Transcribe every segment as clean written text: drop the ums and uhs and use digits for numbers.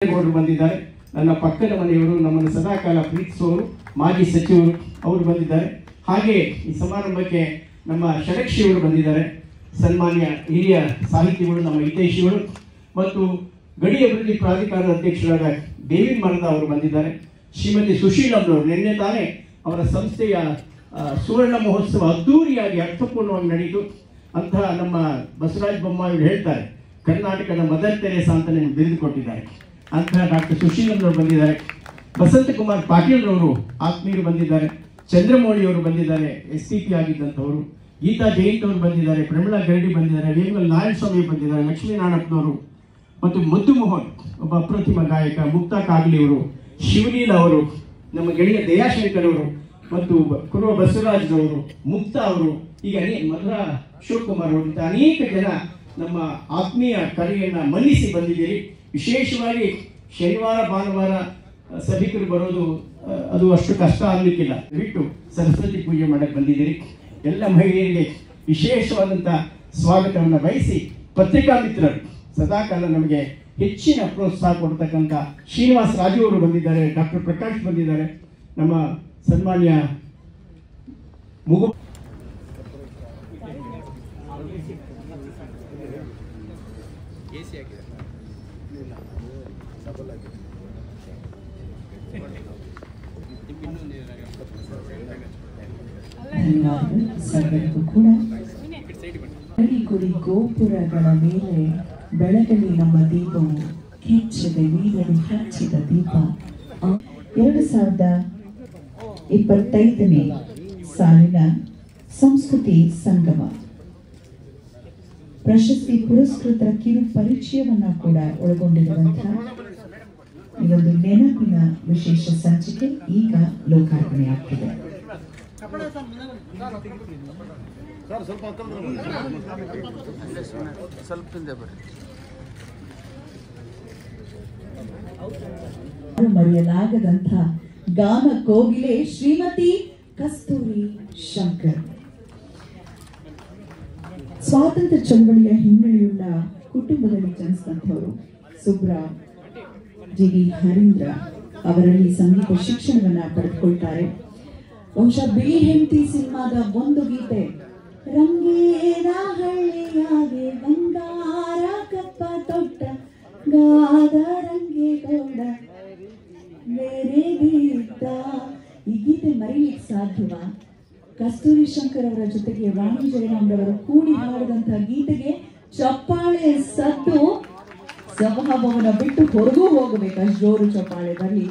ಗೌಡರು ಬಂದಿದ್ದಾರೆ. ನನ್ನ ಪಕ್ಕದ ಮನೆಯವರು, ನಮ್ಮನ್ನು ಸದಾಕಾಲ ಪ್ರೀತಿಸುವವರು, ಮಾಜಿ ಸಚಿವರು ಅವರು ಬಂದಿದ್ದಾರೆ. ಹಾಗೆ ಈ ಸಮಾರಂಭಕ್ಕೆ ನಮ್ಮ ಷಡಕ್ಷಿಯವರು ಬಂದಿದ್ದಾರೆ. ಸನ್ಮಾನ್ಯ ಹಿರಿಯ ಸಾಹಿತಿಗಳು, ನಮ್ಮ ಹಿತೈಷಿಗಳು ಮತ್ತು ಗಡಿ ಅಭಿವೃದ್ಧಿ ಪ್ರಾಧಿಕಾರದ ಅಧ್ಯಕ್ಷರಾದ ಡೇವಿಡ್ ಮರದ ಅವರು ಬಂದಿದ್ದಾರೆ. ಶ್ರೀಮತಿ ಸುಶೀಲಮ್ಮನವರು ನಿನ್ನೆ ತಾನೇ ಅವರ ಸಂಸ್ಥೆಯ ಸುವರ್ಣ ಮಹೋತ್ಸವ ಅದ್ದೂರಿಯಾಗಿ ಅರ್ಥಪೂರ್ಣವಾಗಿ ನಡೆಯಿತು. ಅಂತಹ ನಮ್ಮ ಬಸವರಾಜ ಬೊಮ್ಮಾಯಿ ಹೇಳ್ತಾರೆ, ಕರ್ನಾಟಕದ ಮದರ್ ತೆರೇಸಾ ಅಂತ ನಿಮ್ಗೆ ಬಿರುದು ಕೊಟ್ಟಿದ್ದಾರೆ. ಅಂತಹ ಡಾಕ್ಟರ್ ಸುಶೀಲಮ್ಮನವರು ಬಂದಿದ್ದಾರೆ. ವಸಂತಕುಮಾರ್ ಪಾಟೀಲ್ರವರು ಆತ್ಮೀಯರು ಬಂದಿದ್ದಾರೆ. ಚಂದ್ರಮೌಳಿಯವರು ಬಂದಿದ್ದಾರೆ, STP ಆಗಿದ್ದಂಥವರು. ಗೀತಾ ಜಯಂತ್ ಅವರು ಬಂದಿದ್ದಾರೆ. ಪ್ರಮಿಳಾ ಗರಡಿ ಬಂದಿದ್ದಾರೆ. ವೇಮಲ್ ನಾರಾಯಣ ಸ್ವಾಮಿ ಬಂದಿದ್ದಾರೆ. ಲಕ್ಷ್ಮೀನಾರಾಯಣಪ್ಪನವರು ಮತ್ತು ಮದ್ದು ಮೋಹನ್ ಒಬ್ಬ ಅಪ್ರತಿಮ ಗಾಯಕ, ಮುಕ್ತಾ ಕಾಗ್ಲಿಯವರು, ಶಿವಲೀಲ ಅವರು, ನಮ್ಮ ಗೆಳೆಯ ದಯಾಶಂಕರ್ ಅವರು ಮತ್ತು ಕುರುವ ಬಸವರಾಜ್ರವರು, ಮುಕ್ತಾ ಅವರು, ಈಗ ಮಧುರಾ ಶಿವಕುಮಾರ್ ಅವರು, ಇಂಥ ಅನೇಕ ಜನ ನಮ್ಮ ಆತ್ಮೀಯ ಕರೆಯನ್ನು ಮನ್ನಿಸಿ ಬಂದಿದ್ದೀರಿ. ವಿಶೇಷವಾಗಿ ಶನಿವಾರ ಭಾನುವಾರ ಸಭಿಕರು ಬರೋದು ಅದು ಅಷ್ಟು ಕಷ್ಟ ಆಗಲಿಕ್ಕಿಲ್ಲ, ಬಿಟ್ಟು ಸರಸ್ವತಿ ಪೂಜೆ ಮಾಡಕ್ಕೆ ಬಂದಿದ್ದೀರಿ. ಎಲ್ಲ ಮಹಿಳೆಯರಿಗೆ ವಿಶೇಷವಾದಂಥ ಸ್ವಾಗತವನ್ನು ಬಯಸಿ, ಪತ್ರಿಕಾ ಮಿತ್ರರು ಸದಾಕಾಲ ನಮಗೆ ಹೆಚ್ಚಿನ ಪ್ರೋತ್ಸಾಹ ಕೊಡ್ತಕ್ಕಂಥ ಶ್ರೀನಿವಾಸ್ ರಾಜು ಅವರು ಬಂದಿದ್ದಾರೆ. ಡಾಕ್ಟರ್ ಪ್ರಕಾಶ್ ಬಂದಿದ್ದಾರೆ. ನಮ್ಮ ಸನ್ಮಾನ್ಯ ಮುಗು ಸರ್ವರಿಗೂ ಕೂಡ ಗುಡಿ ಗೋಪುರಗಳ ಮೇಲೆ ಬೆಳಗಲಿ ನಮ್ಮ ದೀಪವು, ಕೆಚ್ಚದೆ ನೀರಲು ಹಚ್ಚಿದ ದೀಪ. 2025ನೇ ಸಾಲಿನ ಸಂಸ್ಕೃತಿ ಸಂಗಮ ಪ್ರಶಸ್ತಿ ಪುರಸ್ಕೃತರ ಕಿರು ಪರಿಚಯವನ್ನ ಕೂಡ ಒಳಗೊಂಡಿರುವಂತಹ ಈ ಒಂದು ನೆನಪಿನ ವಿಶೇಷ ಸಂಚಿಕೆ ಈಗ ಲೋಕಾರ್ಪಣೆಯಾಗ್ತಿದೆ. ಮರೆಯಲಾಗದಂಥ ಗಾನ ಕೋಗಿಲೆ ಶ್ರೀಮತಿ ಕಸ್ತೂರಿ ಶಂಕರ್. ಸ್ವಾತಂತ್ರ್ಯ ಚಳವಳಿಯ ಹಿನ್ನೆಲೆಯುಳ್ಳ ಕುಟುಂಬದಲ್ಲಿ ಜನಿಸಿದಂಥವರು. ಸುಬ್ರಾವ್ GV ಹರೀಂದ್ರ ಅವರಲ್ಲಿ ಸಂಗೀತ ಶಿಕ್ಷಣವನ್ನ ಪಡೆದುಕೊಳ್ತಾರೆ. ಬಹುಶಃ ಬಿಳಿ ಹೆಂಡತಿ ಸಿನಿಮಾದ ಒಂದು ಗೀತೆ, ರಂಗೇರ ಹಳ್ಳಿಯಾಗೆ ಬಂಗಾರ ಕಪ್ಪ ತೊಟ್ಟ ಗಾದ ರಂಗೇಗೌಡ ಬೇರೆ ಬಿದ್ದ, ಈ ಗೀತೆ ಮರೀಲಿಕ್ಕೆ ಸಾಧ್ಯವಾ? ಕಸ್ತೂರಿ ಶಂಕರ್ ಅವರ ಜೊತೆಗೆ ವಾಣಿ ಜಯರಾಮ್ರವರು ಕೂಡಿ ಹಾಡಿದಂತಹ ಗೀತೆಗೆ ಚಪ್ಪಾಳೆ ಸದ್ದು ಸಭಾಭವನ ಬಿಟ್ಟು ಹೊರಗೂ ಹೋಗಬೇಕು, ಅಷ್ಟು ಜೋರು ಚಪ್ಪಾಳೆ ಬರಲಿ.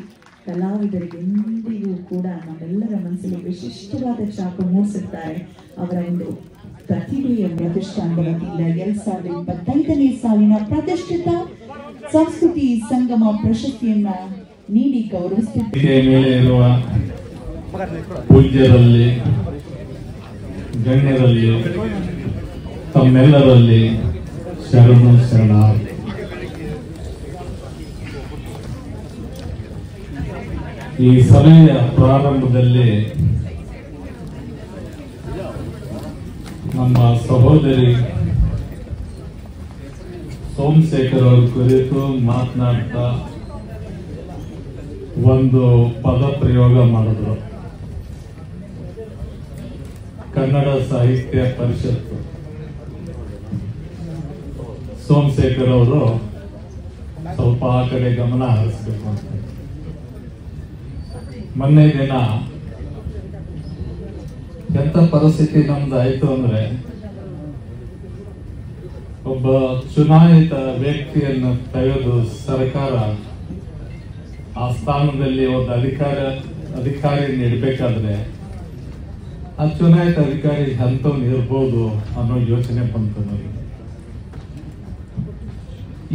ಕಲಾವಿದರಿಗೆ ಎಂದಿಗೂ ಕೂಡ ನಮ್ಮೆಲ್ಲರ ಮನಸ್ಸಲ್ಲಿ ವಿಶಿಷ್ಟವಾದ ಛಾಪ ಮೂಡಿಸುತ್ತಾರೆ. ಅವರ ಒಂದು ಪ್ರತಿಭೆಯ ಪ್ರತಿಷ್ಠಾನದ ವತಿಯಿಂದ 2025ನೇ ಸಾಲಿನ ಪ್ರತಿಷ್ಠಿತ ಸಂಸ್ಕೃತಿ ಸಂಗಮ ಪ್ರಶಸ್ತಿಯನ್ನ ನೀಡಿ ಗೌರವಿಸುತ್ತಿದ್ದಾರೆ. ಪೂಜ್ಯರಲ್ಲಿ, ಗಣ್ಯರಲ್ಲಿ, ತಮ್ಮೆಲ್ಲರಲ್ಲಿ ಶರಣು ಶರಣಾರ್ಥಿ. ಈ ಸಭೆಯ ಪ್ರಾರಂಭದಲ್ಲಿ ನಮ್ಮ ಸಹೋದರಿ ಸೋಮಶೇಖರ್ ಅವರ ಕುರಿತು ಮಾತನಾಡ್ತಾ ಒಂದು ಪದ ಪ್ರಯೋಗ ಮಾಡಿದ್ರು. ಕನ್ನಡ ಸಾಹಿತ್ಯ ಪರಿಷತ್ತು ಸೋಮಶೇಖರ್ ಅವರು ಸ್ವಲ್ಪ ಆ ಕಡೆ ಗಮನ ಹರಿಸಬೇಕು ಅಂತ. ಮೊನ್ನೆ ದಿನ ಎಂತ ಪರಿಸ್ಥಿತಿ ನಮ್ದು ಆಯ್ತು ಅಂದ್ರೆ, ಒಬ್ಬ ಚುನಾಯಿತ ವ್ಯಕ್ತಿಯನ್ನು ತೆಗೆದು ಸರ್ಕಾರ ಆ ಸ್ಥಾನದಲ್ಲಿ ಒಂದು ಅಧಿಕಾರಿಯನ್ನು ಇಡಬೇಕಾದ್ರೆ ಆ ಚುನಾಯಿತ ಅಧಿಕಾರಿ ಅಂತವನು ಇರ್ಬೋದು ಅನ್ನೋ ಯೋಚನೆ ಬಂತು ನನಗೆ.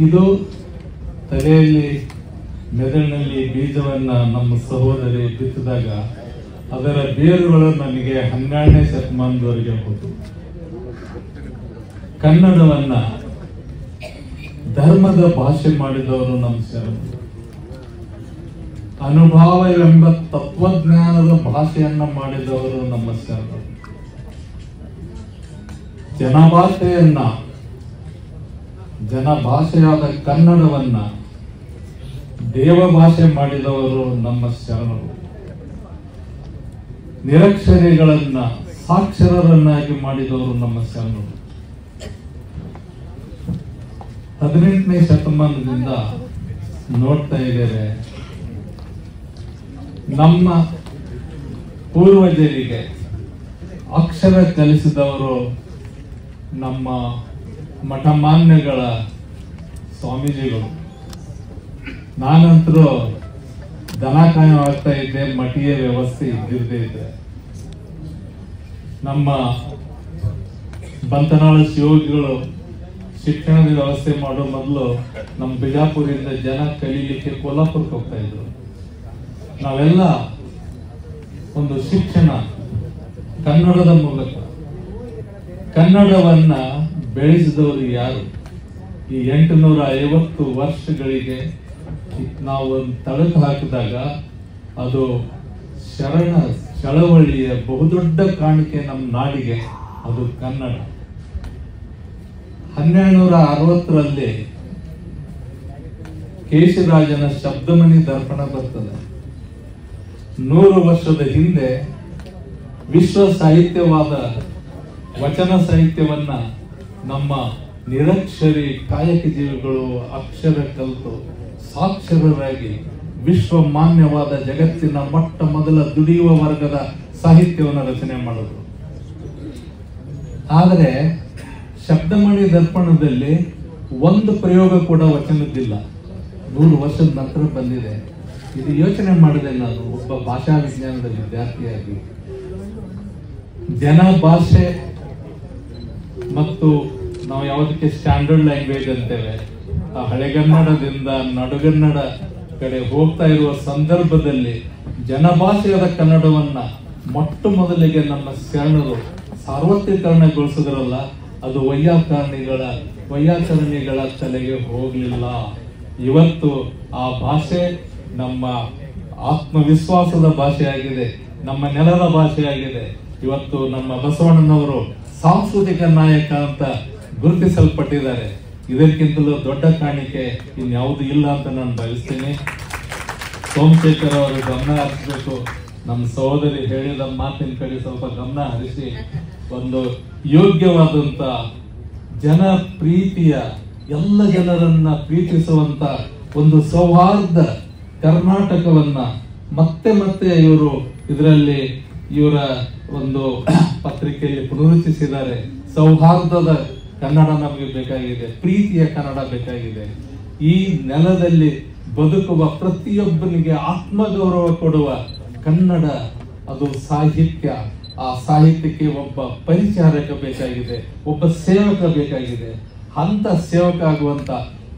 ಇದು ತಲೆಯಲ್ಲಿ, ಮೆದುಳಿನಲ್ಲಿ ಬೀಜವನ್ನ ನಮ್ಮ ಸಹೋದರಿ ಬಿತ್ತಿದಾಗ ಅದರ ಬೇರುಗಳು ನನಗೆ 12ನೇ ಶತಮಾನದವರೆಗೆ ಹೋದವು. ಕನ್ನಡವನ್ನ ಧರ್ಮದ ಭಾಷೆ ಮಾಡಿದವರು ನಮ್ಮ ಶರಣರು. ಅನುಭವ ಎಂಬ ತತ್ವಜ್ಞಾನದ ಭಾಷೆಯನ್ನ ಮಾಡಿದವರು ನಮ್ಮ ಶರಣರು. ಜನಭಾಷೆಯಾದ ಕನ್ನಡವನ್ನ ದೇವಭಾಷೆ ಮಾಡಿದವರು ನಮ್ಮ ಶರಣರು. ನಿರಕ್ಷರಿಗಳನ್ನ ಸಾಕ್ಷರರನ್ನಾಗಿ ಮಾಡಿದವರು ನಮ್ಮ ಶರಣರು. 18ನೇ ಶತಮಾನದಿಂದ ನೋಡ್ತಾ ಇದ್ದೇವೆ, ನಮ್ಮ ಪೂರ್ವಜರಿಗೆ ಅಕ್ಷರ ಕಲಿಸಿದವರು ನಮ್ಮ ಮಠಮಾನ್ಯಗಳ ಸ್ವಾಮೀಜಿಗಳು. ನಾನಂತರೂ ದನ ಕಾಯವಾಗ್ತಾ ಇದ್ದೆ, ಮಠೀಯ ವ್ಯವಸ್ಥೆ ಇದ್ದಿರದೇ ಇದ್ದೆ. ನಮ್ಮ ಬಂತನಾಳ ಶಿವೋಗಿಗಳು ಶಿಕ್ಷಣದ ವ್ಯವಸ್ಥೆ ಮಾಡೋ ಮೊದಲು ನಮ್ಮ ಬಿಜಾಪುರದಿಂದ ಜನ ಕಲೀಲಿಕ್ಕೆ ಕೋಲ್ಹಾಪುರಕ್ಕೆ ಹೋಗ್ತಾ ಇದ್ರು. ನಾವೆಲ್ಲ ಒಂದು ಶಿಕ್ಷಣ ಕನ್ನಡದ ಮೂಲಕ, ಕನ್ನಡವನ್ನ ಬೆಳೆಸಿದವರು ಯಾರು? ಈ 850 ವರ್ಷಗಳಿಗೆ ನಾವು ಒಂದು ತಳಕು ಹಾಕಿದಾಗ ಅದು ಶರಣ ಚಳವಳಿಯ ಬಹುದೊಡ್ಡ ಕಾಣಿಕೆ ನಮ್ಮ ನಾಡಿಗೆ, ಅದು ಕನ್ನಡ. 1260ರಲ್ಲಿ ಕೇಶರಾಜನ ಶಬ್ದಮಣಿ ದರ್ಪಣ ಬರ್ತದೆ. 100 ವರ್ಷದ ಹಿಂದೆ ವಿಶ್ವ ಸಾಹಿತ್ಯವಾದ ವಚನ ಸಾಹಿತ್ಯವನ್ನ ನಮ್ಮ ನಿರಕ್ಷರಿ ಕಾಯಕ ಜೀವಿಗಳು ಅಕ್ಷರ ಕಲಿತು ಸಾಕ್ಷರರಾಗಿ ವಿಶ್ವ ಮಾನ್ಯವಾದ ಜಗತ್ತಿನ ಮೊಟ್ಟ ಮೊದಲ ದುಡಿಯುವ ವರ್ಗದ ಸಾಹಿತ್ಯವನ್ನು ರಚನೆ ಮಾಡಿದ್ರು. ಆದರೆ ಶಬ್ದಮಣಿ ದರ್ಪಣದಲ್ಲಿ ಒಂದು ಪ್ರಯೋಗ ಕೂಡ ವಚನದ್ದಿಲ್ಲ. 100 ವರ್ಷದ ನಂತರ ಬಂದಿದೆ. ಇದು ಯೋಚನೆ ಮಾಡಿದೆ ನಾನು ಒಬ್ಬ ಭಾಷಾ ವಿಜ್ಞಾನದ ವಿದ್ಯಾರ್ಥಿಯಾಗಿ. ಜನ ಭಾಷೆ ಮತ್ತು ನಾವು ಯಾವುದಕ್ಕೆ ಸ್ಟ್ಯಾಂಡರ್ಡ್ ಲ್ಯಾಂಗ್ವೇಜ್ ಅಂತೇವೆ, ಆ ಹಳೆಗನ್ನಡದಿಂದ ನಡುಗನ್ನಡ ಕಡೆ ಹೋಗ್ತಾ ಇರುವ ಸಂದರ್ಭದಲ್ಲಿ ಜನಭಾಷೆಯಾದ ಕನ್ನಡವನ್ನ ಮೊಟ್ಟ ಮೊದಲಿಗೆ ನಮ್ಮ ಶರಣರು ಸಾರ್ವತ್ರೀಕರಣಗೊಳಿಸಿದ್ರಲ್ಲ, ಅದು ವೈಯಾಕರಣಿಗಳ ತಲೆಗೆ ಹೋಗ್ಲಿಲ್ಲ. ಇವತ್ತು ಆ ಭಾಷೆ ನಮ್ಮ ಆತ್ಮವಿಶ್ವಾಸದ ಭಾಷೆಯಾಗಿದೆ, ನಮ್ಮ ನೆಲದ ಭಾಷೆಯಾಗಿದೆ. ಇವತ್ತು ನಮ್ಮ ಬಸವಣ್ಣನವರು ಸಾಂಸ್ಕೃತಿಕ ನಾಯಕ ಅಂತ ಗುರುತಿಸಲ್ಪಟ್ಟಿದ್ದಾರೆ. ಇದಕ್ಕಿಂತಲೂ ದೊಡ್ಡ ಕಾಣಿಕೆ ಇನ್ಯಾವುದು ಇಲ್ಲ ಅಂತ ನಾನು ಭಾವಿಸ್ತೀನಿ. ಸೋಮಶೇಖರ್ ಅವರು ಗಮನ ಹರಿಸಬೇಕು. ನಮ್ಮ ಸಹೋದರಿ ಹೇಳಿದ ಮಾತಿನ ಕಡೆ ಸ್ವಲ್ಪ ಗಮನ ಹರಿಸಿ ಒಂದು ಯೋಗ್ಯವಾದಂತ ಜನ ಪ್ರೀತಿಯ, ಎಲ್ಲ ಜನರನ್ನ ಪ್ರೀತಿಸುವಂತ ಒಂದು ಸೌಹಾರ್ದ ಕರ್ನಾಟಕವನ್ನ ಮತ್ತೆ ಮತ್ತೆ ಇವರು ಇದರಲ್ಲಿ ಇವರ ಒಂದು ಪತ್ರಿಕೆಯಲ್ಲಿ ಪುನರುಚ್ಚಿಸಿದ್ದಾರೆ. ಸೌಹಾರ್ದದ ಕನ್ನಡ ನಮಗೆ ಬೇಕಾಗಿದೆ, ಪ್ರೀತಿಯ ಕನ್ನಡ ಬೇಕಾಗಿದೆ. ಈ ನೆಲದಲ್ಲಿ ಬದುಕುವ ಪ್ರತಿಯೊಬ್ಬನಿಗೆ ಆತ್ಮಗೌರವ ಕೊಡುವ ಕನ್ನಡ, ಅದು ಸಾಹಿತ್ಯ. ಆ ಸಾಹಿತ್ಯಕ್ಕೆ ಒಬ್ಬ ಪರಿಚಾರಕ ಬೇಕಾಗಿದೆ, ಒಬ್ಬ ಸೇವಕ ಬೇಕಾಗಿದೆ. ಅಂತ ಸೇವಕ ಆಗುವಂತ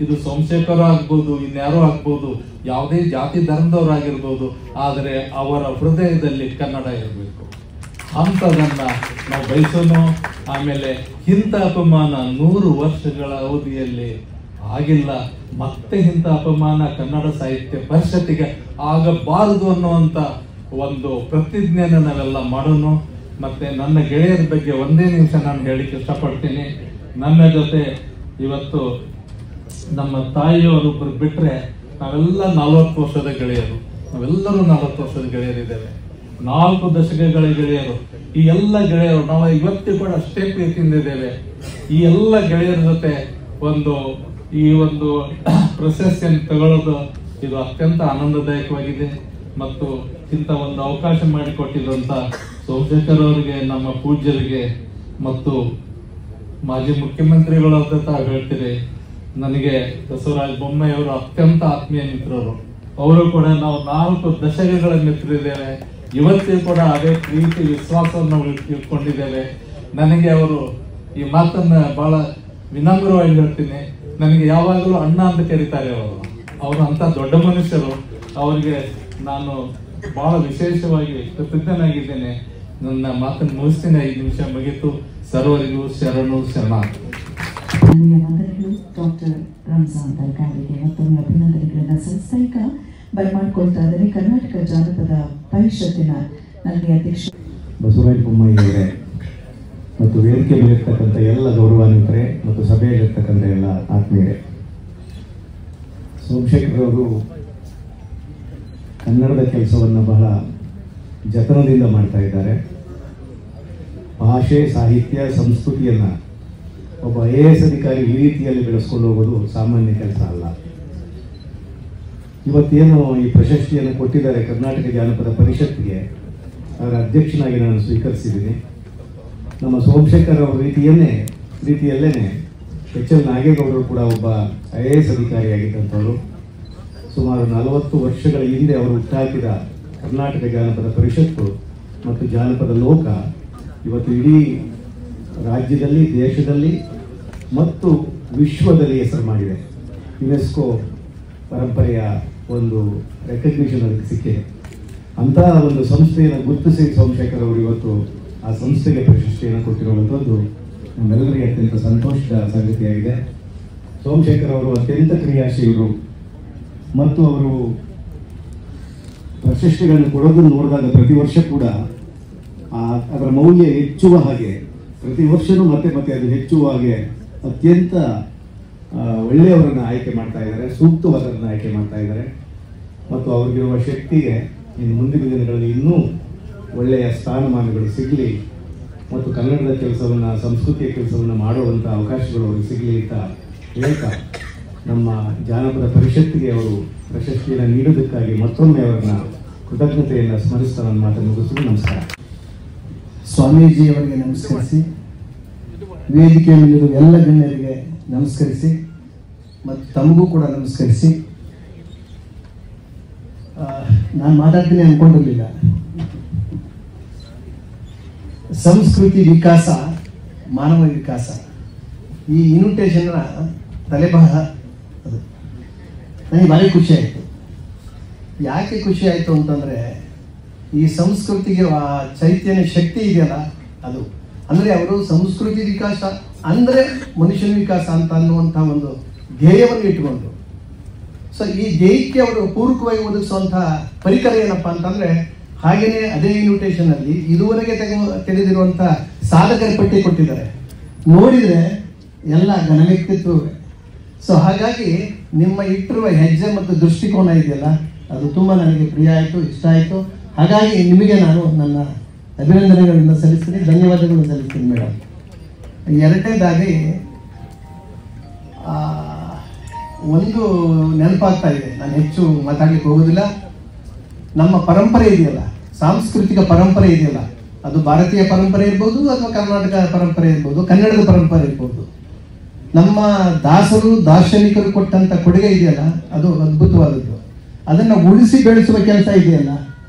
ಇದು ಸೋಮಶೇಖರ ಆಗ್ಬೋದು, ಇನ್ಯಾರೋ ಆಗ್ಬೋದು, ಯಾವುದೇ ಜಾತಿ ಧರ್ಮದವರಾಗಿರ್ಬೋದು, ಆದರೆ ಅವರ ಹೃದಯದಲ್ಲಿ ಕನ್ನಡ ಇರಬೇಕು. ಅಂಥದನ್ನ ನಾವು ಬಯಸೋಣ. ಆಮೇಲೆ ಇಂಥ ಅಪಮಾನ 100 ವರ್ಷಗಳ ಅವಧಿಯಲ್ಲಿ ಆಗಿಲ್ಲ. ಮತ್ತೆ ಇಂಥ ಅಪಮಾನ ಕನ್ನಡ ಸಾಹಿತ್ಯ ಪರಿಷತ್ತಿಗೆ ಆಗಬಾರದು ಅನ್ನುವಂತ ಒಂದು ಪ್ರತಿಜ್ಞೆಯನ್ನು ನಾವೆಲ್ಲ ಮಾಡೋಣ. ಮತ್ತೆ ನನ್ನ ಗೆಳೆಯರ ಬಗ್ಗೆ ಒಂದೇ ನಿಮಿಷ ನಾನು ಹೇಳಿಕ್ಕೆ ಇಷ್ಟಪಡ್ತೀನಿ. ನನ್ನ ಜೊತೆ ಇವತ್ತು ನಮ್ಮ ತಾಯಿಯವರೊಬ್ಬರು ಬಿಟ್ರೆ ನಾವೆಲ್ಲ 40 ವರ್ಷದ ಗೆಳೆಯರು. ನಾವೆಲ್ಲರೂ 40 ವರ್ಷದ ಗೆಳೆಯರಿದ್ದೇವೆ, 4 ದಶಕಗಳ ಗೆಳೆಯರು. ಈ ಎಲ್ಲ ಗೆಳೆಯರು ನಾವು ಇವತ್ತು ಕೂಡ ಅಷ್ಟೇ ಪ್ರೀತಿಯಿಂದ ಇದ್ದೇವೆ. ಈ ಎಲ್ಲ ಗೆಳೆಯರ ಜೊತೆ ಈ ಒಂದು ಪ್ರಶಸ್ತಿಯನ್ನು ತಗೊಳ್ಳೋದು ಇದು ಅತ್ಯಂತ ಆನಂದದಾಯಕವಾಗಿದೆ. ಮತ್ತು ಇಂಥ ಒಂದು ಅವಕಾಶ ಮಾಡಿಕೊಟ್ಟಿರುವಂತ ಸೋಮಶೇಖರ್ ಅವರಿಗೆ, ನಮ್ಮ ಪೂಜ್ಯರಿಗೆ ಮತ್ತು ಮಾಜಿ ಮುಖ್ಯಮಂತ್ರಿಗಳಾದಂತ ಹೇಳ್ತೀರಿ, ನನಗೆ ಬಸವರಾಜ ಬೊಮ್ಮಾಯಿ ಅವರು ಅತ್ಯಂತ ಆತ್ಮೀಯ ಮಿತ್ರರು. ಅವರು ಕೂಡ ನಾವು 4 ದಶಕಗಳ ಮಿತ್ರರಿದ್ದೇವೆ. ಇವತ್ತಿಗೂ ಕೂಡ ಅದೇ ಪ್ರೀತಿ ವಿಶ್ವಾಸವನ್ನು ಇಟ್ಕೊಂಡಿದ್ದೇವೆ. ನನಗೆ ಅವರು ಈ ಮಾತನ್ನ ಬಹಳ ವಿನಮ್ರವಾಗಿ ಹೇಳ್ತೀನಿ, ನನಗೆ ಯಾವಾಗಲೂ ಅಣ್ಣ ಅಂತ ಕರೀತಾರೆ. ಅವರು ಅಂತ ದೊಡ್ಡ ಮನುಷ್ಯರು. ಅವರಿಗೆ ನಾನು ಬಹಳ ವಿಶೇಷವಾಗಿ ಕೃತಜ್ಞನಾಗಿದ್ದೇನೆ. ನನ್ನ ಮಾತನ್ನು ಮುಗಿಸ್ತೀನಿ. 5 ನಿಮಿಷ ಮುಗಿತು. ಸರ್ವರಿಗೂ ಶರಣು ಶರಣಾರ್ಥಿ. ಧನ್ಯವಾದಗಳು ಡಾಕ್ಟರ್ ರಂಜಾನ್ ತಲಕಾರಿಗೆ ಮತ್ತೊಮ್ಮೆ ಅಭಿನಂದನೆಗಳನ್ನ ಸಲ್ಲಿಸ್ತಾ ಈಗ ಬರಮಾಡ್ಕೊಳ್ತಾ ಇದ್ದಾರೆ ಕರ್ನಾಟಕ ಜಾನಪದ ಪರಿಷತ್ತಿನ ನನಗೆ ಅಧ್ಯಕ್ಷ ಬಸವರಾಜ ಬೊಮ್ಮಾಯಿ ಅವರೇ ಮತ್ತು ವೇದಿಕೆ ಮೇಲಿರ್ತಕ್ಕಂಥ ಎಲ್ಲ ಗೌರವಾನ್ವಿತರೆ ಮತ್ತು ಸಭೆಯಲ್ಲಿರ್ತಕ್ಕಂಥ ಎಲ್ಲ ಆತ್ಮೀಯರೇ, ಸೋಮಶೇಖರ್ ಅವರು ಕನ್ನಡದ ಕೆಲಸವನ್ನು ಬಹಳ ಜತನದಿಂದ ಮಾಡ್ತಾ ಇದ್ದಾರೆ. ಭಾಷೆ, ಸಾಹಿತ್ಯ, ಸಂಸ್ಕೃತಿಯನ್ನು ಒಬ್ಬ IAS ಅಧಿಕಾರಿ ಈ ರೀತಿಯಲ್ಲಿ ಬೆಳೆಸ್ಕೊಂಡು ಹೋಗೋದು ಸಾಮಾನ್ಯ ಕೆಲಸ ಅಲ್ಲ. ಇವತ್ತೇನು ಈ ಪ್ರಶಸ್ತಿಯನ್ನು ಕೊಟ್ಟಿದ್ದಾರೆ ಕರ್ನಾಟಕ ಜಾನಪದ ಪರಿಷತ್ಗೆ, ಅದರ ಅಧ್ಯಕ್ಷನಾಗಿ ನಾನು ಸ್ವೀಕರಿಸಿದ್ದೀನಿ. ನಮ್ಮ ಸೋಮಶೇಖರ್ ಅವರ ರೀತಿಯಲ್ಲೇ HL ನಾಗೇಗೌಡರು ಕೂಡ ಒಬ್ಬ IAS ಅಧಿಕಾರಿಯಾಗಿದ್ದಂಥವರು. ಸುಮಾರು 40 ವರ್ಷಗಳ ಹಿಂದೆ ಅವರು ಹುಟ್ಟಾಕಿದ ಕರ್ನಾಟಕ ಜಾನಪದ ಪರಿಷತ್ತು ಮತ್ತು ಜಾನಪದ ಲೋಕ ಇವತ್ತು ಇಡೀ ರಾಜ್ಯದಲ್ಲಿ, ದೇಶದಲ್ಲಿ ಮತ್ತು ವಿಶ್ವದಲ್ಲಿ ಹೆಸರು ಮಾಡಿದೆ. ಯುನೆಸ್ಕೋ ಪರಂಪರೆಯ ಒಂದು ರೆಕಗ್ನಿಷನ್ ಅದಕ್ಕೆ ಸಿಕ್ಕಿದೆ. ಅಂತಹ ಒಂದು ಸಂಸ್ಥೆಯನ್ನು ಗುರುತಿಸಿ ಸೋಮಶೇಖರ್ ಅವರು ಇವತ್ತು ಆ ಸಂಸ್ಥೆಗೆ ಪ್ರಶಸ್ತಿಯನ್ನು ಕೊಟ್ಟಿರುವಂಥದ್ದು ನಮ್ಮೆಲ್ಲರಿಗೆ ಅತ್ಯಂತ ಸಂತೋಷದ ಸಂಗತಿಯಾಗಿದೆ. ಸೋಮಶೇಖರ್ ಅವರು ಅತ್ಯಂತ ಕ್ರಿಯಾಶೀಲರು ಮತ್ತು ಅವರು ಪ್ರಶಸ್ತಿಗಳನ್ನು ಕೊಡೋದನ್ನು ನೋಡಿದಾಗ ಪ್ರತಿ ವರ್ಷ ಕೂಡ ಅದರ ಮೌಲ್ಯ ಹೆಚ್ಚುವ ಹಾಗೆ, ಪ್ರತಿ ವರ್ಷವೂ ಮತ್ತೆ ಅದು ಹೆಚ್ಚುವ ಹಾಗೆ ಅತ್ಯಂತ ಒಳ್ಳೆಯವರನ್ನು ಆಯ್ಕೆ ಮಾಡ್ತಾ ಇದ್ದಾರೆ, ಸೂಕ್ತವಾದರನ್ನು ಆಯ್ಕೆ ಮಾಡ್ತಾ ಇದ್ದಾರೆ. ಮತ್ತು ಅವ್ರಿಗಿರುವ ಶಕ್ತಿಗೆ ಇನ್ನು ಮುಂದಿನ ದಿನಗಳಲ್ಲಿ ಇನ್ನೂ ಒಳ್ಳೆಯ ಸ್ಥಾನಮಾನಗಳು ಸಿಗಲಿ ಮತ್ತು ಕನ್ನಡದ ಕೆಲಸವನ್ನು, ಸಂಸ್ಕೃತಿಯ ಕೆಲಸವನ್ನು ಮಾಡುವಂಥ ಅವಕಾಶಗಳು ಅವ್ರಿಗೆ ಸಿಗಲಿ ಅಂತ ಹೇಳ್ತಾ ನಮ್ಮ ಜಾನಪದ ಪರಿಷತ್ತಿಗೆ ಅವರು ಪ್ರಶಸ್ತಿಯನ್ನು ನೀಡೋದಕ್ಕಾಗಿ ಮತ್ತೊಮ್ಮೆ ಅವರನ್ನ ಕೃತಜ್ಞತೆಯನ್ನು ಸ್ಮರಿಸ್ತಾ ನನ್ನ ಮಾತನ್ನು ಮುಗಿಸಲು ನಮಸ್ಕಾರ. ಸ್ವಾಮೀಜಿಯವರಿಗೆ ನಮಸ್ಕರಿಸಿ, ವೇದಿಕೆ ಮೇಲಿರುವ ಎಲ್ಲ ಗಣ್ಯರಿಗೆ ನಮಸ್ಕರಿಸಿ ಮತ್ತು ತಮಗೂ ಕೂಡ ನಮಸ್ಕರಿಸಿ. ನಾನು ಮಾತಾಡ್ತೀನಿ ಅಂದ್ಕೊಂಡಿರಲಿಲ್ಲ. ಸಂಸ್ಕೃತಿ ವಿಕಾಸ, ಮಾನವ ವಿಕಾಸ, ಈ ಇನ್ವಿಟೇಷನ್ನ ತಲೆಬರಹ ಅದು ನನಗೆ ಭಾರಿ ಖುಷಿ ಆಯಿತು. ಯಾಕೆ ಖುಷಿ ಆಯಿತು ಅಂತಂದರೆ, ಈ ಸಂಸ್ಕೃತಿಗೆ ಚೈತನ್ಯ ಶಕ್ತಿ ಇದೆಯಲ್ಲ ಅದು, ಅಂದರೆ ಅವರು ಸಂಸ್ಕೃತಿ ವಿಕಾಸ ಅಂದರೆ ಮನುಷ್ಯನ ವಿಕಾಸ ಅಂತ ಅನ್ನುವಂಥ ಒಂದು ಧ್ಯೇಯವನ್ನು ಇಟ್ಟುಕೊಂಡು, ಸೊ ಈ ಧ್ಯೇಯಕ್ಕೆ ಅವರು ಪೂರಕವಾಗಿ ಒದಗಿಸುವಂಥ ಪರಿಕರ ಏನಪ್ಪ ಅಂತಂದರೆ, ಹಾಗೆಯೇ ಅದೇ ಇನ್ವಿಟೇಷನಲ್ಲಿ ಇದುವರೆಗೆ ತೆಗೆದಿರುವಂಥ ಸಾಧಕರ ಪಟ್ಟಿ ಕೊಟ್ಟಿದ್ದಾರೆ. ನೋಡಿದರೆ ಎಲ್ಲ ಘನ ವ್ಯಕ್ತಿತ್ವವೇ. ಸೊ ಹಾಗಾಗಿ ನಿಮ್ಮ ಇಟ್ಟಿರುವ ಹೆಜ್ಜೆ ಮತ್ತು ದೃಷ್ಟಿಕೋನ ಇದೆಯಲ್ಲ, ಅದು ತುಂಬ ನನಗೆ ಪ್ರಿಯ ಆಯಿತು, ಇಷ್ಟ ಆಯಿತು. ಹಾಗಾಗಿ ನಿಮಗೆ ನಾನು ನನ್ನ ಅಭಿನಂದನೆಗಳನ್ನು ಸಲ್ಲಿಸ್ತೀನಿ, ಧನ್ಯವಾದಗಳನ್ನು ಸಲ್ಲಿಸ್ತೀನಿ ಮೇಡಮ್. ಎರಡನೇದಾಗಿ ಒಂದು ನೆನಪಾಗ್ತಾ ಇದೆ, ನಾನು ಹೆಚ್ಚು ಮಾತಾಡಲಿಕ್ಕೆ ಹೋಗೋದಿಲ್ಲ. ನಮ್ಮ ಪರಂಪರೆ ಇದೆಯಲ್ಲ, ಸಾಂಸ್ಕೃತಿಕ ಪರಂಪರೆ ಇದೆಯಲ್ಲ, ಅದು ಭಾರತೀಯ ಪರಂಪರೆ ಇರ್ಬೋದು ಅಥವಾ ಕರ್ನಾಟಕ ಪರಂಪರೆ ಇರ್ಬೋದು, ಕನ್ನಡದ ಪರಂಪರೆ ಇರ್ಬೋದು. ನಮ್ಮ ದಾಸರು, ದಾರ್ಶನಿಕರು ಕೊಟ್ಟಂಥ ಕೊಡುಗೆ ಇದೆಯಲ್ಲ, ಅದು ಅದ್ಭುತವಾದದ್ದು. ಅದನ್ನು ಉಳಿಸಿ ಬೆಳೆಸುವ ಕೆಲಸ ಇದೆಯಲ್ಲ,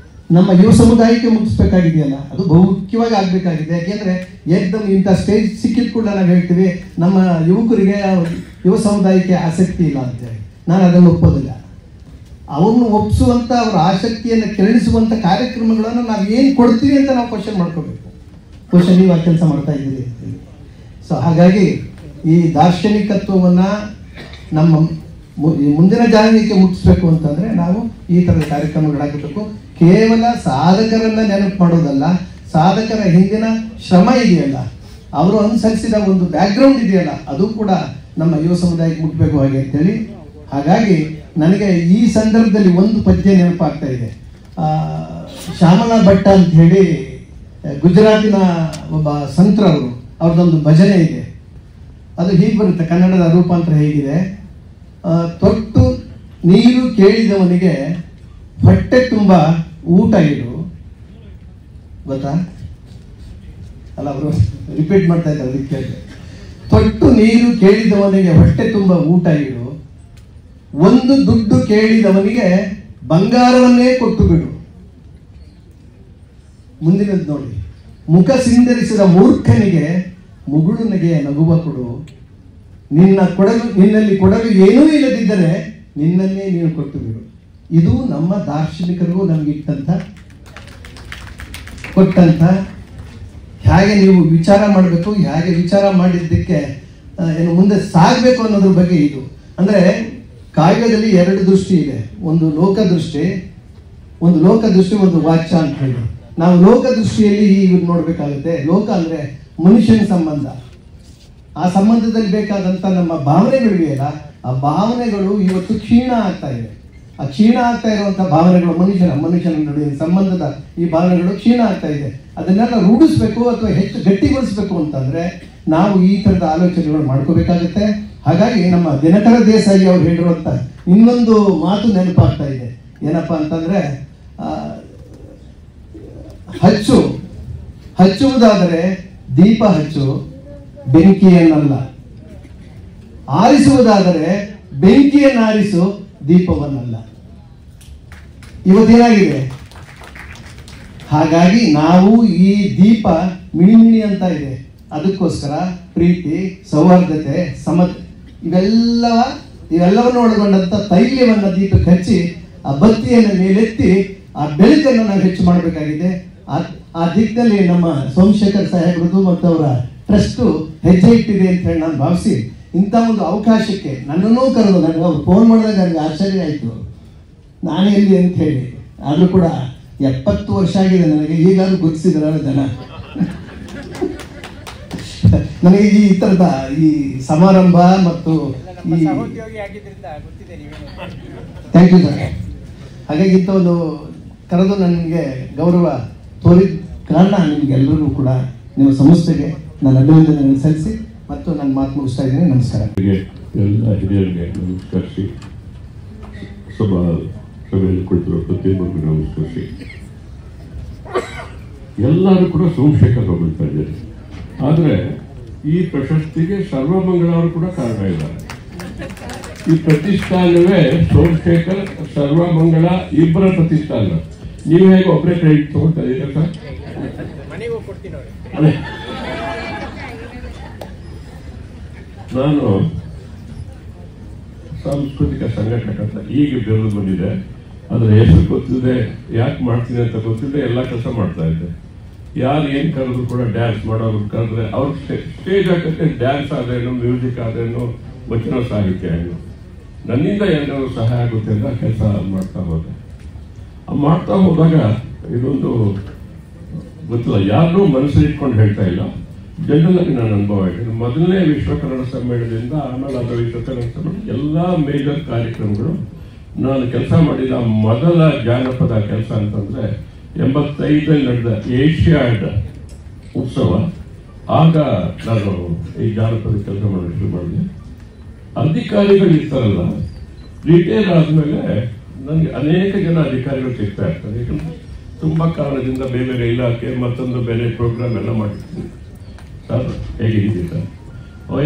ನಮ್ಮ ಯುವ ಸಮುದಾಯಕ್ಕೆ ಮುಗಿಸ್ಬೇಕಾಗಿದೆಯಲ್ಲ, ಅದು ಬಹುಮುಖ್ಯವಾಗಿ ಆಗಬೇಕಾಗಿದೆ. ಯಾಕೆಂದರೆ ಏಕದಮ್ ಇಂಥ ಸ್ಟೇಜ್ ಸಿಕ್ಕಿದ ಕೂಡ ನಾವು ಹೇಳ್ತೀವಿ ನಮ್ಮ ಯುವಕರಿಗೆ, ಯುವ ಸಮುದಾಯಕ್ಕೆ ಆಸಕ್ತಿ ಇಲ್ಲ ಅಂತೇಳಿ. ನಾನು ಅದನ್ನು ಒಪ್ಪೋದಿಲ್ಲ. ಅವ್ರನ್ನ ಒಪ್ಪಿಸುವಂಥ, ಅವರ ಆಸಕ್ತಿಯನ್ನು ಕೆರಳಿಸುವಂಥ ಕಾರ್ಯಕ್ರಮಗಳನ್ನು ನಾವು ಏನು ಕೊಡ್ತೀವಿ ಅಂತ ನಾವು ಕ್ವಶನ್ ಮಾಡ್ಕೋಬೇಕು. ಕ್ವಶನ್ ನೀವು ಆ ಕೆಲಸ ಮಾಡ್ತಾ ಇದ್ದೀರಿ ಅಂತೇಳಿ. ಸೊ ಹಾಗಾಗಿ ಈ ದಾರ್ಶನಿಕತ್ವವನ್ನು ನಮ್ಮ ಮುಂದಿನ ಜಾಗಕ್ಕೆ ಮುಟ್ಟಿಸ್ಬೇಕು ಅಂತಂದರೆ ನಾವು ಈ ಥರದ ಕಾರ್ಯಕ್ರಮಗಳಾಗಬೇಕು. ಕೇವಲ ಸಾಧಕರನ್ನು ನೆನಪು ಮಾಡೋದಲ್ಲ, ಸಾಧಕರ ಹಿಂದಿನ ಶ್ರಮ ಇದೆಯಲ್ಲ, ಅವರು ಅನುಸರಿಸಿದ ಒಂದು ಬ್ಯಾಕ್ಗ್ರೌಂಡ್ ಇದೆಯಲ್ಲ, ಅದು ಕೂಡ ನಮ್ಮ ಯುವ ಸಮುದಾಯಕ್ಕೆ ಮುಟ್ಟಬೇಕು ಹಾಗೆ ಅಂತೇಳಿ. ಹಾಗಾಗಿ ನನಗೆ ಈ ಸಂದರ್ಭದಲ್ಲಿ ಒಂದು ಪದ್ಯ ನೆನಪಾಗ್ತಾ ಇದೆ. ಶ್ಯಾಮಲ ಭಟ್ಟ ಅಂತ ಹೇಳಿ ಗುಜರಾತಿನ ಒಬ್ಬ ಸಂತರವರು, ಅವ್ರದ್ದೊಂದು ಭಜನೆ ಇದೆ. ಅದು ಹೀಗೆ ಬರುತ್ತೆ, ಕನ್ನಡದ ರೂಪಾಂತರ ಹೇಗಿದೆ: ತೊಟ್ಟು ನೀರು ಕೇಳಿದವನಿಗೆ ಹೊಟ್ಟೆ ತುಂಬ ಊಟ ಇಡು. ಗೊತ್ತಾ? ಅಲ್ಲ, ಅವರು ರಿಪೀಟ್ ಮಾಡ್ತಾ ಇದ್ದಾರೆ, ಅದಕ್ಕೆ ತೊಟ್ಟು ನೀರು ಕೇಳಿದವನಿಗೆ ಹೊಟ್ಟೆ ತುಂಬ ಊಟ ಇಡು, ಒಂದು ದುಡ್ಡು ಕೇಳಿದವನಿಗೆ ಬಂಗಾರವನ್ನೇ ಕೊಟ್ಟು ಬಿಡು. ಮುಂದಿನದ್ದು ನೋಡಿ: ಮುಖ ಸಿಂಧರಿಸಿದ ಮೂರ್ಖನಿಗೆ ಮುಗುಳು ನಗೆಯ ನಗುವ ಕೊಡು, ನಿನ್ನಲ್ಲಿ ಕೊಡಲು ಏನೂ ಇಲ್ಲದಿದ್ದರೆ ನಿನ್ನನ್ನೇ ನೀನು ಕೊಟ್ಟು ಬಿಡು. ಇದು ನಮ್ಮ ದಾರ್ಶನಿಕರಿಗೂ ನಮ್ಗೆ ಕೊಟ್ಟಂಥ ಹೇಗೆ ನೀವು ವಿಚಾರ ಮಾಡಬೇಕು, ಹೇಗೆ ವಿಚಾರ ಮಾಡಿದ್ದಕ್ಕೆ ಏನು ಮುಂದೆ ಸಾಗಬೇಕು ಅನ್ನೋದ್ರ ಬಗ್ಗೆ ಇದು. ಅಂದರೆ ಕಾವ್ಯದಲ್ಲಿ ಎರಡು ದೃಷ್ಟಿ ಇದೆ, ಒಂದು ಲೋಕದೃಷ್ಟಿ, ಒಂದು ವಾಚ್ಯ ಅಂತ ಹೇಳಿ. ನಾವು ಲೋಕದೃಷ್ಟಿಯಲ್ಲಿ ಇವ್ರು ನೋಡಬೇಕಾಗುತ್ತೆ. ಲೋಕ ಅಂದರೆ ಮನುಷ್ಯನ ಸಂಬಂಧ. ಆ ಸಂಬಂಧದಲ್ಲಿ ಬೇಕಾದಂಥ ನಮ್ಮ ಭಾವನೆಗಳಿವೆಯಲ್ಲ, ಆ ಭಾವನೆಗಳು ಇವತ್ತು ಕ್ಷೀಣ ಆಗ್ತಾ ಇವೆ. ಆ ಕ್ಷೀಣ ಆಗ್ತಾ ಇರುವಂತಹ ಭಾವನೆಗಳು ಮನುಷ್ಯನ ನಡುವಿನ ಸಂಬಂಧದ ಈ ಭಾವನೆಗಳು ಕ್ಷೀಣ ಆಗ್ತಾ ಇದೆ. ಅದನ್ನೆಲ್ಲ ರೂಢಿಸ್ಬೇಕು ಅಥವಾ ಹೆಚ್ಚು ಗಟ್ಟಿಗೊಳಿಸ್ಬೇಕು ಅಂತಂದ್ರೆ ನಾವು ಈ ಥರದ ಆಲೋಚನೆಗಳು ಮಾಡ್ಕೋಬೇಕಾಗುತ್ತೆ. ಹಾಗಾಗಿ ನಮ್ಮ ದಿನಕರ ದೇಸಾಯಿ ಅವರು ಹೇಳಿರುವಂತ ಇನ್ನೊಂದು ಮಾತು ನೆನಪಾಗ್ತಾ ಇದೆ. ಏನಪ್ಪಾ ಅಂತಂದ್ರೆ ಹಚ್ಚುವುದಾದರೆ ದೀಪ ಹಚ್ಚು, ಬೆಂಕಿಯನ್ನಲ್ಲ. ಆರಿಸುವುದಾದರೆ ಬೆಂಕಿಯನ್ನು ಆರಿಸು, ದೀಪವನ್ನಲ್ಲ. ಇವತ್ತೇನಾಗಿದೆ? ಹಾಗಾಗಿ ನಾವು ಈ ದೀಪ ಮಿಣಿಮಿಣಿ ಅಂತ ಇದೆ, ಅದಕ್ಕೋಸ್ಕರ ಪ್ರೀತಿ, ಸೌಹಾರ್ದತೆ, ಸಮತೆ ಇವೆಲ್ಲವನ್ನು ಒಳಗೊಂಡಂತ ತೈಲ್ಯವನ್ನ ದೀಪಕ್ಕೆ ಹಚ್ಚಿ ಆ ಬತ್ತಿಯನ್ನು ಮೇಲೆತ್ತಿ ಆ ಬೆಳಕನ್ನು ನಾವು ಹೆಚ್ಚು ಮಾಡಬೇಕಾಗಿದೆ. ಆ ದಿಕ್ಕಿನಲ್ಲಿ ನಮ್ಮ ಸೋಮಶೇಖರ್ ಸಾಹೇಬ್ರದ್ದು ಮತ್ತು ಅವರ ಟ್ರಸ್ಟ್ ಹೆಜ್ಜೆ ಇಟ್ಟಿದೆ ಅಂತ ಹೇಳಿ ನಾನು ಭಾವಿಸಿ ಇಂಥ ಒಂದು ಅವಕಾಶಕ್ಕೆ ನನ್ನನ್ನೂ ಕರೆದು ನನಗೆ ಅವ್ರು ಫೋನ್ ಮಾಡಿದಾಗ ನನಗೆ ಆಶ್ಚರ್ಯ ಆಯಿತು, ನಾನೇ ಎಲ್ಲಿ ಅಂತ ಹೇಳಿ. ಆದರೂ ಕೂಡ 70 ವರ್ಷ ಆಗಿದೆ ನನಗೆ, ಈಗಾದ್ರೂ ಗುರುತಿಸಿದ್ರ ಜನ ನನಗೆ ಈ ಥರದ ಈ ಸಮಾರಂಭ ಮತ್ತು ಥ್ಯಾಂಕ್ ಯು ಸರ್. ಹಾಗಾಗಿ ಇಂಥ ಒಂದು ಕರೆದು ನನಗೆ ಗೌರವ ತೋರಿದ ಕಾರಣ ನಿಮಗೆಲ್ಲರಿಗೂ ಕೂಡ ನಿಮ್ಮ ಸಂಸ್ಥೆಗೆ ನನ್ನ ಅಭಿನಂದನೆಗಳನ್ನು ಸಲ್ಲಿಸಿ ಮತ್ತು ನನ್ನ ಮಾತು ಮುಗಿಸ್ತಾ ಇದ್ದೀನಿ. ನಮಸ್ಕಾರ. ಎಲ್ಲ ಹಿರಿಯರಿಗೆ ನಮಸ್ಕರಿಸಿ, ಸಭೆಯಲ್ಲಿ ಕುಳಿತಿರೋ ಪ್ರತಿಯೊಬ್ಬರಿಗೂ ನಮಸ್ಕರಿಸಿ. ಎಲ್ಲರೂ ಕೂಡ ಸೋಮಶೇಖರ್ ಹೋಗ್ತಾ ಇದ್ದಾರೆ. ಆದರೆ ಈ ಪ್ರಶಸ್ತಿಗೆ ಸರ್ವಮಂಗಳ ಅವರು ಕೂಡ ಕಾರಣ ಇದ್ದಾರೆ. ಈ ಪ್ರತಿಷ್ಠಾನವೇ ಸೋಮಶೇಖರ್ ಸರ್ವಮಂಗಳ ಇಬ್ಬರ ಪ್ರತಿಷ್ಠಾನ. ನೀವು ಹೇಗೆ ಒಬ್ಬರೇ ಕ್ರೆಡಿಟ್ ತಗೊಳ್ತಾ ಇದ್ದೀರಾ ಸರ್? ನಾನು ಸಾಂಸ್ಕೃತಿಕ ಸಂಘಟಕ ಅಂತ ಈಗ ಬೆಳೆದು ಬಂದಿದೆ. ಅದರ ಹೆಸರು ಗೊತ್ತಿದೆ, ಯಾಕೆ ಮಾಡ್ತೀನಿ ಅಂತ ಗೊತ್ತಿದೆ, ಎಲ್ಲ ಕೆಲಸ ಮಾಡ್ತಾ ಇದ್ದೆ. ಯಾರು ಏನು ಕರೆದ್ರು ಕೂಡ ಡ್ಯಾನ್ಸ್ ಮಾಡೋರು ಕರೆದ್ರೆ ಅವ್ರ ಸ್ಟೇಜ್ ಹಾಕಕ್ಕೆ ಡ್ಯಾನ್ಸ್ ಆದ್ರೇನು, ಮ್ಯೂಸಿಕ್ ಆದ್ರೇನು, ವಚನ ಸಾಹಿತ್ಯ ಏನು, ನನ್ನಿಂದ ಏನಾದ್ರು ಸಹಾಯ ಆಗುತ್ತೆ ಅಂತ ಕೆಲಸ ಮಾಡ್ತಾ ಹೋದೆ. ಮಾಡ್ತಾ ಹೋದಾಗ ಇದೊಂದು ಗೊತ್ತಿಲ್ಲ, ಯಾರನ್ನೂ ಮನಸ್ಸಲ್ಲಿ ಇಟ್ಕೊಂಡು ಹೇಳ್ತಾ ಇಲ್ಲ, ಜನರಲ್ಲಾಗಿ ನನ್ನ ಅನುಭವ ಇದೆ. ಮೊದಲನೇ ವಿಶ್ವ ಕನ್ನಡ ಸಮ್ಮೇಳನದಿಂದ ಆಮೇಲೆ ಅದು ವಿಶ್ವ ಕನ್ನಡ ಸಮ್ಮೇಳನ ಎಲ್ಲ ಮೇಜರ್ ಕಾರ್ಯಕ್ರಮಗಳು ನಾನು ಕೆಲಸ ಮಾಡಿದ ಮೊದಲ ಜಾನಪದ ಕೆಲಸ ಅಂತಂದ್ರೆ 85ರಲ್ಲಿ ನಡೆದ ಏಷ್ಯಾಡ್ ಉತ್ಸವ. ಆಗ ನಾನು ಈ ಜಾನಪದ ಕೆಲಸ ಮಾಡೋದು ಶುರು ಮಾಡಿದೆ. ಅಧಿಕಾರಿಗಳು ಇರ್ತಾರಲ್ಲ, ರಿಟೈರ್ ಆದ್ಮೇಲೆ ನನಗೆ ಅನೇಕ ಜನ ಅಧಿಕಾರಿಗಳು ಸಿಗ್ತಾ ಇರ್ತಾರೆ. ಯಾಕಂದ್ರೆ ತುಂಬಾ ಕಾರಣದಿಂದ ಬೇರೆ ಬೇರೆ ಇಲಾಖೆ ಮತ್ತೊಂದು ಬೇರೆ ಪ್ರೋಗ್ರಾಮ್ ಎಲ್ಲ ಮಾಡಿರ್ತೀನಿ. ಸರ್ ಹೇಗಿದ್ದೀರಿ ಸರ್?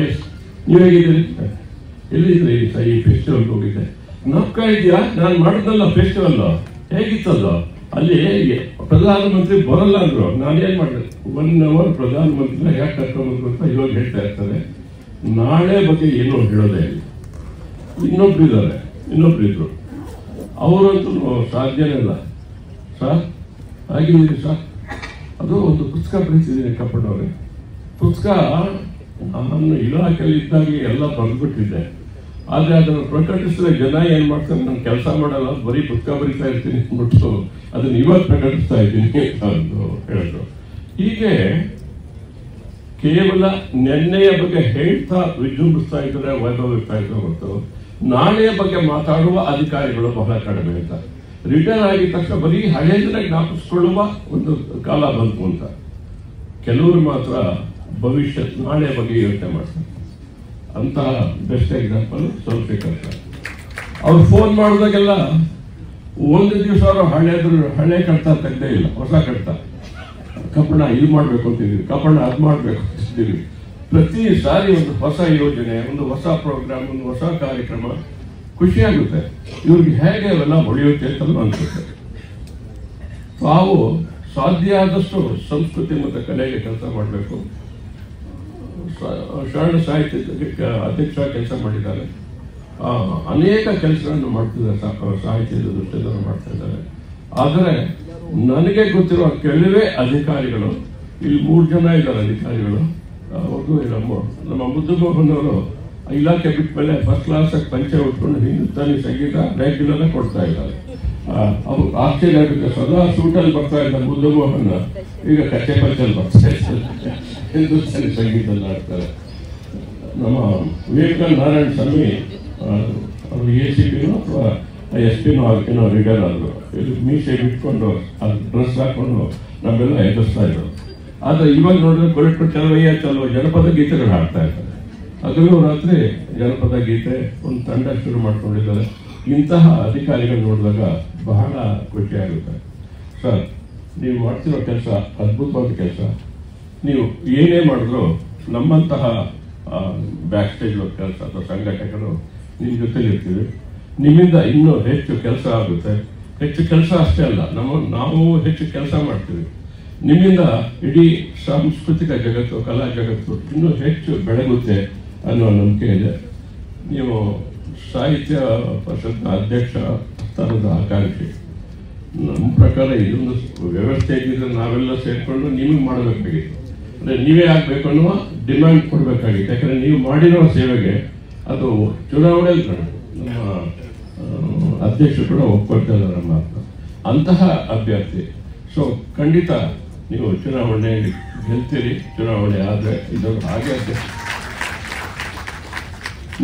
ಎಸ್, ನೀವು ಹೇಗಿದ್ದೀರಿ? ಎಲ್ಲಿದ್ರಿ ಸರ್? ಈ ಫೆಸ್ಟಿವಲ್ ಹೋಗಿದ್ದೆ. ನಕ್ಕ ಇದೆಯಾ? ನಾನು ಮಾಡಿದ್ನಲ್ಲ ಫೆಸ್ಟಿವಲ್, ಹೇಗಿತ್ತಲ್ಲ? ಅಲ್ಲಿ ಪ್ರಧಾನಮಂತ್ರಿ ಬರಲ್ಲ ಅಂದ್ರು. ನಾನೇನ್ ಮಾಡಿದೆ, 1 hour ಪ್ರಧಾನಮಂತ್ರಿನ ಯಾಕೆ ಕರ್ಕೊಂಡ್ಬಂದ್ರು ಅಂತ ಇವಾಗ ಹೇಳ್ತಾ ಇರ್ತಾರೆ. ನಾಳೆ ಬಗ್ಗೆ ಏನೋ ಹೇಳೋದೇ ಇಲ್ಲ. ಇನ್ನೊಬ್ರು ಇದ್ರು, ಅವರಂತೂ ಸಾಧ್ಯನೇ ಇಲ್ಲ. ಸರ್ ಆಗಿದ್ದೀರಿ ಸರ್? ಅದು ಒಂದು ಪುಸ್ತಕ ಬರೀತಿದ್ದೀನಿ ಕಪ್ಪಣ್ಣವ್ರೆ. ಪುಸ್ತಕ ನಾನು ಇಲಾಖೆಯಲ್ಲಿ ಇದ್ದಾಗೆ ಎಲ್ಲ ಬರೆದ್ಬಿಟ್ಟಿದ್ದೆ. ಆದರೆ ಅದನ್ನು ಪ್ರಕಟಿಸಿದ್ರೆ ಜನ ಏನ್ ಮಾಡ್ತಾರೆ, ನಾನು ಕೆಲಸ ಮಾಡಲ್ಲ, ಬರೀ ಪುಸ್ತಕ ಬರೀತಾ ಇರ್ತೀನಿ ಅಂದ್ಬಿಟ್ಟು ಅದನ್ನ ಇವಾಗ ಪ್ರಕಟಿಸ್ತಾ ಇದ್ದೀನಿ ಅಂತ ಹೇಳಿದ್ರು. ಹೀಗೆ ಕೇವಲ ನೆನ್ನೆಯ ಬಗ್ಗೆ ಹೇಳ್ತಾ ವಿಜೃಂಭಿಸ್ತಾ ಇದ್ದಾರೆ, ವೈಭವಿಸ್ತಾ ಇದ್ದಾರೆ ಹೊರತು ನಾಳೆಯ ಬಗ್ಗೆ ಮಾತಾಡುವ ಅಧಿಕಾರಿಗಳು ಬಹಳ ಕಡಿಮೆ ಅಂತ. ರಿಟೈರ್ ಆಗಿದ ತಕ್ಷಣ ಬರೀ ಹಳೆಯದನ್ನ ಜ್ಞಾಪಿಸ್ಕೊಳ್ಳುವ ಒಂದು ಕಾಲ ಬಂತು ಅಂತ. ಕೆಲವರು ಮಾತ್ರ ಭವಿಷ್ಯ ನಾಳೆ ಬಗ್ಗೆ ಯೋಚನೆ ಮಾಡ್ತಾರೆ. ಅಂತಹ ಬೆಸ್ಟ್ ಎಕ್ಸಾಂಪಲ್ ಸೋಮಶೇಖರ್ ಸರ್. ಅವ್ರು ಫೋನ್ ಮಾಡಿದಾಗೆಲ್ಲ ಒಂದು ದಿವಸ ಅವರು ಹಳೆ ಕಡ್ತ ತೆಗ್ದೇ ಇಲ್ಲ, ಹೊಸ ಕಡ್ತ. ಕಪ್ಪಣ್ಣ ಇದು ಮಾಡ್ಬೇಕು ಅಂತಿದ್ದೀವಿ, ಕಪ್ಪಣ್ಣ ಅದು ಮಾಡ್ಬೇಕು ಅಂತಿದ್ದೀವಿ. ಪ್ರತಿ ಸಾರಿ ಒಂದು ಹೊಸ ಯೋಜನೆ, ಒಂದು ಹೊಸ ಪ್ರೋಗ್ರಾಮ್, ಒಂದು ಹೊಸ ಕಾರ್ಯಕ್ರಮ, ಖುಷಿಯಾಗುತ್ತೆ. ಇವ್ರಿಗೆ ಹೇಗೆ ಅವೆಲ್ಲ ಹೊಳೆಯುತ್ತೆ ಅಂತ ಅನ್ಸುತ್ತೆ. ತಾವು ಸಾಧ್ಯ ಆದಷ್ಟು ಸಂಸ್ಕೃತಿ ಮತ್ತು ಕಲೆಗೆ ಕೆಲಸ ಮಾಡಬೇಕು. ಶರಣ ಸಾಹಿತ್ಯ ಅಧ್ಯಕ್ಷ ಕೆಲಸ ಮಾಡಿದ್ದಾರೆ. ಅನೇಕ ಕೆಲಸಗಳನ್ನು ಮಾಡ್ತಿದ್ದಾರೆ, ಸಾಹಿತ್ಯದ ದೃಷ್ಟಿಯಿಂದ ಮಾಡ್ತಾ ಇದ್ದಾರೆ. ಆದರೆ ನನಗೆ ಗೊತ್ತಿರುವ ಕೆಲವೇ ಅಧಿಕಾರಿಗಳು, ಇಲ್ಲಿ 3 ಜನ ಇದ್ದಾರೆ ಅಧಿಕಾರಿಗಳು. ಅವ್ರಿಗೂ ನಮ್ಮ ಮುದ್ದುಮೋಹನ್ ಅವರು ಇಲಾಖೆ ಬಿಟ್ಟ ಮೇಲೆ ಫಸ್ಟ್ ಕ್ಲಾಸ್ ಪಂಚೆ ಉಟ್ಕೊಂಡು ಹಿಂದೂಸ್ತಾನಿ ಸಂಗೀತ ರೆಗ್ಯುಲರ್ ಕೊಡ್ತಾ ಇದ್ದಾರೆ. ಅವ್ರು ಆಶ್ಚರ್ಯ ಆಗುತ್ತೆ, ಸದಾ ಸೂಟಲ್ಲಿ ಬರ್ತಾ ಇದ್ದಾರೆ ಮುದ್ದುಮೋಹನ್, ಈಗ ಕಚ್ಚೆ ಪಂಚಲ್ಲಿ ಬರ್ತಾ ಇದ್ದಾರೆ, ಹಿಂದೂಸ್ತಾನಿ ಸಂಗೀತದಲ್ಲಿ ಆಡ್ತಾರೆ. ನಮ್ಮ ವಿವೇಕಾನಂದ ನಾರಾಯಣ ಸ್ವಾಮಿ ಅವರು ACP ಅಥವಾ SP ಏನೋ ರಿಟೈರ್ ಆದರು. ಮೀಸೆ ಬಿಟ್ಕೊಂಡು ಅದು ಡ್ರೆಸ್ ಹಾಕೊಂಡು ನಮ್ಮೆಲ್ಲ ಎದುರಿಸ್ತಾ ಇದ್ರು. ಆದರೆ ಇವಾಗ ನೋಡಿದ್ರೆ ಕೊರಟು ಚಲೋ ಜನಪದ ಗೀತೆಗಳು ಹಾಡ್ತಾ ಇರ್ತಾರೆ. ಹಗಲು ರಾತ್ರಿ ಜನಪದ ಗೀತೆ ಒಂದು ತಂಡ ಶುರು ಮಾಡ್ಕೊಂಡಿದ್ದಾರೆ. ಇಂತಹ ಅಧಿಕಾರಿಗಳು ನೋಡಿದಾಗ ಬಹಳ ಖುಷಿಯಾಗುತ್ತೆ. ಸರ್, ನೀವು ಮಾಡ್ತಿರೋ ಕೆಲಸ ಅದ್ಭುತವಾದ ಕೆಲಸ. ನೀವು ಏನೇ ಮಾಡಿದ್ರು ನಮ್ಮಂತಹ ಬ್ಯಾಕ್ ಸ್ಟೇಜ್ ಕೆಲಸ ಅಥವಾ ಸಂಘಟಕರು ನಿಮ್ಮ ಜೊತೆಲಿ ಇರ್ತೀವಿ. ನಿಮ್ಮಿಂದ ಇನ್ನೂ ಹೆಚ್ಚು ಕೆಲಸ ಆಗುತ್ತೆ. ಹೆಚ್ಚು ಕೆಲಸ ಅಷ್ಟೇ ಅಲ್ಲ, ನಾವು ಹೆಚ್ಚು ಕೆಲಸ ಮಾಡ್ತೀವಿ. ನಿಮ್ಮಿಂದ ಇಡೀ ಸಾಂಸ್ಕೃತಿಕ ಜಗತ್ತು, ಕಲಾ ಜಗತ್ತು ಇನ್ನೂ ಹೆಚ್ಚು ಬೆಳಗುತ್ತೆ ಅನ್ನೋ ನಂಬಿಕೆ ಇದೆ. ನೀವು ಸಾಹಿತ್ಯ ಪರಿಷತ್ನ ಅಧ್ಯಕ್ಷ ಸ್ಥಾನದ ಆಕಾಂಕ್ಷಿ. ನಮ್ಮ ಪ್ರಕಾರ ಇದೊಂದು ವ್ಯವಸ್ಥೆ ಇದ್ದಿದ್ರೆ ನಾವೆಲ್ಲ ಸೇರಿಕೊಂಡು ನಿಮಗೆ ಮಾಡಬೇಕಾಗಿತ್ತು. ಅಂದರೆ ನೀವೇ ಆಗಬೇಕು ಅನ್ನುವ ಡಿಮ್ಯಾಂಡ್ ಕೊಡಬೇಕಾಗಿತ್ತು. ಯಾಕಂದರೆ ನೀವು ಮಾಡಿರೋ ಸೇವೆಗೆ ಅದು ಚುನಾವಣೆ ನಮ್ಮ ಅಧ್ಯಕ್ಷರು ಕೂಡ ಒಪ್ಕೊಳ್ತಾ ಇದ್ದಾರೆ ನಮ್ಮ ಅಂತಹ ಅಭ್ಯರ್ಥಿ. ಸೊ ಖಂಡಿತ ನೀವು ಚುನಾವಣೆ ಗೆಲ್ತೀರಿ. ಚುನಾವಣೆ ಆದರೆ ಇದೊಂದು ಹಾಗೆ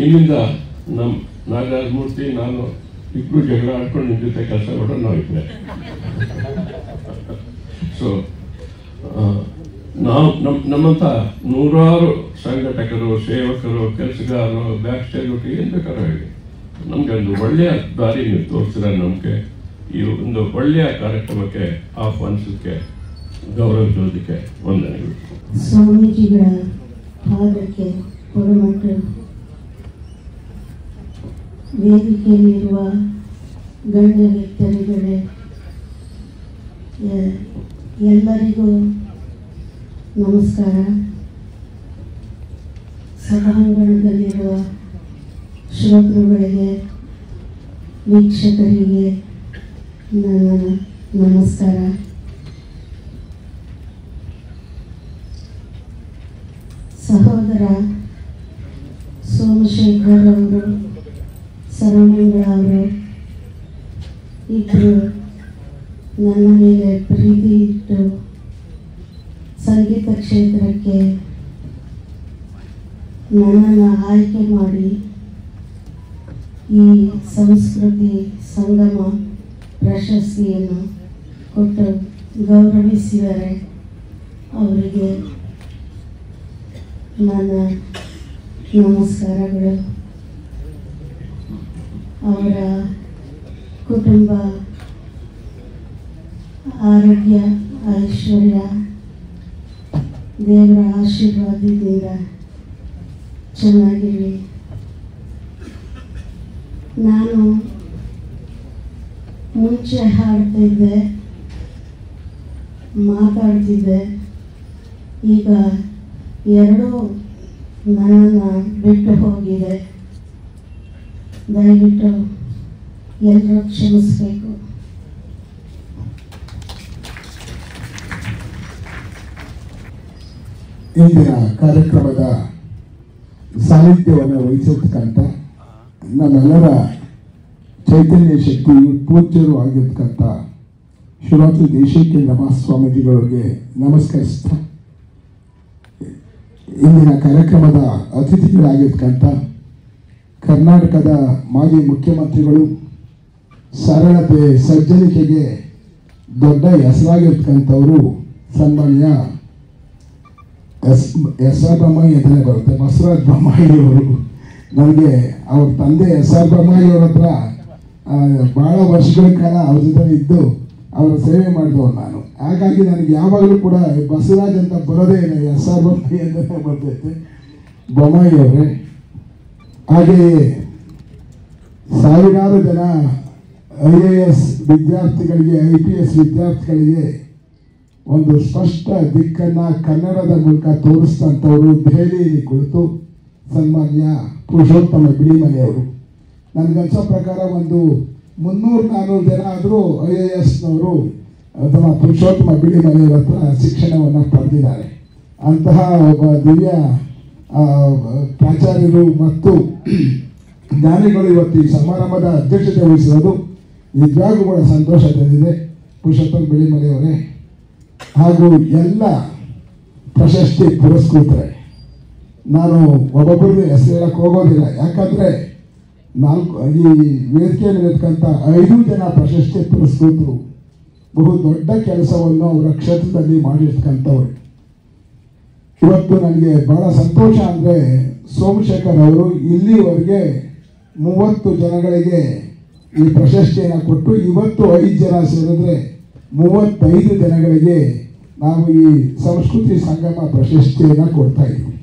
ನಿಮ್ಮಿಂದ ನಮ್ಮ ನಾಗರಾಜ ಮೂರ್ತಿ ನಾನು ಇಬ್ಬರು ಜಗಳ ಆಡ್ಕೊಂಡು ನಿಮ್ಮ ಜೊತೆ ಕೆಲಸ ಮಾಡೋದು ನಾವು ಇಬ್ಬರೇ. ಸೊ ನಾವು ನಮ್ಮಂಥ ನೂರಾರು ಸಂಘಟಕರು, ಸೇವಕರು, ಕೆಲಸಗಾರರು, ಬ್ಯಾಕ್ ಸ್ಟೇಜ್ ಒಟ್ಟಿಗೆ ಏನು ಬೇಕಾದ್ರೂ ಹೇಳಿ, ನಮಗೆ ಒಂದು ಒಳ್ಳೆಯ ದಾರಿ ನೀವು ತೋರಿಸಿದ ನಂಬಿಕೆ ಈ ಒಂದು ಒಳ್ಳೆಯ ಕಾರ್ಯಕ್ರಮಕ್ಕೆ ಆಹ್ವಾನಿಸೋದಕ್ಕೆ, ಗೌರವಿಸೋದಕ್ಕೆ ವಂದನೆಗಳು. ಸ್ವಾಮೀಜಿಗಳ ಪಾದಕ್ಕೆ ಕೊಡಮಟ್ಟು ವೇದಿಕೆಯಲ್ಲಿರುವ ಗಣ್ಯ ವ್ಯಕ್ತಿಗಳೇ, ಎಲ್ಲರಿಗೂ ನಮಸ್ಕಾರ. ಸಭಾಂಗಣದಲ್ಲಿರುವ ಶ್ರೋತೃಗಳಿಗೆ, ವೀಕ್ಷಕರಿಗೆ ನನ್ನ ನಮಸ್ಕಾರ. ಸಹೋದರ ಸೋಮಶೇಖರ್ ಅವರು, ಸರಮಂಗಳ ಅವರು ಇಬ್ಬರು ನನ್ನ ಮೇಲೆ ಪ್ರೀತಿ ಇಟ್ಟು ಸಂಗೀತ ಕ್ಷೇತ್ರಕ್ಕೆ ನನ್ನನ್ನು ಆಯ್ಕೆ ಮಾಡಿ ಈ ಸಂಸ್ಕೃತಿ ಸಂಗಮ ಪ್ರಶಸ್ತಿಯನ್ನು ಕೊಟ್ಟು ಗೌರವಿಸಿದರೆ ಅವರಿಗೆ ನನ್ನ ನಮಸ್ಕಾರಗಳು. ಅವರ ಕುಟುಂಬ ಆರೋಗ್ಯ ಐಶ್ವರ್ಯ ದೇವರ ಆಶೀರ್ವಾದದಿಂದ ಚೆನ್ನಾಗಿರಲಿ. ನಾನು ಮುಂಚೆ ಹಾಡ್ತಿದ್ದೆ, ಮಾತಾಡ್ತಿದ್ದೆ. ಈಗ ಎರಡೂ ನನ್ನನ್ನು ಬಿಟ್ಟು ಹೋಗಿದೆ. ದಯವಿಟ್ಟು ಎಲ್ಲರೂ ಕ್ಷಮಿಸಬೇಕು. ಇಂದಿನ ಕಾರ್ಯಕ್ರಮದ ಸಾಹಿತ್ಯವನ್ನು ವಹಿಸತಕ್ಕಂಥ ನಮ್ಮೆಲ್ಲರ ಚೈತನ್ಯ ಶಕ್ತಿ ಪೂಜ್ಯರು ಆಗಿರ್ತಕ್ಕಂಥ ಶ್ರೀ ದೇಶಿಕೇಂದ್ರ ಮಹಾಸ್ವಾಮೀಜಿಗಳಿಗೆ ನಮಸ್ಕರಿಸ್ತಾ, ಇಂದಿನ ಕಾರ್ಯಕ್ರಮದ ಅತಿಥಿಗಳಾಗಿರ್ತಕ್ಕಂಥ ಕರ್ನಾಟಕದ ಮಾಜಿ ಮುಖ್ಯಮಂತ್ರಿಗಳು, ಸರಳತೆ ಸಜ್ಜನಿಕೆಗೆ ದೊಡ್ಡ ಹೆಸರಾಗಿರ್ತಕ್ಕಂಥವರು ಸನ್ಮಾನ್ಯ SR ಬೊಮ್ಮಾಯಿ ಅಂತಲೇ ಬರುತ್ತೆ, ಬಸವರಾಜ ಬೊಮ್ಮಾಯಿಯವರು. ನನಗೆ ಅವ್ರ ತಂದೆ SR ಬೊಮ್ಮಾಯಿಯವ್ರ ಹತ್ರ ಭಾಳ ವರ್ಷಗಳ ಕಾಲ ಅವ್ರ ಜೊತೆ ಇದ್ದು ಅವರ ಸೇವೆ ಮಾಡಿದವರು ನಾನು. ಹಾಗಾಗಿ ನನಗೆ ಯಾವಾಗಲೂ ಕೂಡ ಬಸವರಾಜ್ ಅಂತ ಬರೋದೇ ಇಲ್ಲ, SR ಬೊಮ್ಮಾಯಿ ಅಂತಲೇ ಬರ್ತೈತೆ. ಬೊಮ್ಮಾಯಿಯವರೇ, ಹಾಗೆಯೇ ಸಾವಿರಾರು ಜನ IAS ವಿದ್ಯಾರ್ಥಿಗಳಿಗೆ, IPS ವಿದ್ಯಾರ್ಥಿಗಳಿಗೆ ಒಂದು ಸ್ಪಷ್ಟ ದಿಕ್ಕನ್ನು ಕನ್ನಡದ ಮೂಲಕ ತೋರಿಸಿದಂಥವರು ದೆಹಲಿಯಲ್ಲಿ ಕುಳಿತು ಸನ್ಮಾನ್ಯ ಪುರುಷೋತ್ತಮ ಬಿಳಿಮಲೆಯವರು. ನನಗನ್ಸೋ ಪ್ರಕಾರ ಒಂದು 300-400 ಜನ ಆದರೂ IASನವರು ಅಥವಾ ಪುರುಷೋತ್ತಮ ಬಿಳಿಮಲೆಯವರ ಹತ್ರ ಶಿಕ್ಷಣವನ್ನು ಪಡೆದಿದ್ದಾರೆ. ಅಂತಹ ಒಬ್ಬ ದಿವ್ಯ ಪ್ರಾಚಾರ್ಯರು ಮತ್ತು ಜ್ಞಾನಿಗಳು ಇವತ್ತು ಈ ಸಮಾರಂಭದ ಅಧ್ಯಕ್ಷತೆ ವಹಿಸಿರೋದು ನಿಜವಾಗೂ ಕೂಡ ಸಂತೋಷ ತಂದಿದೆ. ಪುರುಷೋತ್ತಮ ಬಿಳಿಮಲೆಯವರೇ ಹಾಗೂ ಎಲ್ಲ ಪ್ರಶಸ್ತಿ ಪುರಸ್ಕೃತರೆ, ನಾನು ಒಬ್ಬೊಬ್ಬರಿಗೆ ಹೆಸರು ಹೇಳಕ್ಕೆ ಹೋಗೋದಿಲ್ಲ. ಯಾಕಂದರೆ ಈ ವೇದಿಕೆ ಮೇಲಿರ್ತಕ್ಕಂಥ 5 ಜನ ಪ್ರಶಸ್ತಿ ಪುರಸ್ಕೃತರು ಬಹು ದೊಡ್ಡ ಕೆಲಸವನ್ನು ಅವರ ಕ್ಷೇತ್ರದಲ್ಲಿ ಮಾಡಿರ್ತಕ್ಕಂಥವ್ರು. ಇವತ್ತು ನನಗೆ ಬಹಳ ಸಂತೋಷ ಅಂದರೆ ಸೋಮಶೇಖರ್ ಅವರು ಇಲ್ಲಿವರೆಗೆ 30 ಜನಗಳಿಗೆ ಈ ಪ್ರಶಸ್ತಿಯನ್ನು ಕೊಟ್ಟು ಇವತ್ತು 5 ಜನ ಸೇರಿದ್ರೆ 35 ಜನಗಳಿಗೆ ನಾವು ಈ ಸಂಸ್ಕೃತಿ ಸಂಗಮ ಪ್ರಶಸ್ತಿಯನ್ನು ಕೊಡ್ತಾ ಇದ್ದೀವಿ.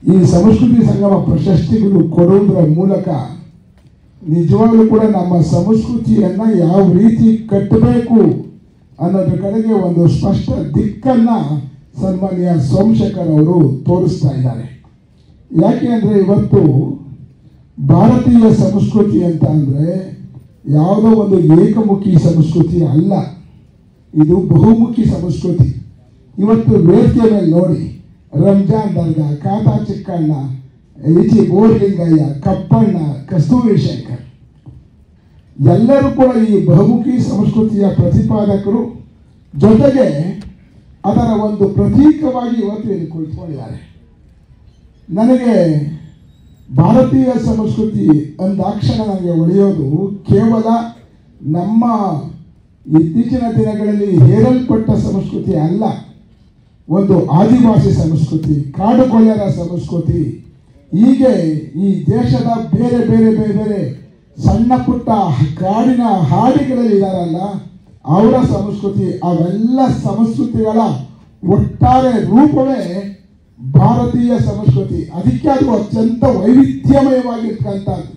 ಈ ಸಂಸ್ಕೃತಿ ಸಂಗಮ ಪ್ರಶಸ್ತಿಗಳು ಕೊಡುವುದರ ಮೂಲಕ ನಿಜವಾಗ್ಲೂ ಕೂಡ ನಮ್ಮ ಸಂಸ್ಕೃತಿಯನ್ನು ಯಾವ ರೀತಿ ಕಟ್ಟಬೇಕು ಅನ್ನೋದ್ರ ಕಡೆಗೆ ಒಂದು ಸ್ಪಷ್ಟ ದಿಕ್ಕನ್ನು ಸನ್ಮಾನ್ಯ ಸೋಮಶೇಖರ್ ಅವರು ತೋರಿಸ್ತಾ ಇದ್ದಾರೆ. ಯಾಕೆ ಅಂದರೆ ಇವತ್ತು ಭಾರತೀಯ ಸಂಸ್ಕೃತಿ ಅಂತ ಅಂದರೆ ಯಾವುದೋ ಒಂದು ಏಕಮುಖಿ ಸಂಸ್ಕೃತಿ ಅಲ್ಲ, ಇದು ಬಹುಮುಖಿ ಸಂಸ್ಕೃತಿ. ಇವತ್ತು ವೇದಿಕೆ ಮೇಲೆ ನೋಡಿ, ರಂಜಾನ್ ದರ್ಗಾ, ಕಾತಾ ಚಿಕ್ಕಣ್ಣ, ಈಚಿ ಬೋರ್ಲಿಂಗಯ್ಯ, ಕಪ್ಪಣ್ಣ, ಕಸ್ತೂರಿ ಶಂಕರ್ ಎಲ್ಲರೂ ಕೂಡ ಈ ಬಹುಮುಖಿ ಸಂಸ್ಕೃತಿಯ ಪ್ರತಿಪಾದಕರು, ಜೊತೆಗೆ ಅದರ ಒಂದು ಪ್ರತೀಕವಾಗಿ ಇವತ್ತು ಇಲ್ಲಿ ಕುಳಿತುಕೊಂಡಿದ್ದಾರೆ. ನನಗೆ ಭಾರತೀಯ ಸಂಸ್ಕೃತಿ ಅಂದಾಕ್ಷಣ ನನಗೆ ಒಳೆಯೋದು ಕೇವಲ ನಮ್ಮ ಇತ್ತೀಚಿನ ದಿನಗಳಲ್ಲಿ ಹೇರಲ್ಪಟ್ಟ ಸಂಸ್ಕೃತಿ ಅಲ್ಲ, ಒಂದು ಆದಿವಾಸಿ ಸಂಸ್ಕೃತಿ, ಕಾಡುಗೊಲ್ಲರ ಸಂಸ್ಕೃತಿ, ಹೀಗೆ ಈ ದೇಶದ ಬೇರೆ ಬೇರೆ ಬೇರೆ ಬೇರೆ ಸಣ್ಣ ಪುಟ್ಟ ಕಾಡಿನ ಹಾಡಿಗಳಲ್ಲಿ ಇದ್ದಾರಲ್ಲ ಅವರ ಸಂಸ್ಕೃತಿ, ಅವೆಲ್ಲ ಸಂಸ್ಕೃತಿಗಳ ಒಟ್ಟಾರೆ ರೂಪವೇ ಭಾರತೀಯ ಸಂಸ್ಕೃತಿ. ಅದಕ್ಕೆ ಅದು ಅತ್ಯಂತ ವೈವಿಧ್ಯಮಯವಾಗಿರ್ತಕ್ಕಂಥದ್ದು.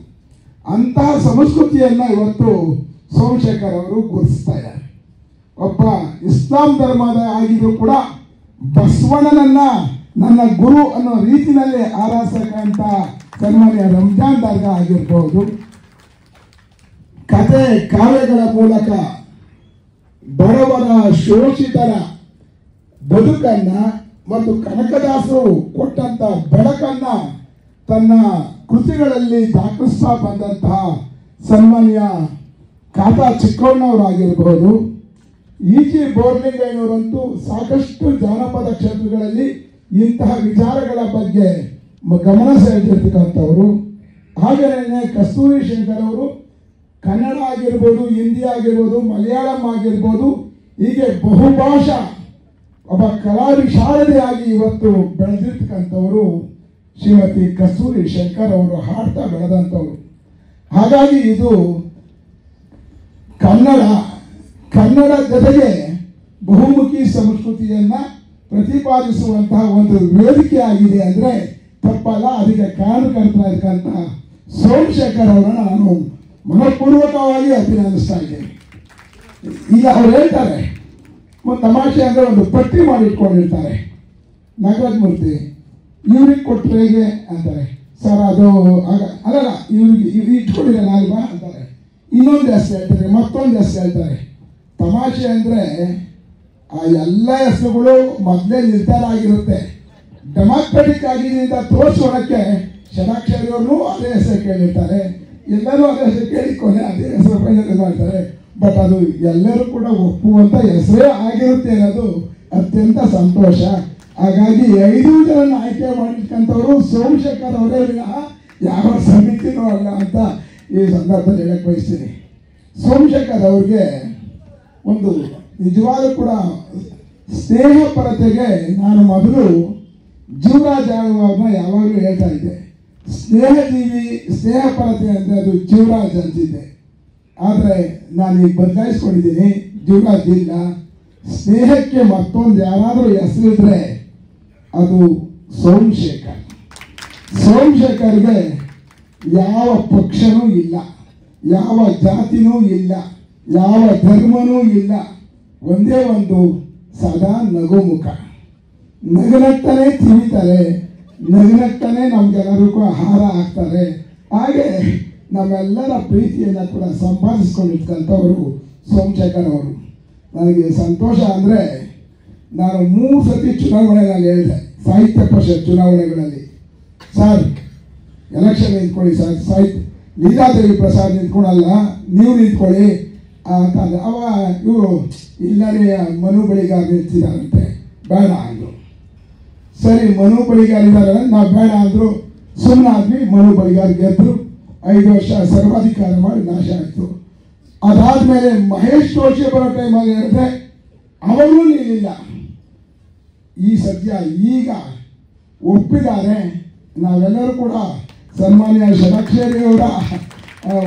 ಅಂತಹ ಸಂಸ್ಕೃತಿಯನ್ನು ಇವತ್ತು ಸೋಮಶೇಖರ್ ಅವರು ಗುರುತಿಸ್ತಾ ಇದ್ದಾರೆ. ಒಬ್ಬ ಇಸ್ಲಾಂ ಧರ್ಮದ ಆಗಿದ್ರು ಕೂಡ ಬಸವಣ್ಣನನ್ನ ನನ್ನ ಗುರು ಅನ್ನೋ ರೀತಿಯಲ್ಲಿ ಆರಾಧಿಸತಕ್ಕಂಥ ಸನ್ಮಾನ್ಯ ರಂಜಾನ್ ದರ್ಗಾ ಆಗಿರ್ಬೋದು, ಕತೆ ಕಾವ್ಯಗಳ ಮೂಲಕ ಬಡವರ ಶೋಷಿತರ ಬದುಕನ್ನ ಮತ್ತು ಕನಕದಾಸರು ಕೊಟ್ಟಂತ ಬೆಳಕನ್ನ ತನ್ನ ಕೃತಿಗಳಲ್ಲಿ ದಾಖಲಿಸ್ತಾ ಬಂದಂತಹ ಸನ್ಮಾನ್ಯ ಕಾತಾ ಚಿಕ್ಕಣ್ಣವರಾಗಿರ್ಬೋದು, ಈಚಿ ಬೋರ್ಲಿಂಗಯ್ಯನವರಂತೂ ಸಾಕಷ್ಟು ಜಾನಪದ ಕ್ಷೇತ್ರಗಳಲ್ಲಿ ಇಂತಹ ವಿಚಾರಗಳ ಬಗ್ಗೆ ಗಮನ ಸೆಳೆದಿರ್ತಕ್ಕಂಥವರು. ಹಾಗೆಯೇ ಕಸ್ತೂರಿ ಶಂಕರ್ ಅವರು ಕನ್ನಡ ಆಗಿರ್ಬೋದು, ಹಿಂದಿ ಆಗಿರ್ಬೋದು, ಮಲಯಾಳಂ ಆಗಿರ್ಬೋದು, ಹೀಗೆ ಬಹುಭಾಷಾ ಒಬ್ಬ ಕಲಾವಿಶಾರದೆಯಾಗಿ ಇವತ್ತು ಬೆಳೆದಿರ್ತಕ್ಕಂಥವರು ಶ್ರೀಮತಿ ಕಸ್ತೂರಿ ಶಂಕರ್ ಅವರು ಹಾಡ್ತಾ ಬೆಳೆದಂಥವ್ರು. ಹಾಗಾಗಿ ಇದು ಕನ್ನಡ ಜೊತೆಗೆ ಬಹುಮುಖಿ ಸಂಸ್ಕೃತಿಯನ್ನು ಪ್ರತಿಪಾದಿಸುವಂತಹ ಒಂದು ವೇದಿಕೆ ಆಗಿದೆ ಅಂದರೆ ತಪ್ಪಲ್ಲ. ಅದಕ್ಕೆ ಕಾರಣಕರ್ತರಾಗಿರ್ತಕ್ಕಂತಹ ಸೋಮಶೇಖರ್ ಅವರನ್ನು ನಾನು ಮನಪೂರ್ವಕವಾಗಿ ಅಭಿನಂದಿಸ್ತಾ ಇದ್ದೇನೆ. ಈಗ ಅವ್ರು ಹೇಳ್ತಾರೆ, ಒಂದು ತಮಾಷೆ ಅಂದರೆ ಒಂದು ಪಟ್ಟಿ ಮಾಡಿಟ್ಕೊಂಡಿರ್ತಾರೆ, ನಾಗರಾಜ್ ಮೂರ್ತಿ ಇವ್ರಿಗೆ ಕೊಟ್ಟರೆ ಹೇಗೆ ಅಂತಾರೆ, ಸರ್ ಅದು ಅಲ್ಲಲ್ಲ ಇವ್ರಿಗೆ ಇಟ್ಕೊಂಡಿರಲ್ಲ ಅಲ್ವಾ ಅಂತಾರೆ, ಇನ್ನೊಂದು ಹೆಸರು ಹೇಳ್ತಾರೆ, ಮತ್ತೊಂದು ಹೆಸರು ಹೇಳ್ತಾರೆ. ತಮಾಷೆ ಅಂದರೆ ಆ ಎಲ್ಲ ಹೆಸರುಗಳು ಮೊದಲೇ ನಿರ್ಧಾರ ಆಗಿರುತ್ತೆ. ಡೆಮಾಕ್ರೆಟಿಕ್ ಆಗಿದ್ದರಿಂದ ತೋರಿಸೋಣಕ್ಕೆ ಷಡಾಕ್ಷರಿಯವ್ರನ್ನೂ ಅದೇ ಹೆಸರು ಕೇಳಿರ್ತಾರೆ, ಎಲ್ಲರೂ ಅದೇ ಹೆಸರು ಕೇಳಿ ಕೊನೆ ಅದೇ ಹೆಸರು ಫೈನಲ್ ಮಾಡ್ತಾರೆ. ಬಟ್ ಅದು ಎಲ್ಲರೂ ಕೂಡ ಒಪ್ಪುವಂಥ ಹೆಸರೇ ಆಗಿರುತ್ತೆ ಅನ್ನೋದು ಅತ್ಯಂತ ಸಂತೋಷ. ಹಾಗಾಗಿ 5 ಜನರನ್ನು ಆಯ್ಕೆ ಮಾಡಿರ್ತಕ್ಕಂಥವರು ಸೋಮಶೇಖರ್ ಅವರೇ ವಿನಃ ಯಾವ ಸಮಿತಿನೂ ಅಲ್ಲ ಅಂತ ಈ ಸಂದರ್ಭದಲ್ಲಿ ಹೇಳಕ್ಕೆ ಬಯಸ್ತೀನಿ. ಸೋಮಶೇಖರ್ ಅವ್ರಿಗೆ ಒಂದು ನಿಜವಾದ ಕೂಡ ಸ್ನೇಹಪರತೆಗೆ ನಾನು ಮೊದಲು ಜೀವರಾಜ್ ಅವ್ರನ್ನ ಯಾವಾಗಲೂ ಹೇಳ್ತಾ ಇದ್ದೆ, ಸ್ನೇಹಜೀವಿ ಸ್ನೇಹಪರತೆ ಅಂದರೆ ಅದು ಜೀವರಾಜ್ ಅಂತಿದ್ದೆ. ಆದರೆ ನಾನು ಈಗ ಬದಲಾಯಿಸ್ಕೊಂಡಿದ್ದೀನಿ, ಜೀವರಾಜ್ ಇಲ್ಲ. ಸ್ನೇಹಕ್ಕೆ ಮತ್ತೊಂದು ಯಾರಾದರೂ ಹೆಸರಿದ್ರೆ ಅದು ಸೋಮಶೇಖರ್. ಸೋಮಶೇಖರ್ಗೆ ಯಾವ ಪಕ್ಷನೂ ಇಲ್ಲ, ಯಾವ ಜಾತಿನೂ ಇಲ್ಲ, ಯಾವ ಧರ್ಮನೂ ಇಲ್ಲ. ಒಂದೇ ಒಂದು ಸದಾ ನಗುಮುಖ, ನಗನಗ್ತಾನೆ ತಿವಿತಾರೆ, ನಗನಗ್ತಾನೆ ನಮ್ಗೆಲ್ಲರಿಗೂ ಆಹಾರ ಹಾಕ್ತಾರೆ. ಹಾಗೆ ನಮ್ಮೆಲ್ಲರ ಪ್ರೀತಿಯನ್ನು ಕೂಡ ಸಂಪಾದಿಸ್ಕೊಂಡಿರ್ತಕ್ಕಂಥವರು ಸೋಮಶೇಖರ್ ಅವರು. ನನಗೆ ಸಂತೋಷ ಅಂದರೆ ನಾನು 3 ಸತಿ ಚುನಾವಣೆಗಳಲ್ಲಿ ಹೇಳಿದೆ, ಸಾಹಿತ್ಯ ಪರಿಷತ್ ಚುನಾವಣೆಗಳಲ್ಲಿ, ಸರ್ ಎಲೆಕ್ಷನ್ ನಿಂತ್ಕೊಳ್ಳಿ ಸರ್, ಲೀಲಾದೇವಿ ಪ್ರಸಾದ್ ನಿಂತ್ಕೊಳ್ಳಲ್ಲ, ನೀವು ನಿಂತ್ಕೊಳ್ಳಿ ಅಂತಂದ್ರೆ ಅವ ಇವರು ಇಲ್ಲನೇ ಮನು ಬಳಿಗಾರ್ ನಿಂತಿದ್ದಾರಂತೆ, ಬೇಡ ಅಂದರು. ಸರಿ ಮನು ಬಳಿಗಾರ್ ಇದ್ದಾರೆ, ನಾವು ಬೇಡ ಅಂದರು. ಸುಮ್ಮನಾದ್ವಿ. ಮನು ಬಳಿಗಾರ್ ಗೆದ್ರು, 5 ವರ್ಷ ಸರ್ವಾಧಿಕಾರ ಮಾಡಿ ನಾಶ ಆಯಿತು. ಅದಾದ್ಮೇಲೆ ಮಹೇಶ್ ಜೋಶಿ ಬರೋ ಟೈಮಲ್ಲಿ ಹೇಳಿದ್ರೆ ಅವರೂ ನಿಲ್ಲಿಲ್ಲ. ಈ ಸದ್ಯ ಈಗ ಒಪ್ಪಿದ್ದಾರೆ. ನಾವೆಲ್ಲರೂ ಕೂಡ ಸನ್ಮಾನ್ಯ ಷಡಕ್ಷರಿಯವರ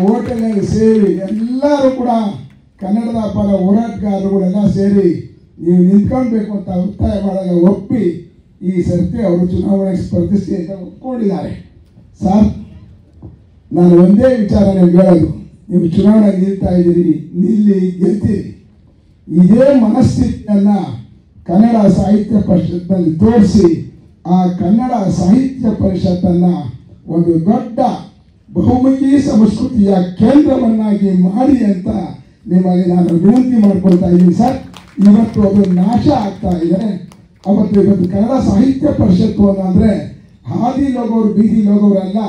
ಹೋಟೆಲಲ್ಲಿ ಸೇರಿ ಎಲ್ಲರೂ ಕೂಡ ಕನ್ನಡದ ಪರ ಹೋರಾಟಗಾರರುಗಳೆಲ್ಲ ಸೇರಿ ನೀವು ನಿಂತ್ಕೊಳ್ಬೇಕು ಅಂತ ಒತ್ತಾಯ ಮಾಡಾಗ ಒಪ್ಪಿ ಈ ಸರ್ತಿ ಅವರು ಚುನಾವಣೆ ಸ್ಪರ್ಧಿಸಿ ಅಂತ ಒಪ್ಕೊಂಡಿದ್ದಾರೆ. ಸರ್, ನಾನು ಒಂದೇ ವಿಚಾರ ನಿಮ್ಗೆ ಹೇಳೋದು, ನೀವು ಚುನಾವಣೆ ನಿಲ್ತಾ ಇದ್ದೀರಿ, ನಿಲ್ಲಿ ಗೆಲ್ತೀರಿ. ಇದೇ ಮನಸ್ಥಿತಿಯನ್ನು ಕನ್ನಡ ಸಾಹಿತ್ಯ ಪರಿಷತ್ನಲ್ಲಿ ತೋರಿಸಿ ಆ ಕನ್ನಡ ಸಾಹಿತ್ಯ ಪರಿಷತ್ತನ್ನು ಒಂದು ದೊಡ್ಡ ಬಹುಮುಖಿ ಸಂಸ್ಕೃತಿಯ ಕೇಂದ್ರವನ್ನಾಗಿ ಮಾಡಿ ಅಂತ ನಿಮಗೆ ನಾನು ವಿನಂತಿ ಮಾಡ್ಕೊಳ್ತಾ ಇದ್ದೀನಿ ಸರ್. ಇವತ್ತು ಅದು ನಾಶ ಆಗ್ತಾ ಇದೆ. ಇವತ್ತು ಕನ್ನಡ ಸಾಹಿತ್ಯ ಪರಿಷತ್ತು ಅಂದರೆ ಹಾದಿ ಲೋಗೋರು ಬೀದಿ ಲೋಗೋರೆಲ್ಲ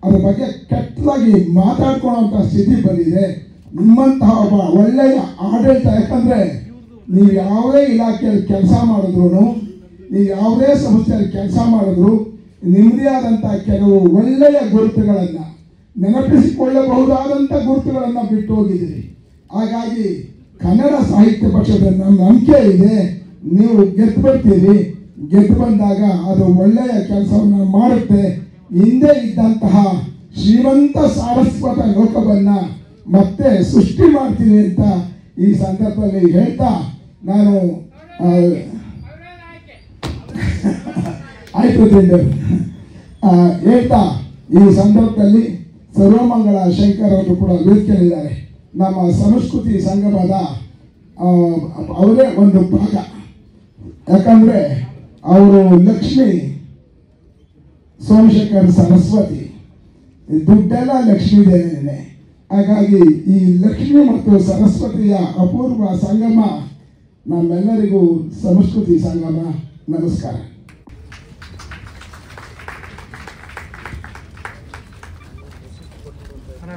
ಅದ್ರ ಬಗ್ಗೆ ಕೆಟ್ಟದಾಗಿ ಮಾತಾಡ್ಕೊಳ್ಳೋಂಥ ಸ್ಥಿತಿ ಬಂದಿದೆ. ನಿಮ್ಮಂತಹ ಒಬ್ಬ ಒಳ್ಳೆಯ ಆಡಳಿತ, ಯಾಕಂದರೆ ನೀವು ಯಾವುದೇ ಇಲಾಖೆಯಲ್ಲಿ ಕೆಲಸ ಮಾಡಿದ್ರು, ನೀವು ಯಾವುದೇ ಸಂಸ್ಥೆಯಲ್ಲಿ ಕೆಲಸ ಮಾಡಿದ್ರು ನಿಮ್ಮದೇ ಆದಂಥ ಕೆಲವು ಒಳ್ಳೆಯ ಗುರುತುಗಳನ್ನು, ನೆನಪಿಸಿಕೊಳ್ಳಬಹುದಾದಂಥ ಗುರುತುಗಳನ್ನು ಬಿಟ್ಟು ಹೋಗಿದ್ದೀರಿ. ಹಾಗಾಗಿ ಕನ್ನಡ ಸಾಹಿತ್ಯ ಪರಿಷತ್ ನಮ್ಮ ನಂಬಿಕೆ ಇದೆ, ನೀವು ಗೆದ್ದು ಬರ್ತೀರಿ. ಗೆದ್ದು ಬಂದಾಗ ಅದು ಒಳ್ಳೆಯ ಕೆಲಸವನ್ನು ಮಾಡುತ್ತೆ. ಹಿಂದೆ ಇದ್ದಂತಹ ಶ್ರೀಮಂತ ಸಾರಸ್ವತ ಲೋಕವನ್ನು ಮತ್ತೆ ಸೃಷ್ಟಿ ಮಾಡ್ತೀನಿ ಅಂತ ಈ ಸಂದರ್ಭದಲ್ಲಿ ಹೇಳ್ತಾ ನಾನು ಆಯ್ತು ಹೇಳ್ತಾ ಈ ಸಂದರ್ಭದಲ್ಲಿ ಸರ್ವಮಂಗಳ ಶಂಕರ್ ಅವರು ಕೂಡ ವೇದಿಕೆಯಲ್ಲಿದ್ದಾರೆ. ನಮ್ಮ ಸಂಸ್ಕೃತಿ ಸಂಗಮದ ಅವರೇ ಒಂದು ಭಾಗ. ಯಾಕಂದರೆ ಅವರು ಲಕ್ಷ್ಮಿ ಸೋಮಶೇಖರ್ ಸರಸ್ವತಿ, ದುಡ್ಡೆಲ್ಲ ಲಕ್ಷ್ಮೀ ದೇವನೇ. ಹಾಗಾಗಿ ಈ ಲಕ್ಷ್ಮಿ ಮತ್ತು ಸರಸ್ವತಿಯ ಅಪೂರ್ವ ಸಂಗಮ ನಮ್ಮೆಲ್ಲರಿಗೂ ಸಂಸ್ಕೃತಿ ಸಂಗಮ. ನಮಸ್ಕಾರ.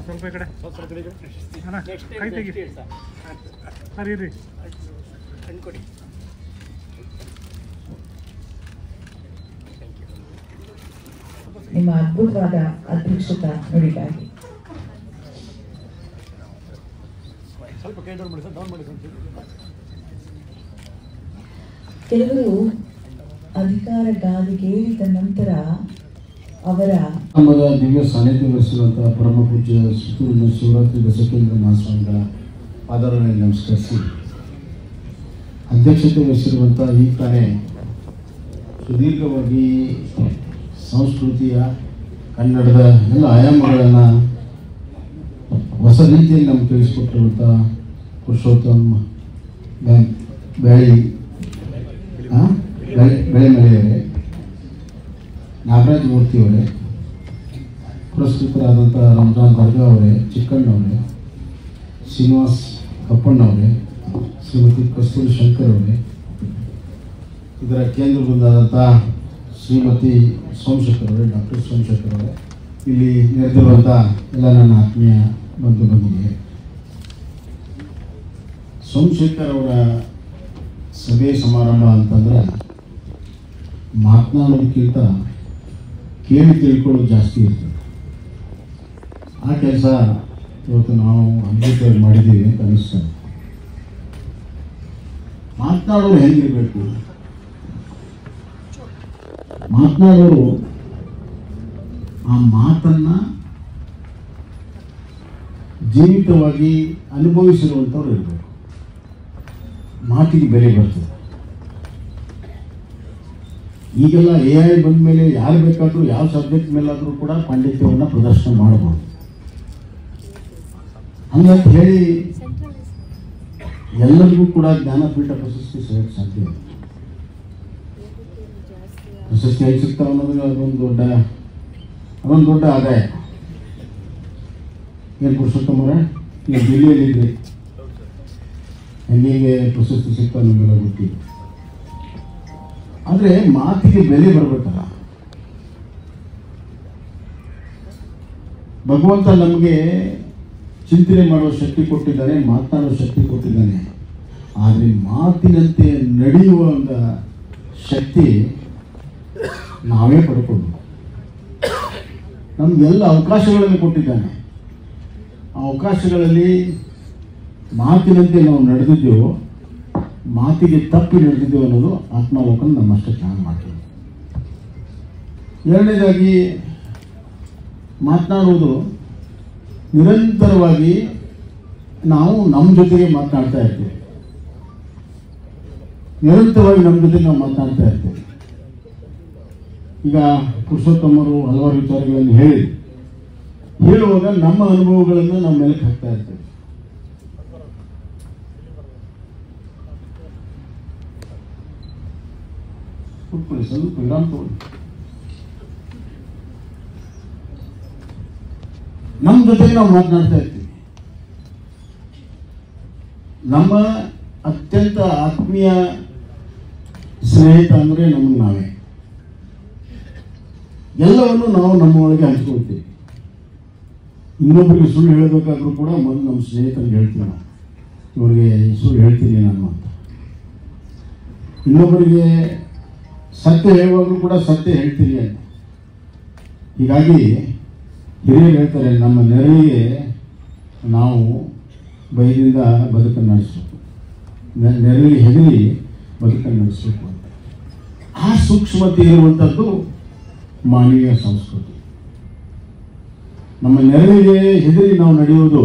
ಸ್ವಲ್ಪ ಕಡೆ ಕೈ ತೆಗಿ ಸರ್, ಇರ್ರಿ ಕಣ್ಕೊಡಿ. ನಿಮ್ಮ ಅದ್ಭುತವಾದ ಅಧ್ಯಕ್ಷತಾ ನುಡಿಗಾಗಿ ಕೆಲವರು ಅಧಿಕಾರ ಗಾದಿಗೇರಿದ ನಂತರ ಅವರ ನಮ್ಮದ ದಿವ್ಯ ಸಾನ್ನಿಧ್ಯ ವಹಿಸಿರುವಂತಹ ಪರಮ ಪೂಜ್ಯ ಸುತ್ತೂರಿನ ಶಿವರಾತ್ರಿ ಬಸವೇಂದ್ರ ಮಹಾಸ್ವಾಮಿಗಳ ಪಾದರನ್ನು ನಮಸ್ಕರಿಸಿ, ಅಧ್ಯಕ್ಷತೆ ವಹಿಸಿರುವಂಥ ಈ ತಾನೇ ಸುದೀರ್ಘವಾಗಿ ಸಂಸ್ಕೃತಿಯ ಕನ್ನಡದ ಎಲ್ಲ ಆಯಾಮಗಳನ್ನು ಹೊಸ ರೀತಿಯಲ್ಲಿ ನಮ್ಗೆ ತಿಳಿಸಿಕೊಟ್ಟಿರುವಂಥ ಪುರುಷೋತ್ತಮ್ ಬೆಳೆಮಲೆಯವರೇ, ನಾಗರಾಜ್ ಮೂರ್ತಿಯವರೇ, ಪುರಸ್ಕೃತರಾದಂಥ ರಂಜಾನ್ ದರ್ಗಾ ಅವರೇ, ಚಿಕ್ಕಣ್ಣವರೇ, ಶ್ರೀನಿವಾಸ್ ಕಪ್ಪಣ್ಣವರೇ, ಶ್ರೀಮತಿ ಕಸ್ತೂರಿ ಶಂಕರ್ ಅವರೇ, ಇದರ ಕೇಂದ್ರ ಬೃಂದಾದಂಥ ಶ್ರೀಮತಿ ಸೋಮಶೇಖರ್ ಅವರೇ, ಡಾಕ್ಟರ್ ಸೋಮಶೇಖರ್ ಅವರೇ, ಇಲ್ಲಿ ನೆರೆದಿರುವಂಥ ಎಲ್ಲ ನನ್ನ ಆತ್ಮೀಯ ಬಂಧು ಬಂದಿದೆ. ಸೋಮಶೇಖರ್ ಅವರ ಸಭೆ ಸಮಾರಂಭ ಅಂತಂದರೆ ಮಾತನಾಡೋದಕ್ಕಿಂತ ಕೇಳಿ ತಿಳ್ಕೊಳ್ಳೋದು ಜಾಸ್ತಿ ಇರ್ತದೆ. ಆ ಕೆಲಸ ಇವತ್ತು ನಾವು ಅದ್ಭುತವಾಗಿ ಮಾಡಿದ್ದೀವಿ ಅಂತ ಅನ್ನಿಸ್ತಾರೆ. ಮಾತನಾಡೋರು ಹೇಗಿರಬೇಕು, ಮಾತನಾಡೋರು ಆ ಮಾತನ್ನು ಜೀವಿತವಾಗಿ ಅನುಭವಿಸಿರುವಂಥವ್ರು ಇರಬೇಕು. ಮಾತಿಗೆ ಬೆಲೆ ಬರ್ತದೆ. ಈಗೆಲ್ಲ AI ಬಂದ ಮೇಲೆ ಯಾರು ಬೇಕಾದರೂ ಯಾವ ಸಬ್ಜೆಕ್ಟ್ ಮೇಲಾದರೂ ಕೂಡ ಪಾಂಡಿತ್ಯವನ್ನು ಪ್ರದರ್ಶನ ಮಾಡಬಹುದು. ಹಂಗಂತ ಹೇಳಿ ಎಲ್ಲರಿಗೂ ಕೂಡ ಜ್ಞಾನಪೀಠ ಪ್ರಶಸ್ತಿ ಸಿಗಕ್ಕೆ ಸಾಧ್ಯ ಇಲ್ಲ. ಪ್ರಶಸ್ತಿ ಹೇಗೆ ಸಿಗ್ತಾವೆ ಅನ್ನೋದು ಅದೊಂದು ದೊಡ್ಡ ಆದಾಯ. ಏನು ಪುರುಷೋತ್ತಮರೇ, ನೀವು ದಿಲ್ಲಿಯಲ್ಲಿದ್ರಿ, ಹೆಂಗೆ ಪ್ರಶಸ್ತಿ ಸಿಗ್ತಾವೆ ನಿಮಗೆಲ್ಲ ಗೊತ್ತಿದೆ. ಆದರೆ ಮಾತಿಗೆ ಬೆಲೆ ಬರಬೇಕಲ್ಲ. ಭಗವಂತ ನಮಗೆ ಚಿಂತನೆ ಮಾಡುವ ಶಕ್ತಿ ಕೊಟ್ಟಿದ್ದಾನೆ, ಮಾತನಾಡುವ ಶಕ್ತಿ ಕೊಟ್ಟಿದ್ದಾನೆ. ಆದರೆ ಮಾತಿನಂತೆ ನಡೆಯುವ ಒಂದು ಶಕ್ತಿ ನಾವೇ ಪಡ್ಕೊಳ್ಬೇಕು. ನಮಗೆಲ್ಲ ಅವಕಾಶಗಳನ್ನು ಕೊಟ್ಟಿದ್ದಾನೆ. ಆ ಅವಕಾಶಗಳಲ್ಲಿ ಮಾತಿನಂತೆ ನಾವು ನಡೆದಿದ್ದೇವೋ, ಮಾತಿಗೆ ತಪ್ಪಿ ನಡೆದಿದ್ದೇವೆ ಅನ್ನೋದು ಆತ್ಮಾವಲೋಕನ ನಮ್ಮಷ್ಟು ಚೆನ್ನಾಗಿ ಮಾಡ್ತೀವಿ. ಎರಡನೇದಾಗಿ ಮಾತನಾಡುವುದು ನಿರಂತರವಾಗಿ ನಾವು ನಮ್ಮ ಜೊತೆಗೆ ಮಾತನಾಡ್ತಾ ಇರ್ತೀವಿ. ನಿರಂತರವಾಗಿ ನಮ್ಮ ಜೊತೆಗೆ ನಾವು ಮಾತನಾಡ್ತಾ ಇರ್ತೇವೆ. ಈಗ ಪುರುಷೋತ್ತಮರು ಹಲವಾರು ವಿಚಾರಗಳನ್ನು ಹೇಳುವಾಗ ನಮ್ಮ ಅನುಭವಗಳನ್ನು ನಾವು ಮೆಲುಕು ಹಾಕ್ತಾ ಇರ್ತೇವೆ. ಸ್ವಲ್ಪ ವಿರಾಮ ತಗೊಳ್ಳಿ. ನಮ್ಮ ಜೊತೆಗೆ ನಾವು ಮಾತನಾಡ್ತಾ ಇರ್ತೀವಿ. ನಮ್ಮ ಅತ್ಯಂತ ಆತ್ಮೀಯ ಸ್ನೇಹಿತ ಅಂದರೆ ನಮಗೆ ನಾವೇ. ಎಲ್ಲವನ್ನು ನಾವು ನಮ್ಮ ಒಳಗೆ ಹಂಚ್ಕೊಳ್ತೀವಿ. ಇನ್ನೊಬ್ಬರಿಗೆ ಸುಳ್ಳು ಹೇಳಬೇಕಾದ್ರೂ ಕೂಡ ಮೊದಲು ನಮ್ಮ ಸ್ನೇಹಿತರಿಗೆ ಹೇಳ್ತೀವಿ ನಾವು, ಇವರಿಗೆ ಸುಳ್ಳು ಹೇಳ್ತೀನಿ ನಾನು ಅಂತ. ಇನ್ನೊಬ್ಬರಿಗೆ ಸತ್ಯ ಹೇಳುವಾಗಲೂ ಕೂಡ ಸತ್ಯ ಹೇಳ್ತೀನಿ ಅಂತ. ಹೀಗಾಗಿ ಹಿರಿಯರು ಹೇಳ್ತಾರೆ, ನಮ್ಮ ನೆರಳಿಗೆ ನಾವು ಭಯದಿಂದ ಬದುಕನ್ನು ನಡೆಸಬೇಕು, ನೆರಳಿಗೆ ಹೆದರಿ ಬದುಕನ್ನು ನಡೆಸಬೇಕು ಅಂತ. ಆ ಸೂಕ್ಷ್ಮತೆ ಇರುವಂಥದ್ದು ಮಾನವೀಯ ಸಂಸ್ಕೃತಿ. ನಮ್ಮ ನೆರಳಿಗೆ ಹೆದರಿ ನಾವು ನಡೆಯುವುದು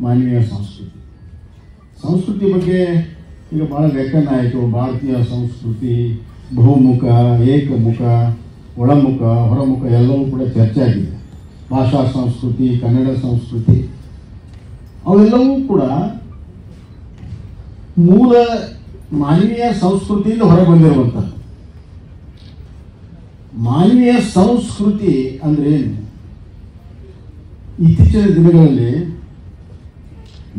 ಮಾನವೀಯ ಸಂಸ್ಕೃತಿ. ಸಂಸ್ಕೃತಿ ಬಗ್ಗೆ ಈಗ ಭಾಳ ವ್ಯಾಖ್ಯಾನ ಆಯಿತು. ಭಾರತೀಯ ಸಂಸ್ಕೃತಿ ಬಹುಮುಖ, ಏಕಮುಖ, ಒಳಮುಖ, ಹೊರಮುಖ ಎಲ್ಲವೂ ಕೂಡ ಚರ್ಚೆ ಆಗಿದೆ. ಭಾಷಾ ಸಂಸ್ಕೃತಿ, ಕನ್ನಡ ಸಂಸ್ಕೃತಿ ಅವೆಲ್ಲವೂ ಕೂಡ ಮೂಲ ಮಾನವೀಯ ಸಂಸ್ಕೃತಿಯಿಂದ ಹೊರಬಂದಿರುವಂಥದ್ದು. ಮಾನವೀಯ ಸಂಸ್ಕೃತಿ ಅಂದರೆ ಏನು? ಇತ್ತೀಚಿನ ದಿನಗಳಲ್ಲಿ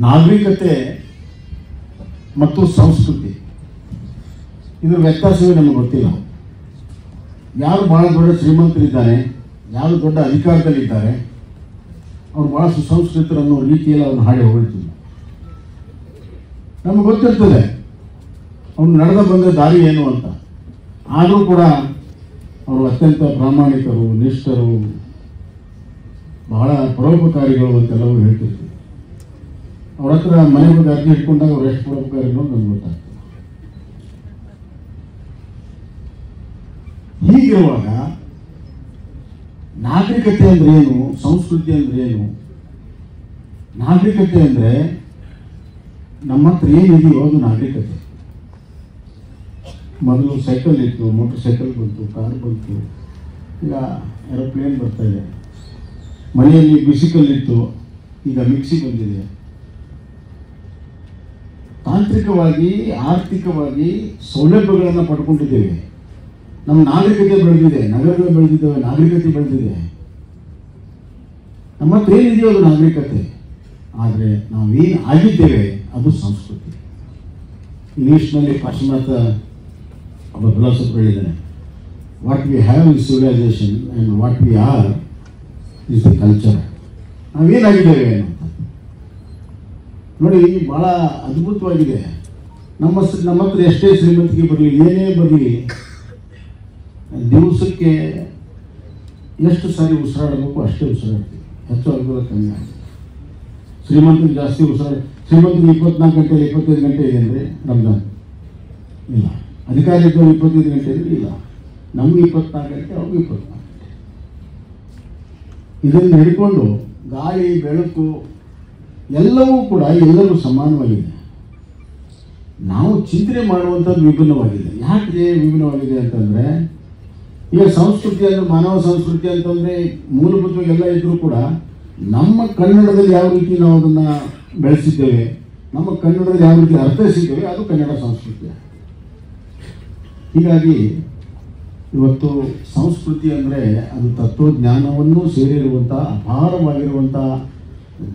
ನಾಗರಿಕತೆ ಮತ್ತು ಸಂಸ್ಕೃತಿ ಇದರ ವ್ಯತ್ಯಾಸವೇ ನಮಗೆ ಗೊತ್ತಿಲ್ಲ. ಯಾರು ಬಹಳ ದೊಡ್ಡ ಶ್ರೀಮಂತರಿದ್ದಾರೆ, ಯಾರು ದೊಡ್ಡ ಅಧಿಕಾರದಲ್ಲಿದ್ದಾರೆ, ಅವ್ರು ಬಹಳ ಸುಸಂಸ್ಕೃತರನ್ನೋ ರೀತಿಯಲ್ಲಿ ಅವ್ರನ್ನ ಹಾಡಿ ಹೊಗಳ್ತಿಲ್ಲ. ನಮಗೆ ಗೊತ್ತಿರ್ತದೆ ಅವ್ನು ನಡೆದ ಬಂದ ದಾರಿ ಏನು ಅಂತ. ಆದರೂ ಕೂಡ ಅವರು ಅತ್ಯಂತ ಪ್ರಾಮಾಣಿಕರು, ನಿಷ್ಠರು, ಬಹಳ ಪರೋಪಕಾರಿಗಳು ಅಂತೆಲ್ಲವೂ ಹೇಳ್ತಿರ್ತೀವಿ. ಅವ್ರ ಹತ್ರ ಮನೆ ಬಗ್ಗೆ ಅರ್ಜಿ ಇಟ್ಕೊಂಡಾಗ ಅವ್ರು ಎಷ್ಟು ಪರೋಪಕಾರಿಗಳು ನಮ್ಗೆ ಗೊತ್ತಾಗ್ತದೆ. ಹೀಗಿರುವಾಗ ನಾಗರಿಕತೆ ಅಂದ್ರೆ ಏನು, ಸಂಸ್ಕೃತಿ ಅಂದ್ರೆ ಏನು? ನಾಗರಿಕತೆ ಅಂದ್ರೆ ನಮ್ಮ ಹತ್ರ ಏನಿದೆಯೋ ಅದು ನಾಗರಿಕತೆ. ಮೊದಲು ಸೈಕಲ್ ಇತ್ತು, ಮೋಟರ್ ಸೈಕಲ್ ಬಂತು, ಕಾರ್ ಬಂತು, ಈಗ ಏರೋಪ್ಲೇನ್ ಬರ್ತಾ ಇದೆ. ಮನೆಯಲ್ಲಿ ಬಿಸಿಕಲ್ ಇತ್ತು, ಈಗ ಮಿಕ್ಸಿ ಬಂದಿದೆ. ತಾಂತ್ರಿಕವಾಗಿ, ಆರ್ಥಿಕವಾಗಿ ಸೌಲಭ್ಯಗಳನ್ನು ಪಡ್ಕೊಂಡಿದ್ದೇವೆ. ನಮ್ಮ ನಾಗರಿಕತೆ ಬೆಳೆದಿದೆ, ನಗರಗಳು ಬೆಳೆದಿದ್ದೇವೆ, ನಾಗರಿಕತೆ ಬೆಳೆದಿದೆ. ನಮ್ಮ ಹತ್ರ ಏನಿದೆಯೋ ಅದು ನಾಗರಿಕತೆ. ಆದರೆ ನಾವೇನು ಆಗಿದ್ದೇವೆ ಅದು ಸಂಸ್ಕೃತಿ. ಇಂಗ್ಲಿಷ್ನಲ್ಲಿ ಪಾಶ್ಚಿಮಾತ್ಯ ಒಬ್ಬ ಫಿಲಾಸಫರ್ ಹೇಳಿದ್ದಾನೆ, what we have is civilisation and what we are is the culture. ನಾವೇನಾಗಿದ್ದೇವೆ ಅಂತ ನೋಡಿ, ಭಾಳ ಅದ್ಭುತವಾಗಿದೆ. ನಮ್ಮ ಹತ್ರ ಎಷ್ಟೇ ಶ್ರೀಮಂತಿಗೆ ಬರಲಿ, ಏನೇ ಬರಲಿ, ದಿವಸಕ್ಕೆ ಎಷ್ಟು ಸಾರಿ ಉಸಿರಾಡಬೇಕು ಅಷ್ಟೇ ಉಸಿರಾಡ್ತೀವಿ, ಹೆಚ್ಚು ಅನುಕೂಲ ಕಮ್ಮಿ ಆಗುತ್ತೆ. ಶ್ರೀಮಂತರಿಗೆ ಜಾಸ್ತಿ ಶ್ರೀಮಂತರಿಗೆ 24 ಗಂಟೆ 25 ಗಂಟೆ ಇದೆ ಅಂದರೆ ರಂಜಾನ್ ಇಲ್ಲ, ಅಧಿಕಾರಿ ಇದ್ದವರು 25 ಗಂಟೆ ಇದ್ರೆ ಇಲ್ಲ, ನಮ್ಗೆ 24 ಗಂಟೆ, ಅವ್ರಿಗೆ 24 ಗಂಟೆ. ಇದನ್ನು ಹಿಡ್ಕೊಂಡು ಗಾಳಿ ಬೆಳಕು ಎಲ್ಲವೂ ಕೂಡ ಎಲ್ಲರೂ ಸಮಾನವಾಗಿದೆ. ನಾವು ಚಿಂತನೆ ಮಾಡುವಂಥದ್ದು ವಿಭಿನ್ನವಾಗಿದೆ. ಯಾಕೆ ವಿಭಿನ್ನವಾಗಿದೆ ಅಂತಂದರೆ, ಈಗ ಸಂಸ್ಕೃತಿ ಅಂದರೆ ಮಾನವ ಸಂಸ್ಕೃತಿ ಅಂತಂದರೆ ಮೂಲಭೂತವಾಗಿ ಎಲ್ಲ ಇದ್ದರೂ ಕೂಡ ನಮ್ಮ ಕನ್ನಡದಲ್ಲಿ ಯಾವ ರೀತಿ ನಾವು ಅದನ್ನು ಬೆಳೆಸಿದ್ದೇವೆ, ನಮ್ಮ ಕನ್ನಡದಲ್ಲಿ ಯಾವ ರೀತಿ ಅರ್ಥೈಸಿದ್ದೇವೆ, ಅದು ಕನ್ನಡ ಸಂಸ್ಕೃತಿ. ಹೀಗಾಗಿ ಇವತ್ತು ಸಂಸ್ಕೃತಿ ಅಂದರೆ ಅದು ತತ್ವಜ್ಞಾನವನ್ನು ಸೇರಿರುವಂಥ ಅಪಾರವಾಗಿರುವಂಥ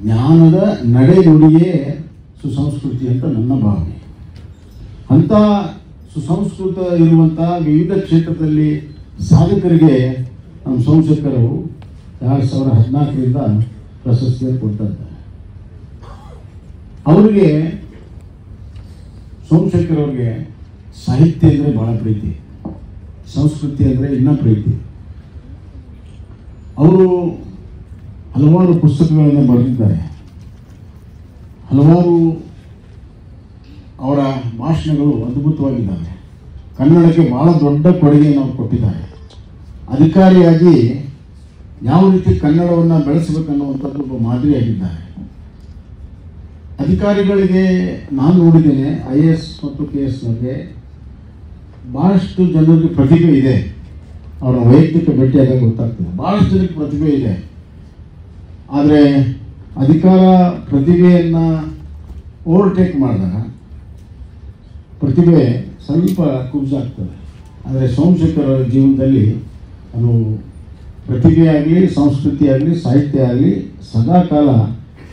ಜ್ಞಾನದ ನಡೆನುಡಿಯೇ ಸುಸಂಸ್ಕೃತಿ ಅಂತ ನನ್ನ ಭಾವನೆ. ಅಂಥ ಸುಸಂಸ್ಕೃತ ಇರುವಂಥ ವಿವಿಧ ಕ್ಷೇತ್ರದಲ್ಲಿ ಸಾಧಕರಿಗೆ ನಮ್ಮ ಸೋಮಶೇಖರ್ 2014ರಿಂದ ಪ್ರಶಸ್ತಿಯನ್ನು ಕೊಡ್ತಾ ಇದ್ದಾರೆ. ಅವರಿಗೆ ಸೋಮಶೇಖರ್ ಅವ್ರಿಗೆ ಸಾಹಿತ್ಯ ಅಂದರೆ ಭಾಳ ಪ್ರೀತಿ, ಸಂಸ್ಕೃತಿ ಅಂದರೆ ಇನ್ನೂ ಪ್ರೀತಿ. ಅವರು ಹಲವಾರು ಪುಸ್ತಕಗಳನ್ನು ಬರೆದಿದ್ದಾರೆ. ಹಲವಾರು ಅವರ ಭಾಷಣಗಳು ಅದ್ಭುತವಾಗಿದ್ದಾವೆ. ಕನ್ನಡಕ್ಕೆ ಬಹಳ ದೊಡ್ಡ ಕೊಡುಗೆಯನ್ನು ಅವರು ಕೊಟ್ಟಿದ್ದಾರೆ. ಅಧಿಕಾರಿಯಾಗಿ ಯಾವ ರೀತಿ ಕನ್ನಡವನ್ನು ಬೆಳೆಸಬೇಕನ್ನುವಂಥದ್ದು ಒಬ್ಬ ಮಾದರಿಯಾಗಿದ್ದಾರೆ. ಅಧಿಕಾರಿಗಳಿಗೆ ನಾನು ನೋಡಿದ್ದೇನೆ, IAS ಮತ್ತು KSನಲ್ಲಿ ಭಾಳಷ್ಟು ಜನರಿಗೆ ಪ್ರತಿಭೆ ಇದೆ. ಅವರ ವೈಯಕ್ತಿಕ ಭೇಟಿಯಾದಾಗ ಗೊತ್ತಾಗ್ತದೆ, ಭಾಳಷ್ಟು ಜನಕ್ಕೆ ಪ್ರತಿಭೆ ಇದೆ. ಆದರೆ ಅಧಿಕಾರ ಪ್ರತಿಭೆಯನ್ನು ಓವರ್ಟೇಕ್ ಮಾಡಿದಾಗ ಪ್ರತಿಭೆ ಸ್ವಲ್ಪ ಕುಬ್ಜಾಗ್ತದೆ. ಆದರೆ ಸೋಮಶೇಖರ್ ಅವರ ಜೀವನದಲ್ಲಿ ಅದು ಪ್ರತಿಭೆ ಆಗಲಿ, ಸಂಸ್ಕೃತಿ ಆಗಲಿ, ಸಾಹಿತ್ಯ ಆಗಲಿ ಸದಾಕಾಲ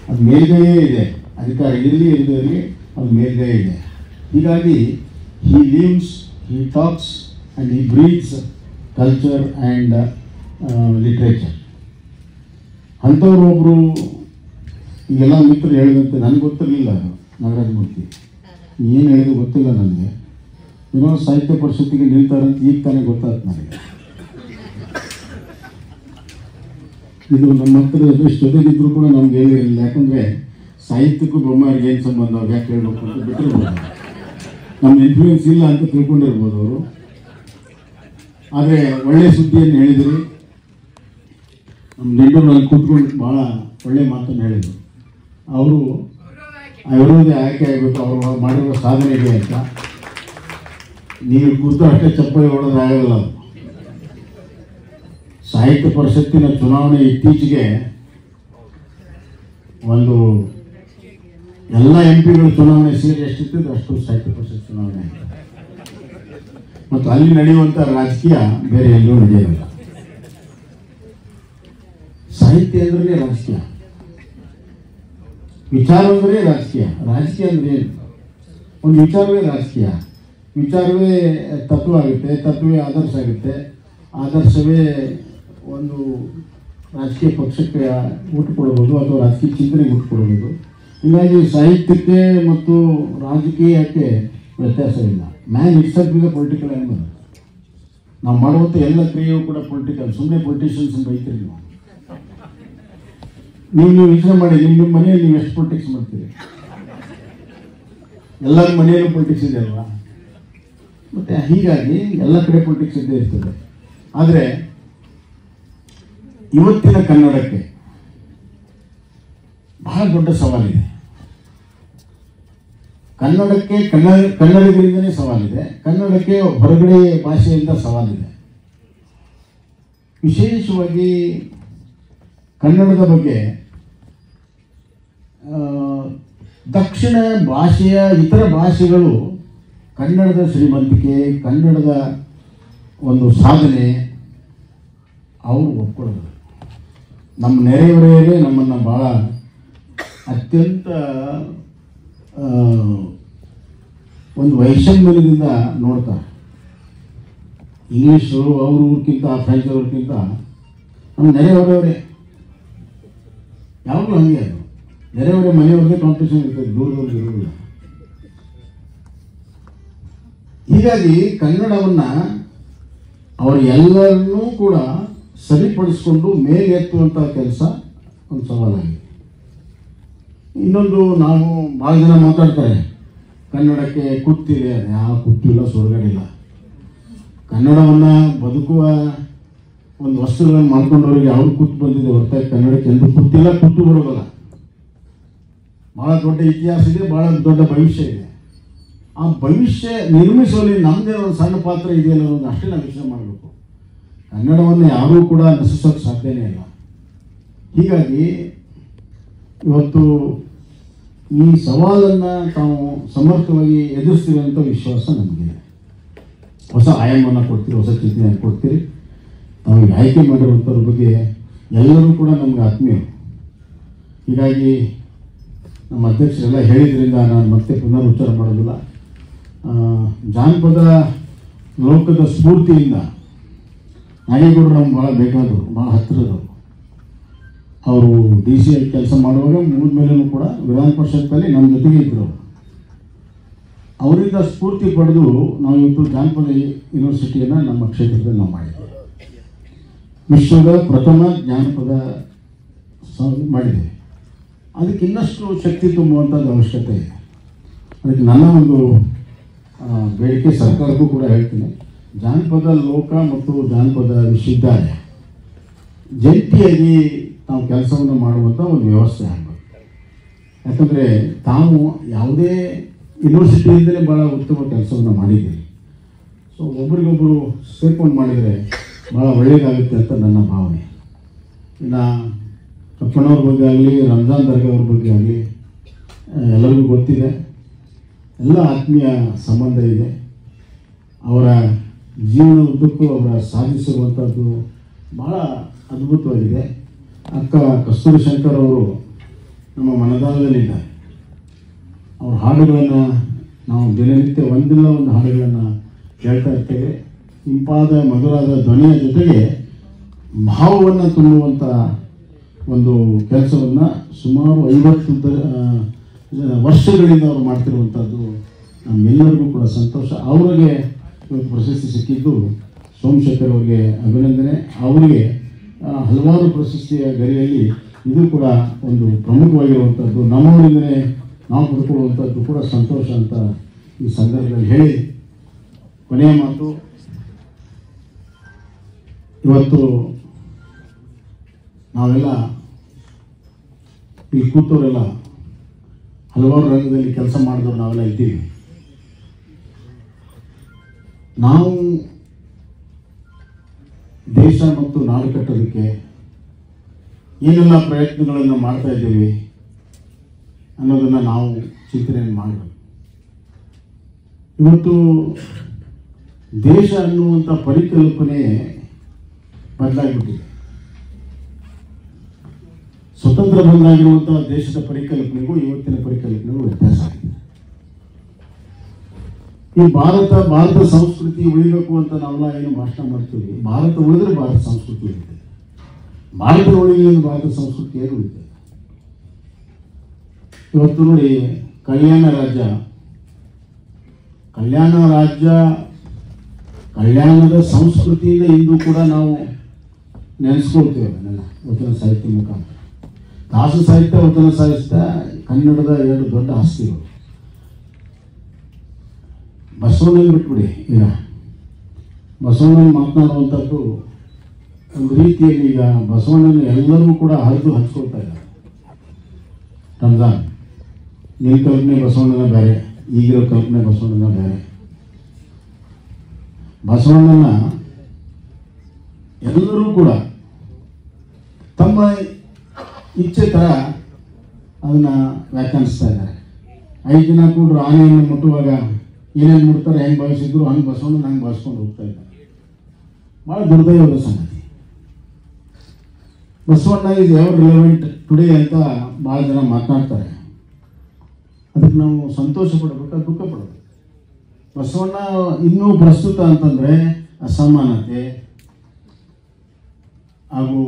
ಅದು ಮೇಲ್ಗೈಯೇ ಇದೆ. ಅಧಿಕಾರ ಇರಲಿ ಇರಲಿ ಅದು ಮೇಲ್ಗೈ ಇದೆ. ಹೀಗಾಗಿ ಹಿ lives, he tax and he breathes culture and literature. ಅಂಥವ್ರು ಒಬ್ಬರು ಈಗೆಲ್ಲ ಮಿತ್ರರು ಹೇಳಿದಂತೆ ನನಗೆ ಗೊತ್ತಿರಲಿಲ್ಲ. ನಾಗರಾಜ ಮೂರ್ತಿ ಏನು ಹೇಳಿದ್ರು ಗೊತ್ತಿಲ್ಲ ನನಗೆ. ವಿನೋದ ಸಾಹಿತ್ಯ ಪರಿಷತ್ತಿಗೆ ನಿಲ್ತಾರಂತ ಈಗ ತಾನೇ ಗೊತ್ತಾಯ್ತು ನನಗೆ. ಇದು ನಮ್ಮ ಹತ್ರ ಎಷ್ಟು ಜೊತೆಗಿದ್ರು ಕೂಡ ನಮ್ಗೆ ಹೇಳಿರಲಿಲ್ಲ. ಯಾಕಂದರೆ ಸಾಹಿತ್ಯಕ್ಕೂ ಬೊಮ್ಮಾರಿಗೆ ಏನು ಸಂಬಂಧ, ಅವ್ರು ಯಾಕೆ ಹೇಳ್ಬೇಕು ಅಂತ ಬಿಟ್ಟಿರ್ಬೋದು. ನಮ್ಮ ಇನ್ಫ್ಲೂಯೆನ್ಸ್ ಇಲ್ಲ ಅಂತ ತಿಳ್ಕೊಂಡಿರ್ಬೋದು ಅವರು. ಆದರೆ ಒಳ್ಳೆಯ ಸುದ್ದಿಯನ್ನು ಹೇಳಿದರು. ನಮ್ಮ ನೆಂಟೂರಲ್ಲಿ ಕೂತ್ಕೊಂಡು ಭಾಳ ಒಳ್ಳೆಯ ಮಾತನ್ನು ಹೇಳಿದರು. ಅವರು ಅವರದೇ ಆಯ್ಕೆ ಆಗಬೇಕು, ಅವರು ಮಾಡಿರುವ ಸಾಧನೆಗೆ ಅಂತ. ನೀವು ಕೂತು ಅಷ್ಟೇ ಚಪ್ಪಲಿ ಹೊಡೆದ್ರೆ ಆಗಲ್ಲ. ಅದು ಸಾಹಿತ್ಯ ಪರಿಷತ್ತಿನ ಚುನಾವಣೆ ಇತ್ತೀಚೆಗೆ ಒಂದು ಎಲ್ಲ MP ಗಳು ಚುನಾವಣೆ ಸೇರಿ ಎಷ್ಟಿರ್ತದೆ ಅಷ್ಟು ಸಾಹಿತ್ಯ ಪರಿಷತ್ ಚುನಾವಣೆ ಆಗಿದೆ. ಮತ್ತು ಅಲ್ಲಿ ನಡೆಯುವಂಥ ರಾಜಕೀಯ ಬೇರೆ ಎಲ್ಲೂ ನಡೆಯೋದಿಲ್ಲ. ಸಾಹಿತ್ಯ ಅಂದ್ರೆ ರಾಜಕೀಯ, ವಿಚಾರ ಅಂದರೆ ರಾಜಕೀಯ. ರಾಜಕೀಯ ಅಂದ್ರೆ ಏನು? ಒಂದು ವಿಚಾರವೇ ರಾಜಕೀಯ, ವಿಚಾರವೇ ತತ್ವ ಆಗುತ್ತೆ, ತತ್ವವೇ ಆದರ್ಶ ಆಗುತ್ತೆ, ಆದರ್ಶವೇ ಒಂದು ರಾಜಕೀಯ ಪಕ್ಷಕ್ಕೆ ಊಟ ಕೊಡಬಹುದು ಅಥವಾ ರಾಜಕೀಯ ಚಿಂತನೆಗೆ ಊಟ ಕೊಡಬಹುದು. ಹೀಗಾಗಿ ಸಾಹಿತ್ಯಕ್ಕೆ ಮತ್ತು ರಾಜಕೀಯಕ್ಕೆ ವ್ಯತ್ಯಾಸ ಇಲ್ಲ. Man itself is A political animal. ನಾವು ಮಾಡುವಂಥ ಎಲ್ಲ ಕ್ರಿಯೆಯೂ ಕೂಡ ಪೊಲಿಟಿಕಲ್. ಸುಮ್ಮನೆ ಪೊಲಿಟಿಷಿಯನ್ಸ್ ಬೈತೀರಿ ನೀವು ಯೋಚನೆ ಮಾಡಿ, ನಿಮ್ಮ ಮನೆಯಲ್ಲಿ ನೀವು ಎಷ್ಟು ಪೊಲಿಟಿಕ್ಸ್ ಮಾಡ್ತೀರಿ? ಎಲ್ಲರ ಮನೆಯಲ್ಲೂ ಪೊಲಿಟಿಕ್ಸ್ ಇದೆ ಅಲ್ವಾ? ಮತ್ತು ಹೀಗಾಗಿ ಎಲ್ಲ ಕಡೆ ಪೊಲಿಟಿಕ್ಸ್ ಇದ್ದೇ ಇರ್ತದೆ. ಆದರೆ ಇವತ್ತಿನ ಕನ್ನಡಕ್ಕೆ ಬಹಳ ದೊಡ್ಡ ಸವಾಲಿದೆ. ಕನ್ನಡಕ್ಕೆ ಕನ್ನಡಿಗರಿಂದನೇ ಸವಾಲಿದೆ, ಕನ್ನಡಕ್ಕೆ ಹೊರಗಡೆ ಭಾಷೆಯಿಂದ ಸವಾಲಿದೆ. ವಿಶೇಷವಾಗಿ ಕನ್ನಡದ ಬಗ್ಗೆ ದಕ್ಷಿಣ ಭಾಷೆಯ ಇತರ ಭಾಷೆಗಳು ಕನ್ನಡದ ಶ್ರೀಮಂತಿಕೆ, ಕನ್ನಡದ ಒಂದು ಸಾಧನೆ ಅವರು ಒಪ್ಕೊಳ್ಳೋದು. ನಮ್ಮ ನೆರೆಹೊರೆಯವರೇ ನಮ್ಮನ್ನು ಭಾಳ ಅತ್ಯಂತ ಒಂದು ವೈಷಮ್ಯದಿಂದ ನೋಡ್ತಾರೆ. ಇಂಗ್ಲೀಷು ಅವ್ರಿಗಿಂತ ಫ್ರೆಂಚ್ ಅವ್ರಿಗಿಂತ ನಮ್ಮ ನೆರೆಹೊರೆಯವರೇ ಯಾವಾಗಲೂ ಹಂಗೆ. ಅದು ನೆರೆಹೊರೆ ಮನೆಯವ್ರಿಗೆ ಕಾಂಪಿಟೇಷನ್ ಇರ್ತದೆ, ದೂರದವ್ರಿಗೆ ಇರೋದಿಲ್ಲ. ಹೀಗಾಗಿ ಕನ್ನಡವನ್ನು ಅವರು ಎಲ್ಲರನ್ನೂ ಕೂಡ ಸರಿಪಡಿಸಿಕೊಂಡು ಮೇಲೆ ಎತ್ತುವಂಥ ಕೆಲಸ ಒಂದು ಸವಾಲಾಗಿದೆ. ಇನ್ನೊಂದು, ನಾವು ಭಾಳ ಜನ ಮಾತಾಡ್ತಾರೆ ಕನ್ನಡಕ್ಕೆ ಕುತ್ತಿದೆ. ಅದು ಯಾವ ಕುತ್ತಿಲ್ಲ, ಸೊರಗಡಿಲ್ಲ. ಕನ್ನಡವನ್ನು ಬದುಕುವ ಒಂದು ವಸ್ತುಗಳನ್ನು ಮಾಡ್ಕೊಂಡವ್ರಿಗೆ ಅವ್ರು ಕುತ್ತು ಬಂದಿದೆ ಹೊರತಾಗಿ ಕನ್ನಡಕ್ಕೆ ಎಂದು ಕುತ್ತಿಲ್ಲ, ಕುತ್ತು ಬರೋದಲ್ಲ. ಭಾಳ ದೊಡ್ಡ ಇತಿಹಾಸ ಇದೆ, ಭಾಳ ದೊಡ್ಡ ಭವಿಷ್ಯ ಇದೆ. ಆ ಭವಿಷ್ಯ ನಿರ್ಮಿಸುವಲ್ಲಿ ನಮ್ಮದೇ ಒಂದು ಸಣ್ಣ ಪಾತ್ರ ಇದೆಯಲ್ಲ ಅನ್ನೋದು ಅಷ್ಟೇ ನಾವು ಯೋಚನೆ ಮಾಡಬೇಕು. ಕನ್ನಡವನ್ನು ಯಾರೂ ಕೂಡ ನಶಿಸೋಕ್ಕೆ ಸಾಧ್ಯನೇ ಇಲ್ಲ. ಹೀಗಾಗಿ ಇವತ್ತು ಈ ಸವಾಲನ್ನು ತಾವು ಸಮರ್ಥವಾಗಿ ಎದುರಿಸ್ತಿರುವಂಥ ವಿಶ್ವಾಸ ನಮಗಿದೆ. ಹೊಸ ಆಯಾಮವನ್ನು ಕೊಡ್ತೀರಿ, ಹೊಸ ಚಿಂತನೆಯನ್ನು ಕೊಡ್ತೀರಿ. ತಾವು ಆಯ್ಕೆ ಮಾಡಿರುವಂಥವ್ರ ಬಗ್ಗೆ ಎಲ್ಲರೂ ಕೂಡ ನಮಗೆ ಆತ್ಮೀಯರು. ಹೀಗಾಗಿ ನಮ್ಮ ಅಧ್ಯಕ್ಷರೆಲ್ಲ ಹೇಳಿದ್ರಿಂದ ನಾನು ಮತ್ತೆ ಪುನರುಚ್ಚಾರ ಮಾಡೋದಿಲ್ಲ. ಜಾನಪದ ಲೋಕದ ಸ್ಫೂರ್ತಿಯಿಂದ ನಾಗೇಗೌಡರು ನಮ್ಗೆ ಭಾಳ ಬೇಕಾದವರು, ಭಾಳ ಹತ್ತಿರದವರು. ಅವರು DC ಆಗಿ ಕೆಲಸ ಮಾಡುವಾಗ ಮುಗಿದ ಮೇಲೂ ಕೂಡ ವಿಧಾನ ಪರಿಷತ್ತಲ್ಲಿ ನಮ್ಮ ಜೊತೆಗೆ ಇದ್ದರು. ಅವರಿಂದ ಸ್ಫೂರ್ತಿ ಪಡೆದು ನಾವು ಇವತ್ತು ಜಾನಪದ ಯೂನಿವರ್ಸಿಟಿಯನ್ನು ನಮ್ಮ ಕ್ಷೇತ್ರದಲ್ಲಿ ನಾವು ಮಾಡಿದ್ದೇವೆ. ವಿಶ್ವದ ಪ್ರಥಮ ಜಾನಪದ ಮಾಡಿದೆ. ಅದಕ್ಕೆ ಇನ್ನಷ್ಟು ಶಕ್ತಿ ತುಂಬುವಂಥದ್ದು ಅವಶ್ಯಕತೆ ಇದೆ. ಅದಕ್ಕೆ ನನ್ನ ಒಂದು ಬೇಡಿಕೆ ಸರ್ಕಾರಕ್ಕೂ ಕೂಡ ಹೇಳ್ತೀನಿ, ಜಾನಪದ ಲೋಕ ಮತ್ತು ಜಾನಪದ ವಿಶ್ವವಿದ್ಯಾಲಯ ಜಂಟಿಯಾಗಿ ನಾವು ಕೆಲಸವನ್ನು ಮಾಡುವಂಥ ಒಂದು ವ್ಯವಸ್ಥೆ ಆಗಬೇಕು. ಯಾಕಂದರೆ ತಾವು ಯಾವುದೇ ಯೂನಿವರ್ಸಿಟಿಯಿಂದಲೇ ಭಾಳ ಉತ್ತಮ ಕೆಲಸವನ್ನು ಮಾಡಿದ್ದೀವಿ. ಸೊ ಒಬ್ರಿಗೊಬ್ಬರು ಸೇರ್ಕೊಂಡು ಮಾಡಿದರೆ ಭಾಳ ಒಳ್ಳೆಯದಾಗುತ್ತೆ ಅಂತ ನನ್ನ ಭಾವನೆ. ಇನ್ನು ಕಪ್ಪಣ್ಣವ್ರ ಬಗ್ಗೆ ಆಗಲಿ, ರಂಜಾನ್ ದರ್ಗಾ ಅವ್ರ ಬಗ್ಗೆ ಆಗಲಿ ಎಲ್ಲರಿಗೂ ಗೊತ್ತಿದೆ. ಎಲ್ಲ ಆತ್ಮೀಯ ಸಂಬಂಧ ಇದೆ. ಅವರ ಜೀವನ ಉದ್ದಕ್ಕೂ ಅವರ ಸಾಧಿಸಿರುವಂಥದ್ದು ಭಾಳ ಅದ್ಭುತವಾಗಿದೆ. ಅಕ್ಕ ಕಸ್ತೂರಿ ಶಂಕರ್ ಅವರು ನಮ್ಮ ಮನದಾಳದಲ್ಲಿದ್ದಾರೆ. ಅವ್ರ ಹಾಡುಗಳನ್ನು ನಾವು ದಿನನಿತ್ಯ ಒಂದಿಲ್ಲ ಒಂದು ಹಾಡುಗಳನ್ನು ಕೇಳ್ತಾ ಇರ್ತೇವೆ. ಇಂಪಾದ ಮಧುರಾದ ಧ್ವನಿಯ ಜೊತೆಗೆ ಭಾವವನ್ನು ತುಂಬುವಂಥ ಒಂದು ಕೆಲಸವನ್ನು ಸುಮಾರು 50 ವರ್ಷಗಳಿಂದ ಅವರು ಮಾಡ್ತಿರುವಂಥದ್ದು ನಮ್ಮೆಲ್ಲರಿಗೂ ಕೂಡ ಸಂತೋಷ. ಅವರಿಗೆ ಇವತ್ತು ಪ್ರಶಸ್ತಿ ಸಿಕ್ಕಿದ್ದು ಸೋಮಶೇಖರ್ ಅವರಿಗೆ ಅಭಿನಂದನೆ. ಅವರಿಗೆ ಹಲವಾರು ಪ್ರಶಸ್ತಿಯ ಗರಿಯಲ್ಲಿ ಇದು ಕೂಡ ಒಂದು ಪ್ರಮುಖವಾಗಿರುವಂಥದ್ದು. ನಮ್ಮವರಿಂದಲೇ ನಾವು ಪಡ್ಕೊಳ್ಳುವಂಥದ್ದು ಕೂಡ ಸಂತೋಷ ಅಂತ ಈ ಸಂದರ್ಭದಲ್ಲಿ ಹೇಳಿ ಕೊನೆಯ ಮಾತು, ಇವತ್ತು ನಾವೆಲ್ಲ ಇಲ್ಲಿ ಕೂತವರೆಲ್ಲ ಹಲವಾರು ರಂಗದಲ್ಲಿ ಕೆಲಸ ಮಾಡಿದವರು ನಾವೆಲ್ಲ ಇದ್ದೀವಿ. ನಾವು ದೇಶ ಮತ್ತು ನಾಡು ಕಟ್ಟೋದಕ್ಕೆ ಏನೆಲ್ಲ ಪ್ರಯತ್ನಗಳನ್ನು ಮಾಡ್ತಾ ಇದ್ದೀವಿ ಅನ್ನೋದನ್ನು ನಾವು ಚಿಂತನೆಯನ್ನು ಮಾಡಬೇಕು. ಇವತ್ತು ದೇಶ ಅನ್ನುವಂಥ ಪರಿಕಲ್ಪನೆ ಬದಲಾಗಿಬಿಟ್ಟಿದೆ. ಸ್ವತಂತ್ರ ಬಂದಾಗಿರುವಂಥ ದೇಶದ ಪರಿಕಲ್ಪನೆಗೂ ಇವತ್ತಿನ ಪರಿಕಲ್ಪನೆಗೂ ವ್ಯತ್ಯಾಸ ಆಗಿದೆ. ಈ ಭಾರತ ಸಂಸ್ಕೃತಿ ಉಳಿಬೇಕು ಅಂತ ನಾವೆಲ್ಲ ಏನು ಭಾಷಣ ಮಾಡ್ತೀವಿ. ಭಾರತ ಉಳಿದ್ರೆ ಭಾರತ ಸಂಸ್ಕೃತಿ ಉಳಿತದೆ. ಭಾರತ ಉಳಿದ್ರೆ ಭಾರತ ಸಂಸ್ಕೃತಿ ಏನು ಉಳಿತದೆ. ಇವತ್ತು ನೋಡಿ, ಕಲ್ಯಾಣದ ಸಂಸ್ಕೃತಿಯಿಂದ ಇಂದು ಕೂಡ ನಾವು ನೆನೆಸ್ಕೊಳ್ತೇವೆ. ಅದನ್ನೆಲ್ಲ ವಚನ ಸಾಹಿತ್ಯ ಮುಖಾಂತರ, ದಾಸ ಸಾಹಿತ್ಯ, ವಚನ ಸಾಹಿತ್ಯ ಕನ್ನಡದ 2 ದೊಡ್ಡ ಆಸ್ತಿಗಳು. ಬಸವಣ್ಣನ ಬಿಟ್ಬಿಡಿ, ಈಗ ಬಸವಣ್ಣನ ಮಾತನಾಡುವಂಥದ್ದು ಒಂದು ರೀತಿಯಲ್ಲಿ ಈಗ ಬಸವಣ್ಣನ ಎಲ್ಲರೂ ಕೂಡ ಹರಿದು ಹಂಚ್ಕೊಳ್ತಾ ಇದ್ದಾರೆ. ರಂಜಾನ್ ನಿಮ್ಮ ಕಲ್ಪನೆ ಬಸವಣ್ಣನ ಬೇರೆ, ಈಗಿರೋ ಕಲ್ಪನೆ ಬಸವಣ್ಣನ ಬೇರೆ. ಬಸವಣ್ಣನ ಎಲ್ಲರೂ ಕೂಡ ತಮ್ಮ ಇಚ್ಛೆ ಥರ ಅದನ್ನು ವ್ಯಾಖ್ಯಾನಿಸ್ತಾ ಇದ್ದಾರೆ. 5 ಜನ ಕೂಡರು ಆನೆಯನ್ನು ಮುಟ್ಟುವಾಗ ಏನೇನು ಮುಟ್ತಾರೆ, ಹೆಂಗೆ ಭಾವಿಸಿದ್ರು ಹಂಗೆ ಬಸವಣ್ಣ ಹಂಗೆ ಭಾವಿಸ್ಕೊಂಡು ಹೋಗ್ತಾ ಇದ್ದಾರೆ. ಭಾಳ ದುರ್ದೈವದ ಸಂಗತಿ. Basavanna is ever relevant today ಅಂತ ಭಾಳ ಜನ ಮಾತನಾಡ್ತಾರೆ. ಅದಕ್ಕೆ ನಾವು ಸಂತೋಷ ಪಡಬೇಕು, ದುಃಖ ಪಡಬೇಕು. ಬಸವಣ್ಣ ಇನ್ನೂ ಪ್ರಸ್ತುತ ಅಂತಂದರೆ ಅಸಮಾನತೆ ಹಾಗೂ